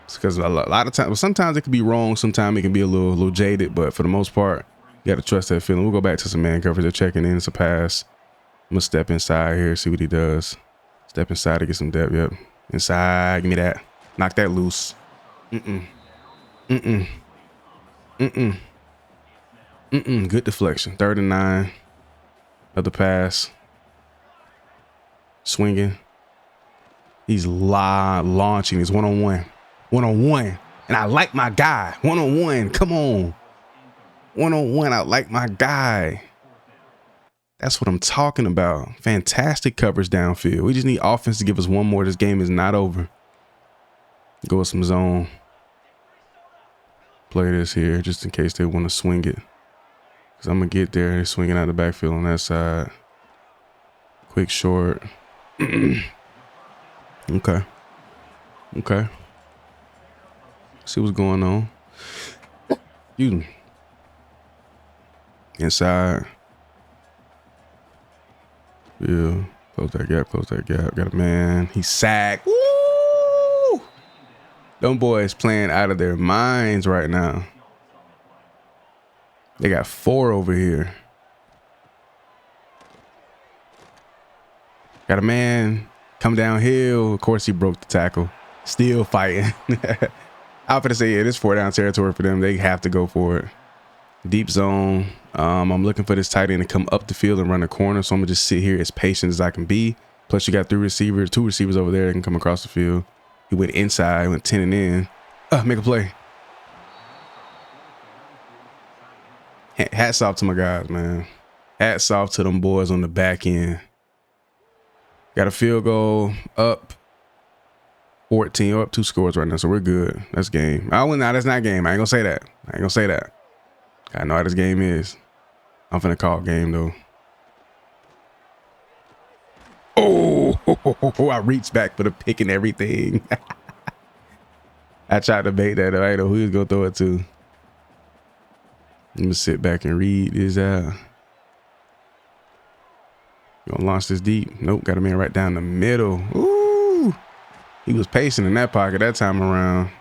[SPEAKER 1] It's because a lot of times, sometimes it can be wrong. Sometimes it can be a little jaded, but for the most part, you gotta trust that feeling. We'll go back to some man coverage. They're checking in. It's a pass. I'm gonna step inside here, see what he does. Step inside to get some depth. Yep, inside. Give me that. Knock that loose. Good deflection. 3rd and 9. Another pass. Swinging. He's launching. He's one-on-one. And I like my guy. One-on-one. Come on. One-on-one. I like my guy. That's what I'm talking about. Fantastic coverage downfield. We just need offense to give us one more. This game is not over. Go with some zone. Play this here just in case they want to swing it. Because I'm going to get there. They're swinging out the backfield on that side. Quick short. Okay. See what's going on. Excuse me. Inside. Yeah. Close that gap. Got a man. He's sacked. Woo! Them boys playing out of their minds right now. They got 4 over here. Got a man come downhill. Of course, he broke the tackle. Still fighting. I'm going to say, yeah, this 4-down territory for them. They have to go for it. Deep zone. I'm looking for this tight end to come up the field and run the corner. So I'm going to just sit here as patient as I can be. Plus, you got 2 receivers over there that can come across the field. He went inside, went 10 and in. Make a play. Hats off to my guys, man. Hats off to them boys on the back end. Got a field goal up 14, up 2 scores right now, so we're good. That's game. Oh, no, that's not game. I ain't gonna say that. I know how this game is. I'm finna call game though. Oh, I reached back for the pick and everything. I tried to bait that. I didn't know who he was gonna throw it to. Let me sit back and read this out. You gonna launch this deep? Nope, got a man right down the middle. Ooh, he was pacing in that pocket that time around.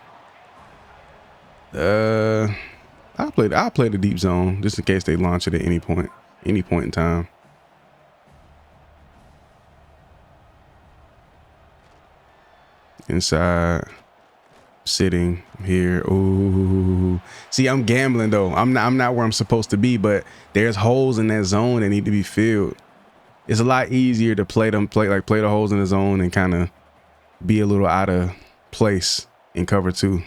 [SPEAKER 1] I'll play the deep zone just in case they launch it at any point in time. Inside, sitting here. Ooh, see, I'm gambling though. I'm not where I'm supposed to be, but there's holes in that zone that need to be filled. It's a lot easier to play the holes in the zone and kind of be a little out of place in cover 2.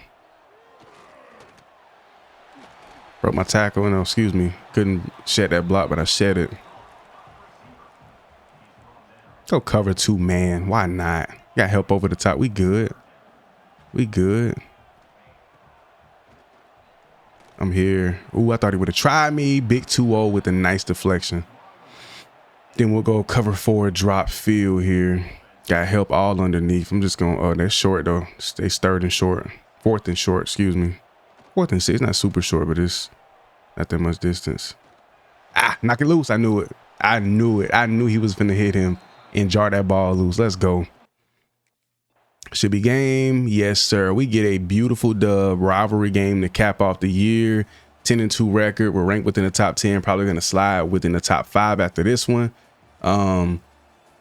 [SPEAKER 1] Broke my tackle. No, excuse me. Couldn't shed that block, but I shed it. Go cover 2, man. Why not? Got help over the top. We good. I'm here. Ooh, I thought he would have tried me. Big 2-0 with a nice deflection. Then we'll go cover 4, drop field here. Got help all underneath. I'm just going, oh, that's short though. Stay 3rd and short. 4th and short, excuse me. 4th and 6, not super short, but it's not that much distance. Ah, knock it loose. I knew it. I knew it. I knew he was finna hit him and jar that ball loose. Let's go. Should be game. Yes, sir. We get a beautiful dub, rivalry game to cap off the year. 10-2 record. We're ranked within the top 10. Probably going to slide within the top 5 after this one.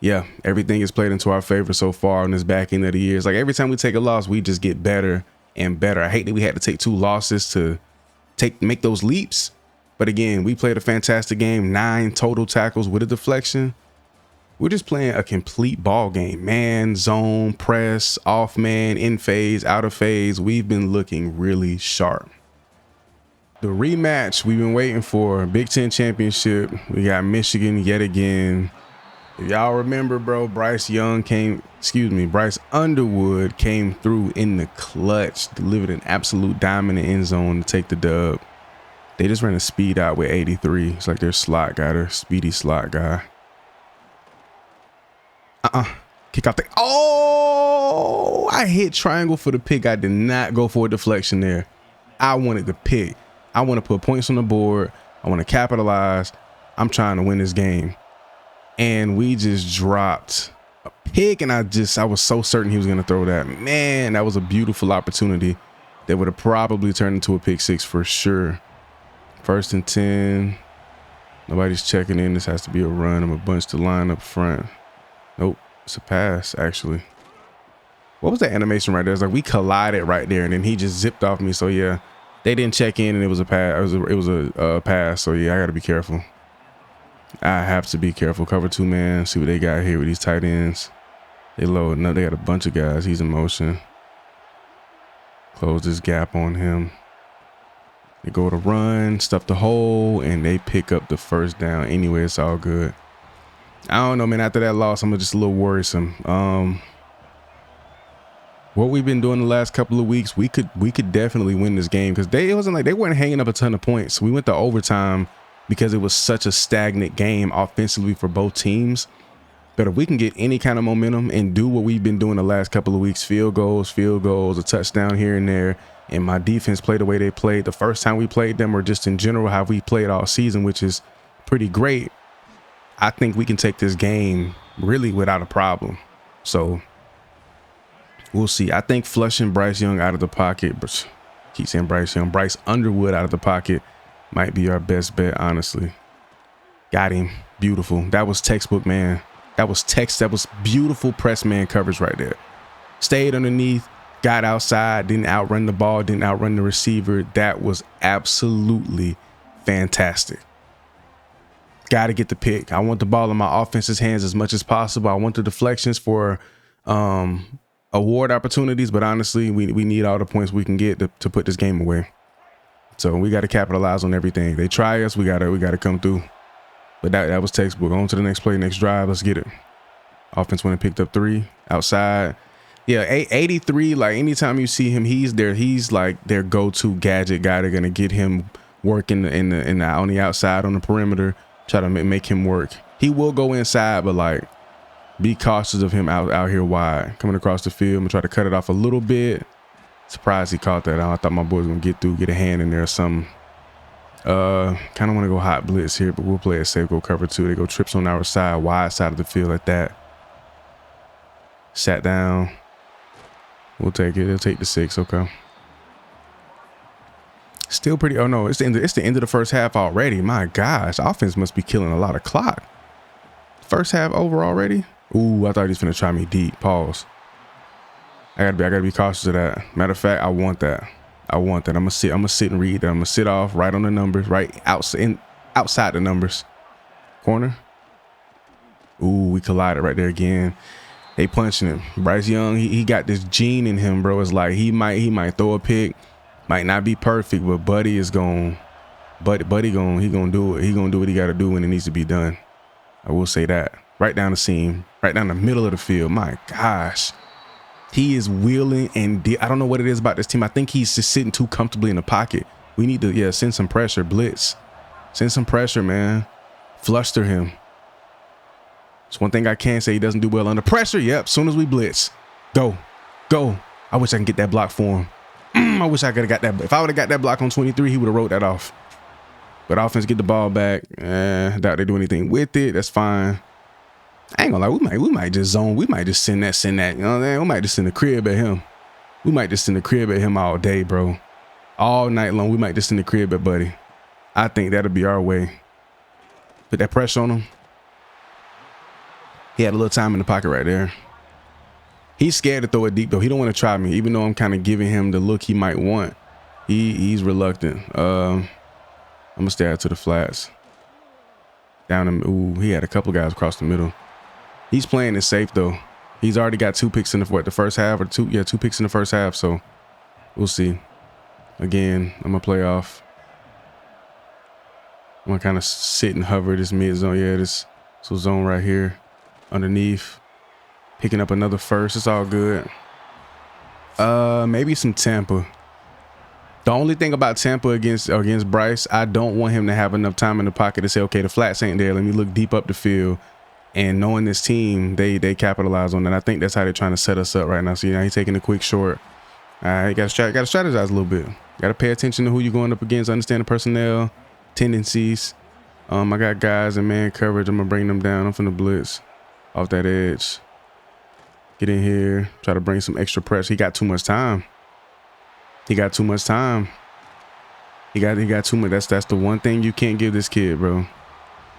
[SPEAKER 1] Yeah, everything is played into our favor so far on this back end of the year. It's like every time we take a loss, we just get better and better. I hate that we had to take 2 losses to make those leaps. But again, we played a fantastic game. 9 total tackles with a deflection. We're just playing a complete ball game. Man, zone, press, off man, in phase, out of phase. We've been looking really sharp. The rematch we've been waiting for, Big Ten championship. We got Michigan yet again. If y'all remember, bro, Bryce Underwood came through in the clutch, delivered an absolute dime in the end zone to take the dub. They just ran a speed out with 83. It's like their slot guy, their speedy slot guy. Kick out the, oh, I hit triangle for the pick. I did not go for a deflection there. I wanted the pick. I want to put points on the board. I want to capitalize. I'm trying to win this game. And we just dropped a pick, and I was so certain he was going to throw that. Man, that was a beautiful opportunity that would have probably turned into a pick 6 for sure. 1st and 10. Nobody's checking in. This has to be a run. I'm a bunch to line up front. Nope, it's a pass, actually. What was that animation right there? It's like we collided right there, and then he just zipped off me. So, yeah, they didn't check in, and it was a pass. It was a pass. So, yeah, I got to be careful. I have to be careful. Cover 2 man. See what they got here with these tight ends. They load. No, they got a bunch of guys. He's in motion. Close this gap on him. They go to run, stuff the hole, and they pick up the 1st down. Anyway, it's all good. I don't know, man. After that loss, I'm just a little worrisome. What we've been doing the last couple of weeks, we could definitely win this game because it wasn't like they weren't hanging up a ton of points. We went to overtime because it was such a stagnant game offensively for both teams. But if we can get any kind of momentum and do what we've been doing the last couple of weeks, field goals, a touchdown here and there, and my defense played the way they played the first time we played them, or just in general how we played all season, which is pretty great, I think we can take this game really without a problem. So we'll see. I think flushing Bryce Young out of the pocket, but keep saying Bryce Young, Bryce Underwood out of the pocket might be our best bet, honestly. Got him. Beautiful. That was textbook, man. That was beautiful press man coverage right there. Stayed underneath, got outside, didn't outrun the ball, didn't outrun the receiver. That was absolutely fantastic. Got to get the pick. I want the ball in my offense's hands as much as possible. I want the deflections for award opportunities, but honestly, we need all the points we can get to put this game away. So we got to capitalize on everything. They try us, we gotta come through. But that was textbook. On to the next play, next drive. Let's get it. Offense went and picked up 3 outside. Yeah, 83. Like anytime you see him, he's like their go-to gadget guy. They're gonna get him working on the outside on the perimeter. Try to make him work. He will go inside, but like be cautious of him out here wide. Coming across the field, I'm gonna try to cut it off a little bit. Surprised he caught that. I thought my boy was gonna get through, get a hand in there or something. Kind of want to go hot blitz here, but we'll play it safe. Go cover 2. They go trips on our side, wide side of the field like that. Sat down. We'll take it. They'll take the 6. Okay. Still pretty. Oh no, it's the end of the first half already. My gosh, offense must be killing a lot of clock. First half over already. Ooh, I thought he was gonna try me deep. Pause. I gotta be cautious of that. Matter of fact, I want that. I'm gonna sit and read that. I'm gonna sit off right on the numbers, right outside the numbers. Corner. Ooh, we collided right there again. They punching him. Bryce Young, he got this gene in him, bro. It's like he might throw a pick, might not be perfect, but Buddy gonna do it. He gonna do what he gotta do when it needs to be done. I will say that. Right down the seam, right down the middle of the field. My gosh. He is wheeling and I don't know what it is about this team. I think he's just sitting too comfortably in the pocket. We need to, yeah, send some pressure, blitz. Send some pressure, man. Fluster him. It's one thing I can say, he doesn't do well under pressure. Yep, soon as we blitz. Go. Go. I wish I can get that block for him. I wish I could have got that. If I would have got that block on 23, he would have wrote that off. But offense get the ball back. Doubt they do anything with it. That's fine. I ain't gonna lie, we might just zone. We might just send that. You know what I'm saying? We might just send the crib at him. We might just send the crib at him all day, bro. All night long. We might just send the crib at Buddy. I think that'll be our way. Put that pressure on him. He had a little time in the pocket right there. He's scared to throw it deep though. He don't want to try me, even though I'm kind of giving him the look he might want. He's reluctant. I'm gonna stay out to the flats. Down him. Ooh, he had a couple guys across the middle. He's playing it safe though. He's already got 2 picks in the first half or 2 picks in the first half. So we'll see. Again, I'm gonna play off. I'm gonna kind of sit and hover this mid zone. Yeah, this zone right here underneath. Picking up another first. It's all good. Maybe some Tampa. The only thing about Tampa against Bryce, I don't want him to have enough time in the pocket to say, okay, the flats ain't there. Let me look deep up the field. And knowing this team, they capitalize on that. I think that's how they're trying to set us up right now. So now he's taking a quick short. You got to strategize a little bit. Got to pay attention to who you're going up against. Understand the personnel, tendencies. I got guys in man coverage. I'm gonna bring them down. I'm finna blitz off that edge. Get in here. Try to bring some extra pressure. He got too much time. He got too much time. He got too much. That's the one thing you can't give this kid, bro.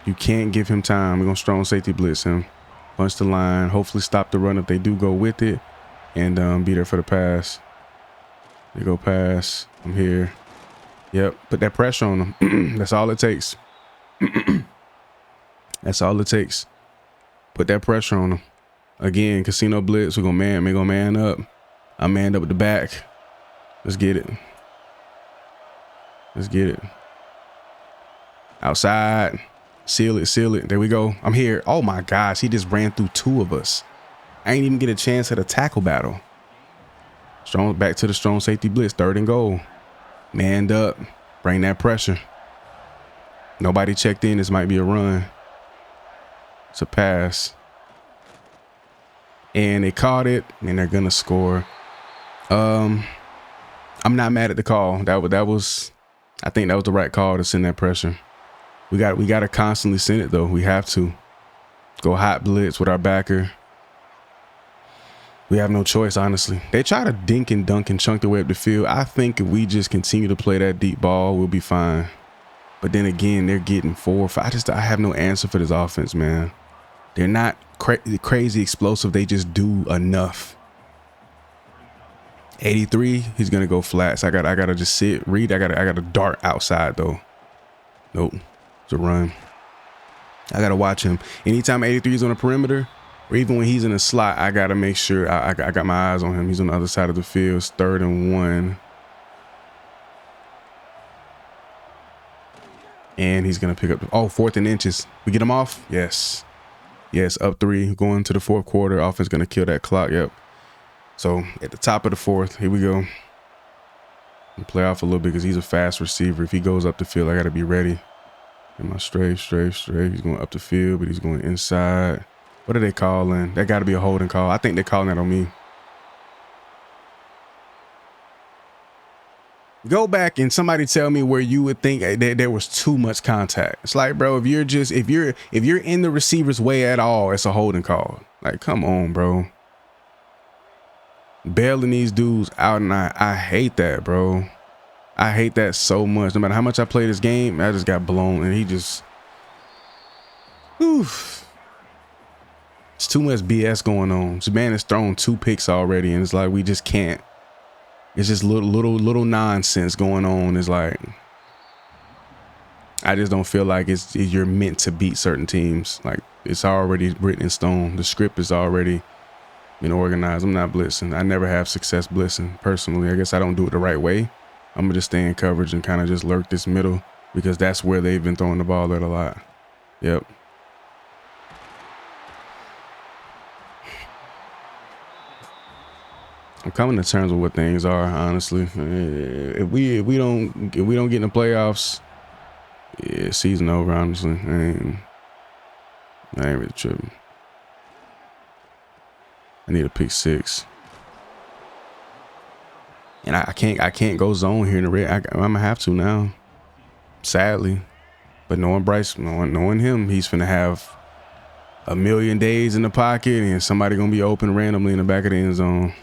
[SPEAKER 1] You can't give him time. We're gonna strong safety blitz him. Bunch the line. Hopefully stop the run if they do go with it. And be there for the pass. They go pass. I'm here. Yep. Put that pressure on him. That's all it takes. That's all it takes. Put that pressure on him. Again, casino blitz. We're gonna man up. I'm manned up with the back. Let's get it. Let's get it. Outside. Seal it. Seal it. There we go. I'm here. Oh my gosh. He just ran through 2 of us. I ain't even get a chance at a tackle battle. Strong back to the strong safety blitz. 3rd and goal. Manned up. Bring that pressure. Nobody checked in. This might be a run. It's a pass. And they caught it, and they're gonna score. I'm not mad at the call. I think that was the right call to send that pressure. We got to constantly send it though. We have to go hot blitz with our backer. We have no choice, honestly. They try to dink and dunk and chunk their way up the field. I think if we just continue to play that deep ball, we'll be fine. But then again, they're getting 4 or 5. I have no answer for this offense, man. They're not crazy explosive. They just do enough. 83, he's gonna go flats. I gotta just sit, read. I gotta dart outside though. Nope, it's a run. I gotta watch him. Anytime 83 is on the perimeter, or even when he's in a slot, I gotta make sure I got my eyes on him. He's on the other side of the field. It's 3rd and 1. And he's gonna pick up 4th and inches. We get him off? Yes. Yes, up 3, going to the 4th quarter. Offense gonna kill that clock. Yep. So at the top of the 4th, here we go. Play off a little bit because he's a fast receiver. If he goes up the field, I gotta be ready. Am I straight? He's going up the field, but he's going inside. What are they calling? That gotta be a holding call. I think they're calling that on me. Go back and somebody tell me where you would think that there was too much contact. It's like, bro, if you're in the receiver's way at all, it's a holding call. Like, come on, bro. Bailing these dudes out, and I hate that, bro. I hate that so much. No matter how much I play this game, I just got blown, and he just, oof. It's too much BS going on. This man has thrown 2 picks already, and it's like we just can't. It's just little nonsense going on. It's like I just don't feel like you're meant to beat certain teams. Like it's already written in stone. The script is already been organized. I'm not blitzing. I never have success blitzing personally. I guess I don't do it the right way. I'm gonna just stay in coverage and kind of just lurk this middle because that's where they've been throwing the ball at a lot. Yep. I'm coming to terms with what things are, honestly. If we don't get in the playoffs, yeah, season over, honestly. I ain't really tripping. I need a pick 6. And I can't go zone here in the red. I'm gonna have to now. Sadly. But knowing Bryce, knowing him, he's finna have a million days in the pocket and somebody gonna be open randomly in the back of the end zone.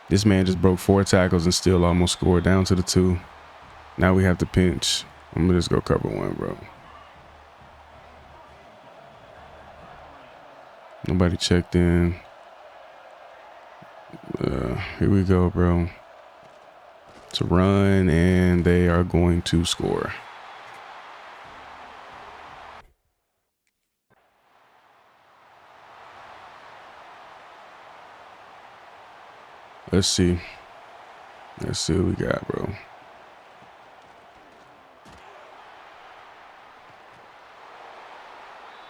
[SPEAKER 1] This man just broke 4 tackles and still almost scored down to the 2. Now we have to pinch. I'm gonna just go cover 1, bro. Nobody checked in. Here we go, bro. It's a run and they are going to score. Let's see. Let's see what we got, bro.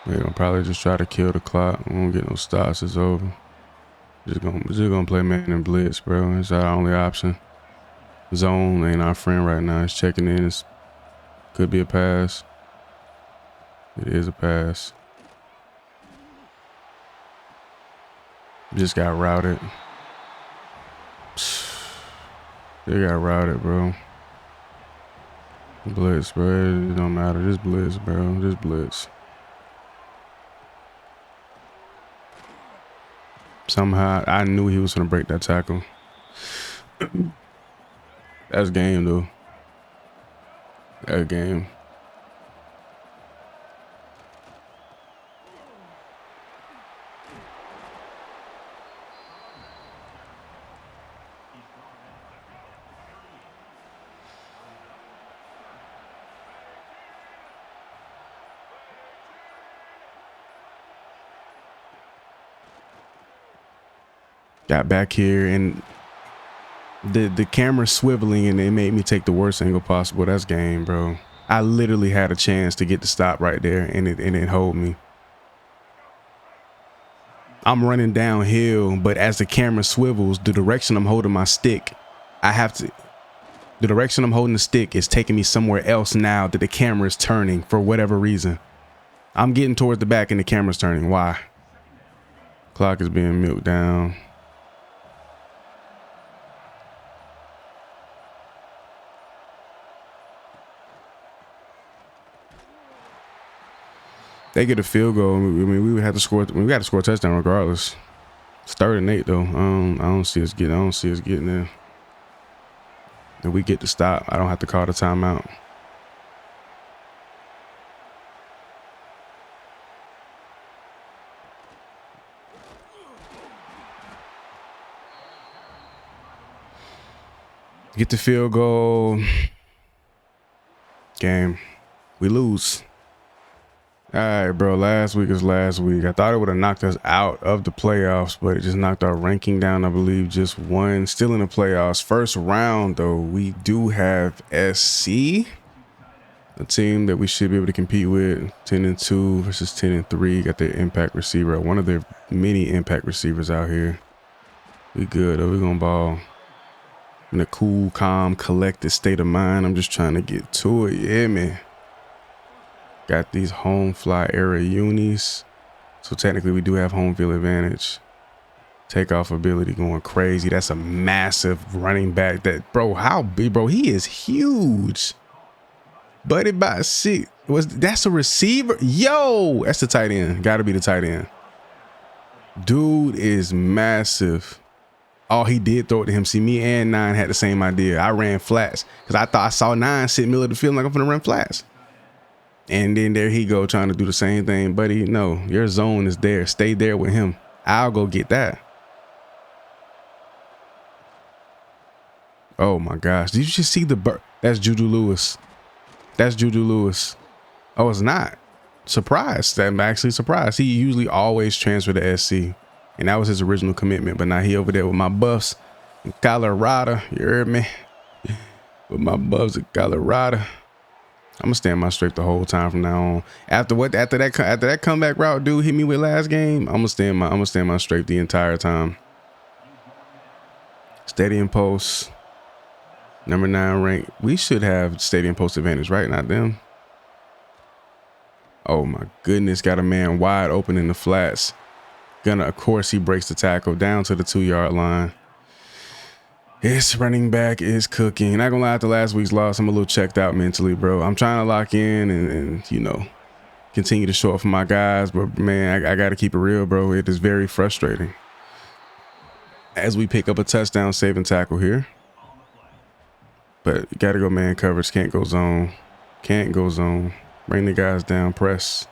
[SPEAKER 1] They're gonna probably just try to kill the clock. We won't get no stops. It's over. Just gonna play man and blitz, bro. It's our only option. Zone ain't our friend right now. It's checking in. It could be a pass. It is a pass. Just got routed. They got routed, bro. Blitz, bro. It don't matter. Just blitz, bro. Just blitz. Somehow, I knew he was going to break that tackle. That's game, though. That game. Got back here and the camera swiveling and it made me take the worst angle possible. That's game, bro. I literally had a chance to get the stop right there and it hold me. I'm running downhill, but as the camera swivels, the direction I'm holding my stick, the direction I'm holding the stick is taking me somewhere else now that the camera is turning for whatever reason. I'm getting towards the back and the camera's turning. Why? Clock is being milked down. They get a field goal. I mean, we would have to score. We got to score a touchdown regardless. It's 3rd and 8 though. I don't see us getting there. If we get the stop, I don't have to call the timeout. Get the field goal. Game. We lose. All right, bro. Last week is last week. I thought it would have knocked us out of the playoffs, but it just knocked our ranking down, I believe, just 1. Still in the playoffs. First round, though, we do have SC, a team that we should be able to compete with. 10-2 versus 10-3. Got their impact receiver, one of their many impact receivers out here. We good, though. We're going to ball in a cool, calm, collected state of mind. I'm just trying to get to it. Yeah, man. Got these home fly era unis. So technically we do have home field advantage. Takeoff ability going crazy. That's a massive running back. That, bro, how big, bro? He is huge. Buddy by 6. That's a receiver? Yo, that's the tight end. Gotta be the tight end. Dude is massive. Oh, he did throw it to him. See, me and 9 had the same idea. I ran flats because I thought I saw 9 sit middle of the field like I'm gonna run flats. And then there he go trying to do the same thing. Buddy, no, your zone is there. Stay there with him. I'll go get that. Oh, my gosh. Did you just see the bird? That's Juju Lewis. That's Juju Lewis. Oh, it's not. Surprised. I'm actually surprised. He usually always transferred to SC. And that was his original commitment. But now he over there with my buffs in Colorado. You heard me? With my buffs in Colorado. I'm gonna stand my straight the whole time from now on. After that comeback route dude hit me with last game, I'm gonna stand my straight the entire time. Stadium post. Number 9 ranked. We should have stadium post advantage, right? Not them. Oh my goodness. Got a man wide open in the flats. Of course, he breaks the tackle down to the 2-yard line. His running back is cooking. Not gonna lie, after last week's loss, I'm a little checked out mentally, bro. I'm trying to lock in and you know, continue to show up for my guys. But man, I got to keep it real, bro. It is very frustrating. As we pick up a touchdown saving tackle here. But you got to go man coverage. Can't go zone. Can't go zone. Bring the guys down. Press.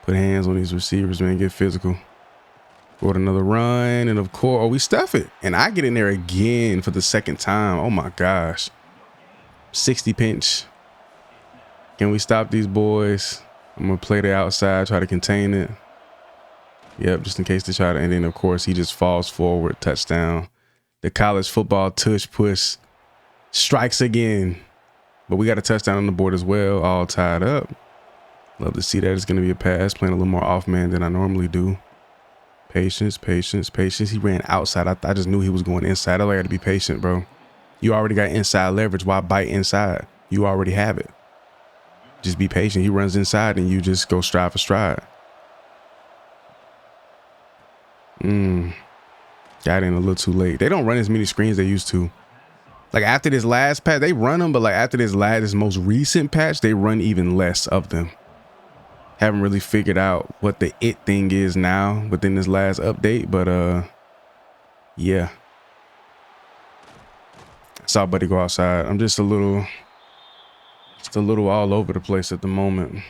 [SPEAKER 1] Put hands on these receivers, man. Get physical. Go with another run. And of course, we stuff it. And I get in there again for the second time. Oh my gosh. 60 pinch. Can we stop these boys? I'm going to play the outside. Try to contain it. Yep, just in case they try to. And then, of course, he just falls forward. Touchdown. The college football tush push strikes again. But we got a touchdown on the board as well. All tied up. Love to see that. It's going to be a pass. Playing a little more off man than I normally do. Patience, patience, patience. He ran outside. I just knew he was going inside. I got to be patient, bro. You already got inside leverage. Why bite inside? You already have it. Just be patient. He runs inside and you just go stride for stride. Got in a little too late. They don't run as many screens they used to. Like after this last patch, they run them, but like after this most recent patch, they run even less of them. Haven't really figured out what the it thing is now within this last update, but yeah. I saw buddy go outside. I'm just a little all over the place at the moment.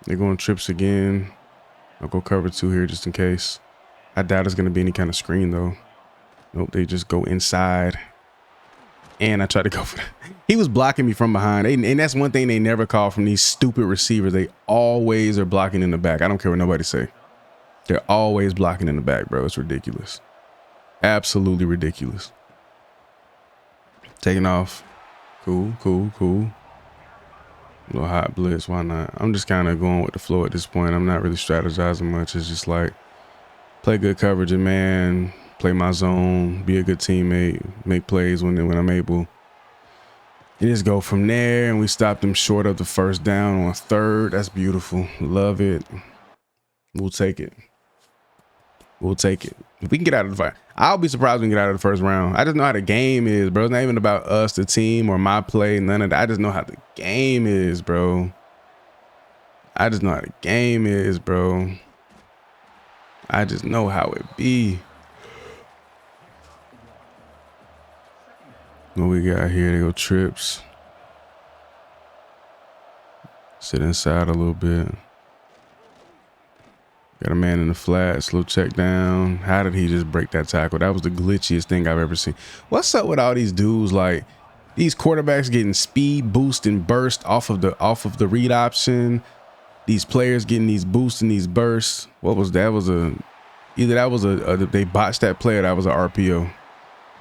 [SPEAKER 1] They're going trips again. I'll go cover 2 here just in case. I doubt it's going to be any kind of screen though. Nope, they just go inside. And I tried to go for that. He was blocking me from behind. And that's one thing they never call from these stupid receivers. They always are blocking in the back. I don't care what nobody say. They're always blocking in the back, bro. It's ridiculous. Absolutely ridiculous. Taking off. Cool, cool, cool. A little hot blitz. Why not? I'm just kind of going with the flow at this point. I'm not really strategizing much. It's just like play good coverage and man, play my zone, be a good teammate, make plays when I'm able. And just go from there. And we stopped them short of the first down on 3rd. That's beautiful. Love it. We'll take it. We'll take it. If we can get out of the fight, I'll be surprised when we get out of the first round. I just know how the game is, bro. It's not even about us, the team, or my play. None of that. I just know how the game is, bro. I just know how the game is, bro. I just know how it be. What we got here? They go trips. Sit inside a little bit. Got a man in the flats, little check down. How did he just break that tackle? That was the glitchiest thing I've ever seen. What's up with all these dudes? Like these quarterbacks getting speed boost and burst off of the read option. These players getting these boosts and these bursts. What was that? Either that was they botched that play or that was an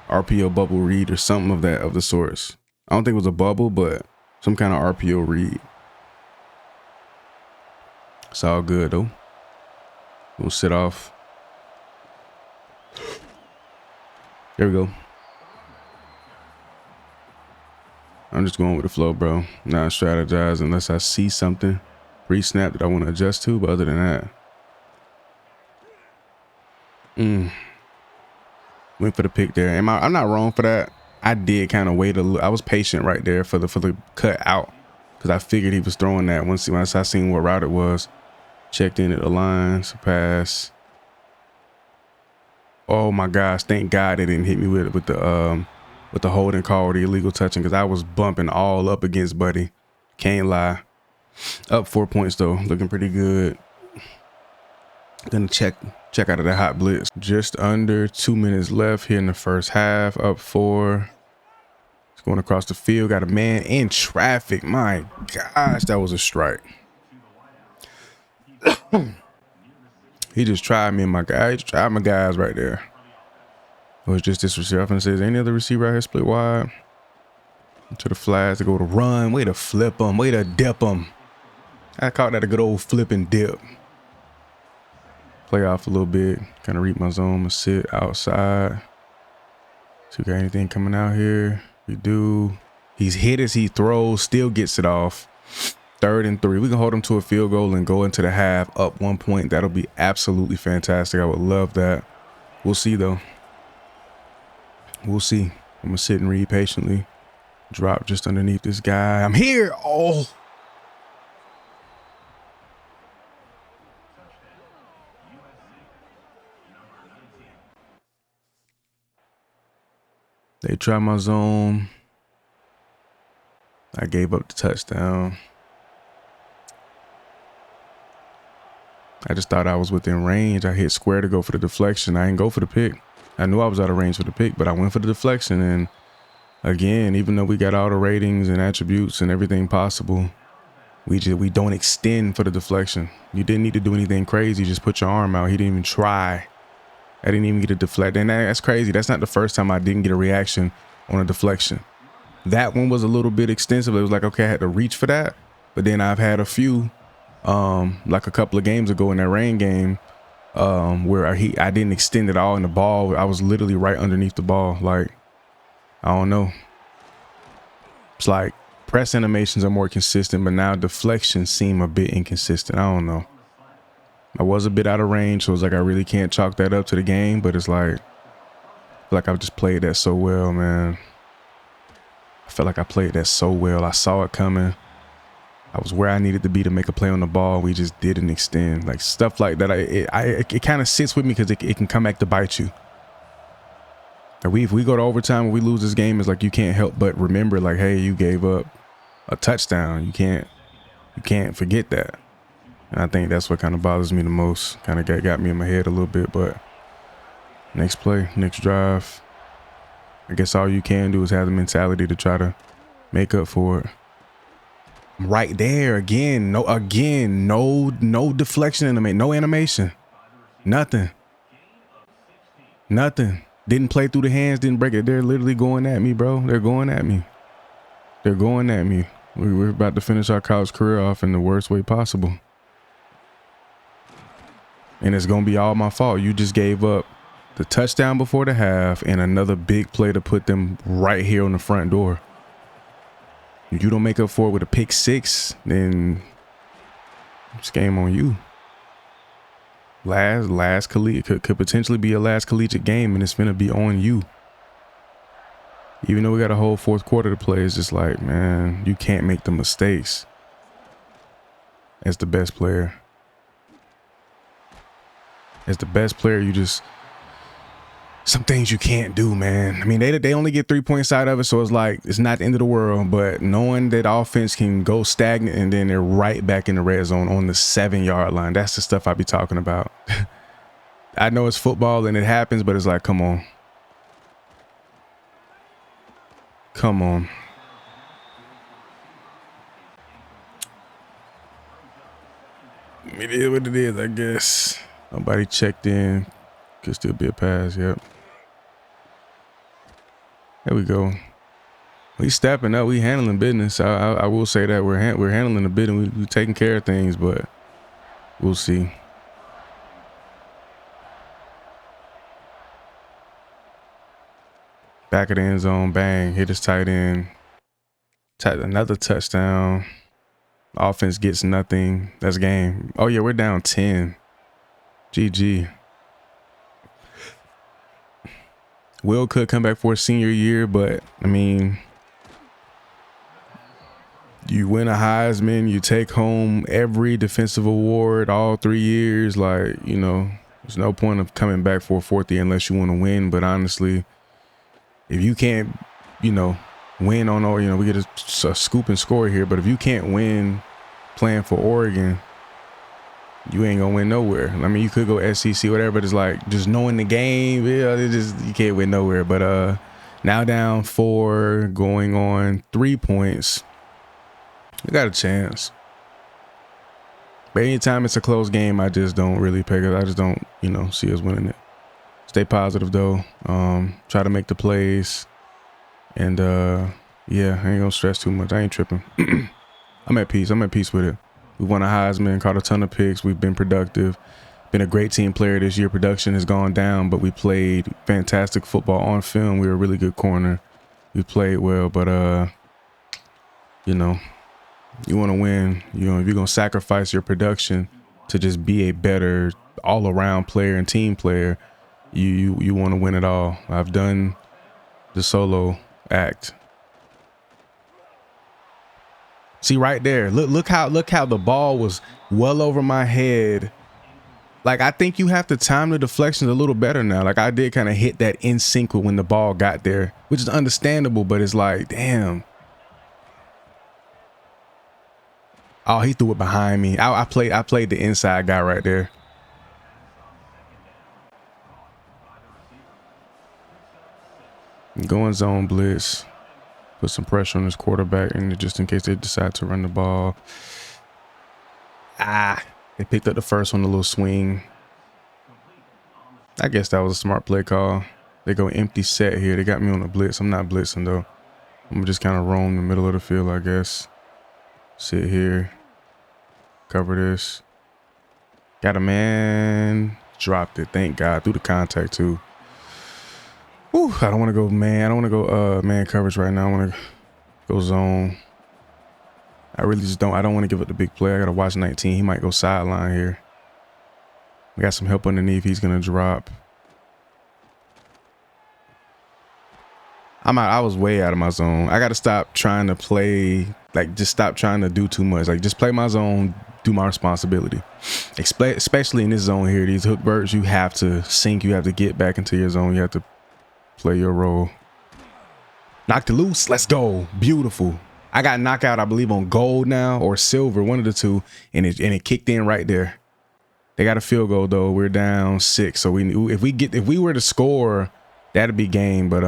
[SPEAKER 1] RPO bubble read or something of the sorts. I don't think it was a bubble, but some kind of RPO read. It's all good though. We'll sit off. There we go. I'm just going with the flow, bro. Not strategize unless I see something pre-snap that I want to adjust to, but other than that. Went for the pick there. I'm not wrong for that. I did kind of wait a little. I was patient right there for the cut out because I figured he was throwing that once I seen what route it was. Checked in at the line, pass. Oh my gosh! Thank God they didn't hit me with the holding call or the illegal touching because I was bumping all up against Buddy. Can't lie. Up 4 points though, looking pretty good. Gonna check out of the hot blitz. Just under 2 minutes left here in the first half. Up 4. It's going across the field. Got a man in traffic. My gosh, that was a strike. He just tried me and my guy. He just tried my guys right there. It was just this receiver. I'm gonna say, is there any other receiver out here split wide? To the flats to go to run. Way to flip them. Way to dip them. I caught that a good old flip and dip. Play off a little bit. Kind of read my zone. I'm gonna sit outside. So we got anything coming out here? We do. He's hit as he throws, still gets it off. 3rd and 3. We can hold him to a field goal and go into the half up 1 point. That'll be absolutely fantastic. I would love that. We'll see, though. We'll see. I'm going to sit and read patiently. Drop just underneath this guy. I'm here. Oh. They try my zone. I gave up the touchdown. I just thought I was within range. I hit square to go for the deflection. I didn't go for the pick. I knew I was out of range for the pick, but I went for the deflection. And again, even though we got all the ratings and attributes and everything possible, we don't extend for the deflection. You didn't need to do anything crazy. Just put your arm out. He didn't even try. I didn't even get a deflect. And that's crazy. That's not the first time I didn't get a reaction on a deflection. That one was a little bit extensive. It was like, okay, I had to reach for that. But then I've had a few, like a couple of games ago in that rain game, where I didn't extend it all in the ball. I was literally right underneath the ball. Like, I don't know. It's like press animations are more consistent, but now deflections seem a bit inconsistent. I don't know. I was a bit out of range, so it's like I really can't chalk that up to the game, but it's like I've just played that so well, man. I felt like I played that so well. I saw it coming. I was where I needed to be to make a play on the ball. We just didn't extend. Like stuff like that. It kind of sits with me because it can come back to bite you. If we go to overtime and we lose this game, it's like you can't help but remember, like, hey, you gave up a touchdown. You can't forget that. And I think that's what kind of bothers me the most. Kind of got me in my head a little bit, but next play, next drive. I guess all you can do is have the mentality to try to make up for it. Right there again. No deflection no animation. Nothing. Didn't play through the hands, didn't break it. They're literally going at me, bro. They're going at me. We're about to finish our college career off in the worst way possible. And it's going to be all my fault. You just gave up the touchdown before the half and another big play to put them right here on the front door. If you don't make up for it with a pick 6, then it's game on you. Last collegiate could potentially be a last collegiate game, and it's going to be on you. Even though we got a whole 4th quarter to play, it's just like, man, you can't make the mistakes as the best player. As the best player, you just, some things you can't do, man. I mean, they only get 3 points out of it, so it's like, it's not the end of the world, but knowing that offense can go stagnant and then they're right back in the red zone on the 7-yard line, that's the stuff I be talking about. I know it's football and it happens, but it's like, come on. Come on. It is what it is, I guess. Nobody checked in. Could still be a pass. Yep. There we go. We stepping up. We handling business. I will say that we're handling the bit and we taking care of things, but we'll see. Back of the end zone. Bang. Hit his tight end. Another touchdown. Offense gets nothing. That's game. Oh, yeah, we're down 10. GG. Will could come back for a senior year, but I mean, you win a Heisman, you take home every defensive award all 3 years. Like, you know, there's no point of coming back for a 4th year unless you want to win. But honestly, if you can't, you know, win on, or, you know, we get a scoop and score here, but if you can't win playing for Oregon, you ain't gonna win nowhere. I mean, you could go SEC, whatever, but it's like just knowing the game, yeah, you can't win nowhere. But now down 4, going on 3 points. We got a chance. But anytime it's a close game, I just don't really pick it. I just don't, you know, see us winning it. Stay positive though. Try to make the plays. And yeah, I ain't gonna stress too much. I ain't tripping. I'm at peace with it. We won a Heisman, caught a ton of picks. We've been productive. Been a great team player this year. Production has gone down, but we played fantastic football on film. We were a really good corner. We played well, but you know, you want to win. You know, if you're gonna sacrifice your production to just be a better all-around player and team player, you want to win it all. I've done the solo act. See right there. Look how the ball was well over my head. Like, I think you have to time the deflections a little better now. Like, I did kind of hit that in sync with when the ball got there, which is understandable, but it's like, damn. Oh, he threw it behind me. I played the inside guy right there. Going zone blitz. Put some pressure on his quarterback, and just in case they decide to run the ball. They picked up the first one, a little swing. I guess that was a smart play call. They go empty set here. They got me on a blitz. I'm not blitzing, though. I'm gonna just kind of roam the middle of the field, I guess. Sit here. Cover this. Got a man. Dropped it. Thank God. Through the contact, too. Whew, I don't want to go man. I don't want to go man coverage right now. I want to go zone. I really just don't. I don't want to give up the big play. I got to watch 19. He might go sideline here. We got some help underneath. He's going to drop. I'm out. I was way out of my zone. I got to stop trying to play. Like, just stop trying to do too much. Like, just play my zone. Do my responsibility. Especially in this zone here. These hook birds, you have to sink. You have to get back into your zone. You have to play your role. Knocked it loose. Let's go. Beautiful. I got knocked out, I believe, on gold now or silver, one of the two, and it kicked in right there. They got a field goal though. We're down 6, so if we were to score, that'd be game. But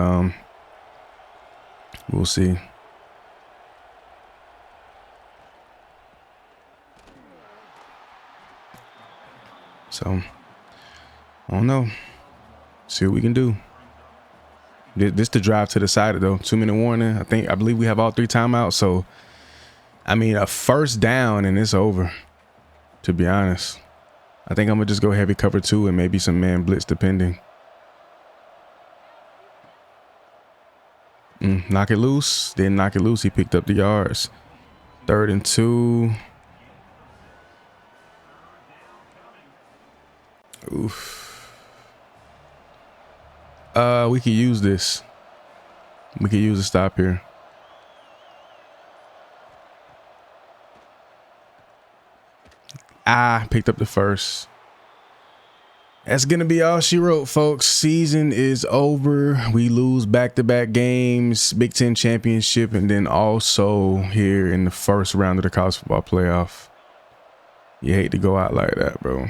[SPEAKER 1] we'll see. So I don't know. See what we can do. This the drive to the side though. 2-minute warning. I believe we have all 3 timeouts. So, I mean, a first down and it's over. To be honest, I think I'm gonna just go heavy cover 2 and maybe some man blitz depending. Knock it loose. Didn't knock it loose. He picked up the yards. 3rd and 2. Oof. We could use this. We could use a stop here. Picked up the first. That's gonna be all she wrote, folks. Season is over. We lose back-to-back games, Big Ten championship, and then also here in the first round of the college football playoff. You hate to go out like that, bro.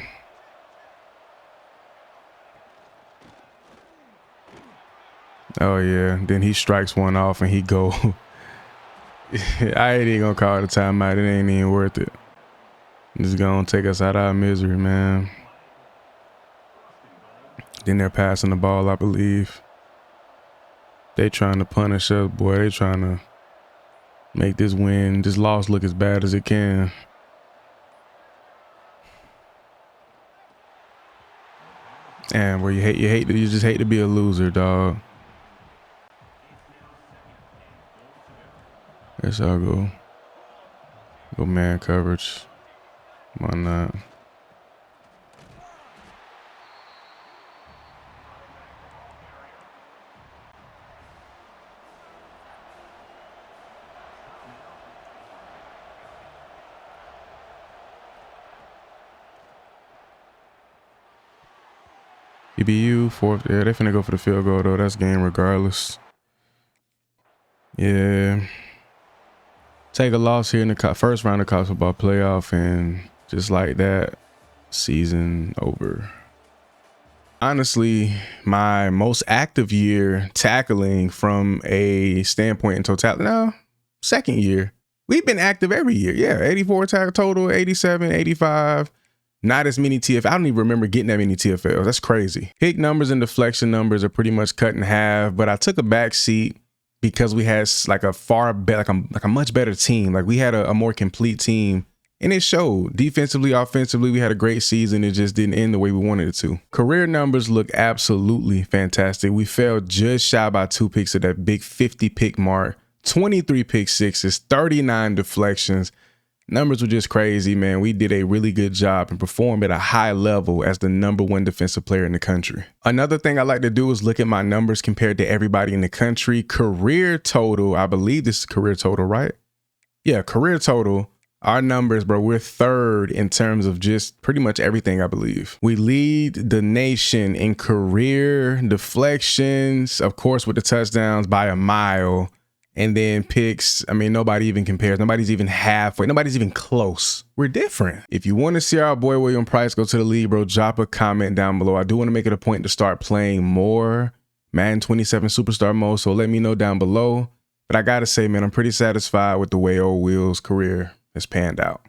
[SPEAKER 1] Oh yeah, then he strikes one off and he go. I ain't even gonna call it a timeout. It ain't even worth it. It's gonna take us out of our misery, man. Then they're passing the ball, I believe. They trying to punish us, boy. They trying to make this loss look as bad as it can. And where you just hate to be a loser, dog. Guess I'll go man coverage. Why not? EBU 4th. Yeah, they finna go for the field goal though. That's game regardless. Yeah. Take a loss here in the first round of college football playoff, and just like that, season over. Honestly, my most active year tackling from a standpoint in totality. No, 2nd year. We've been active every year. Yeah, 84 tackle total, 87, 85. Not as many TFLs. I don't even remember getting that many TFLs. That's crazy. Pick numbers and deflection numbers are pretty much cut in half, but I took a back seat because we had like a much better team. Like we had a more complete team And it showed. Defensively, offensively, we had a great season. It just didn't end the way we wanted it to. Career numbers look absolutely fantastic. We fell just shy by 2 picks at that big 50 pick mark. 23 pick sixes, 39 deflections. Numbers were just crazy, man. We did a really good job and performed at a high level as the #1 defensive player in the country. Another thing I like to do is look at my numbers compared to everybody in the country. Career total, I believe this is career total, right? Yeah, career total. Our numbers, bro, we're 3rd in terms of just pretty much everything, I believe. We lead the nation in career deflections, of course, with the touchdowns by a mile. And then picks, I mean, nobody even compares. Nobody's even halfway. Nobody's even close. We're different. If you want to see our boy William Price go to the league, bro, drop a comment down below. I do want to make it a point to start playing more Madden 27 Superstar mode, so let me know down below. But I got to say, man, I'm pretty satisfied with the way Old Will's career has panned out.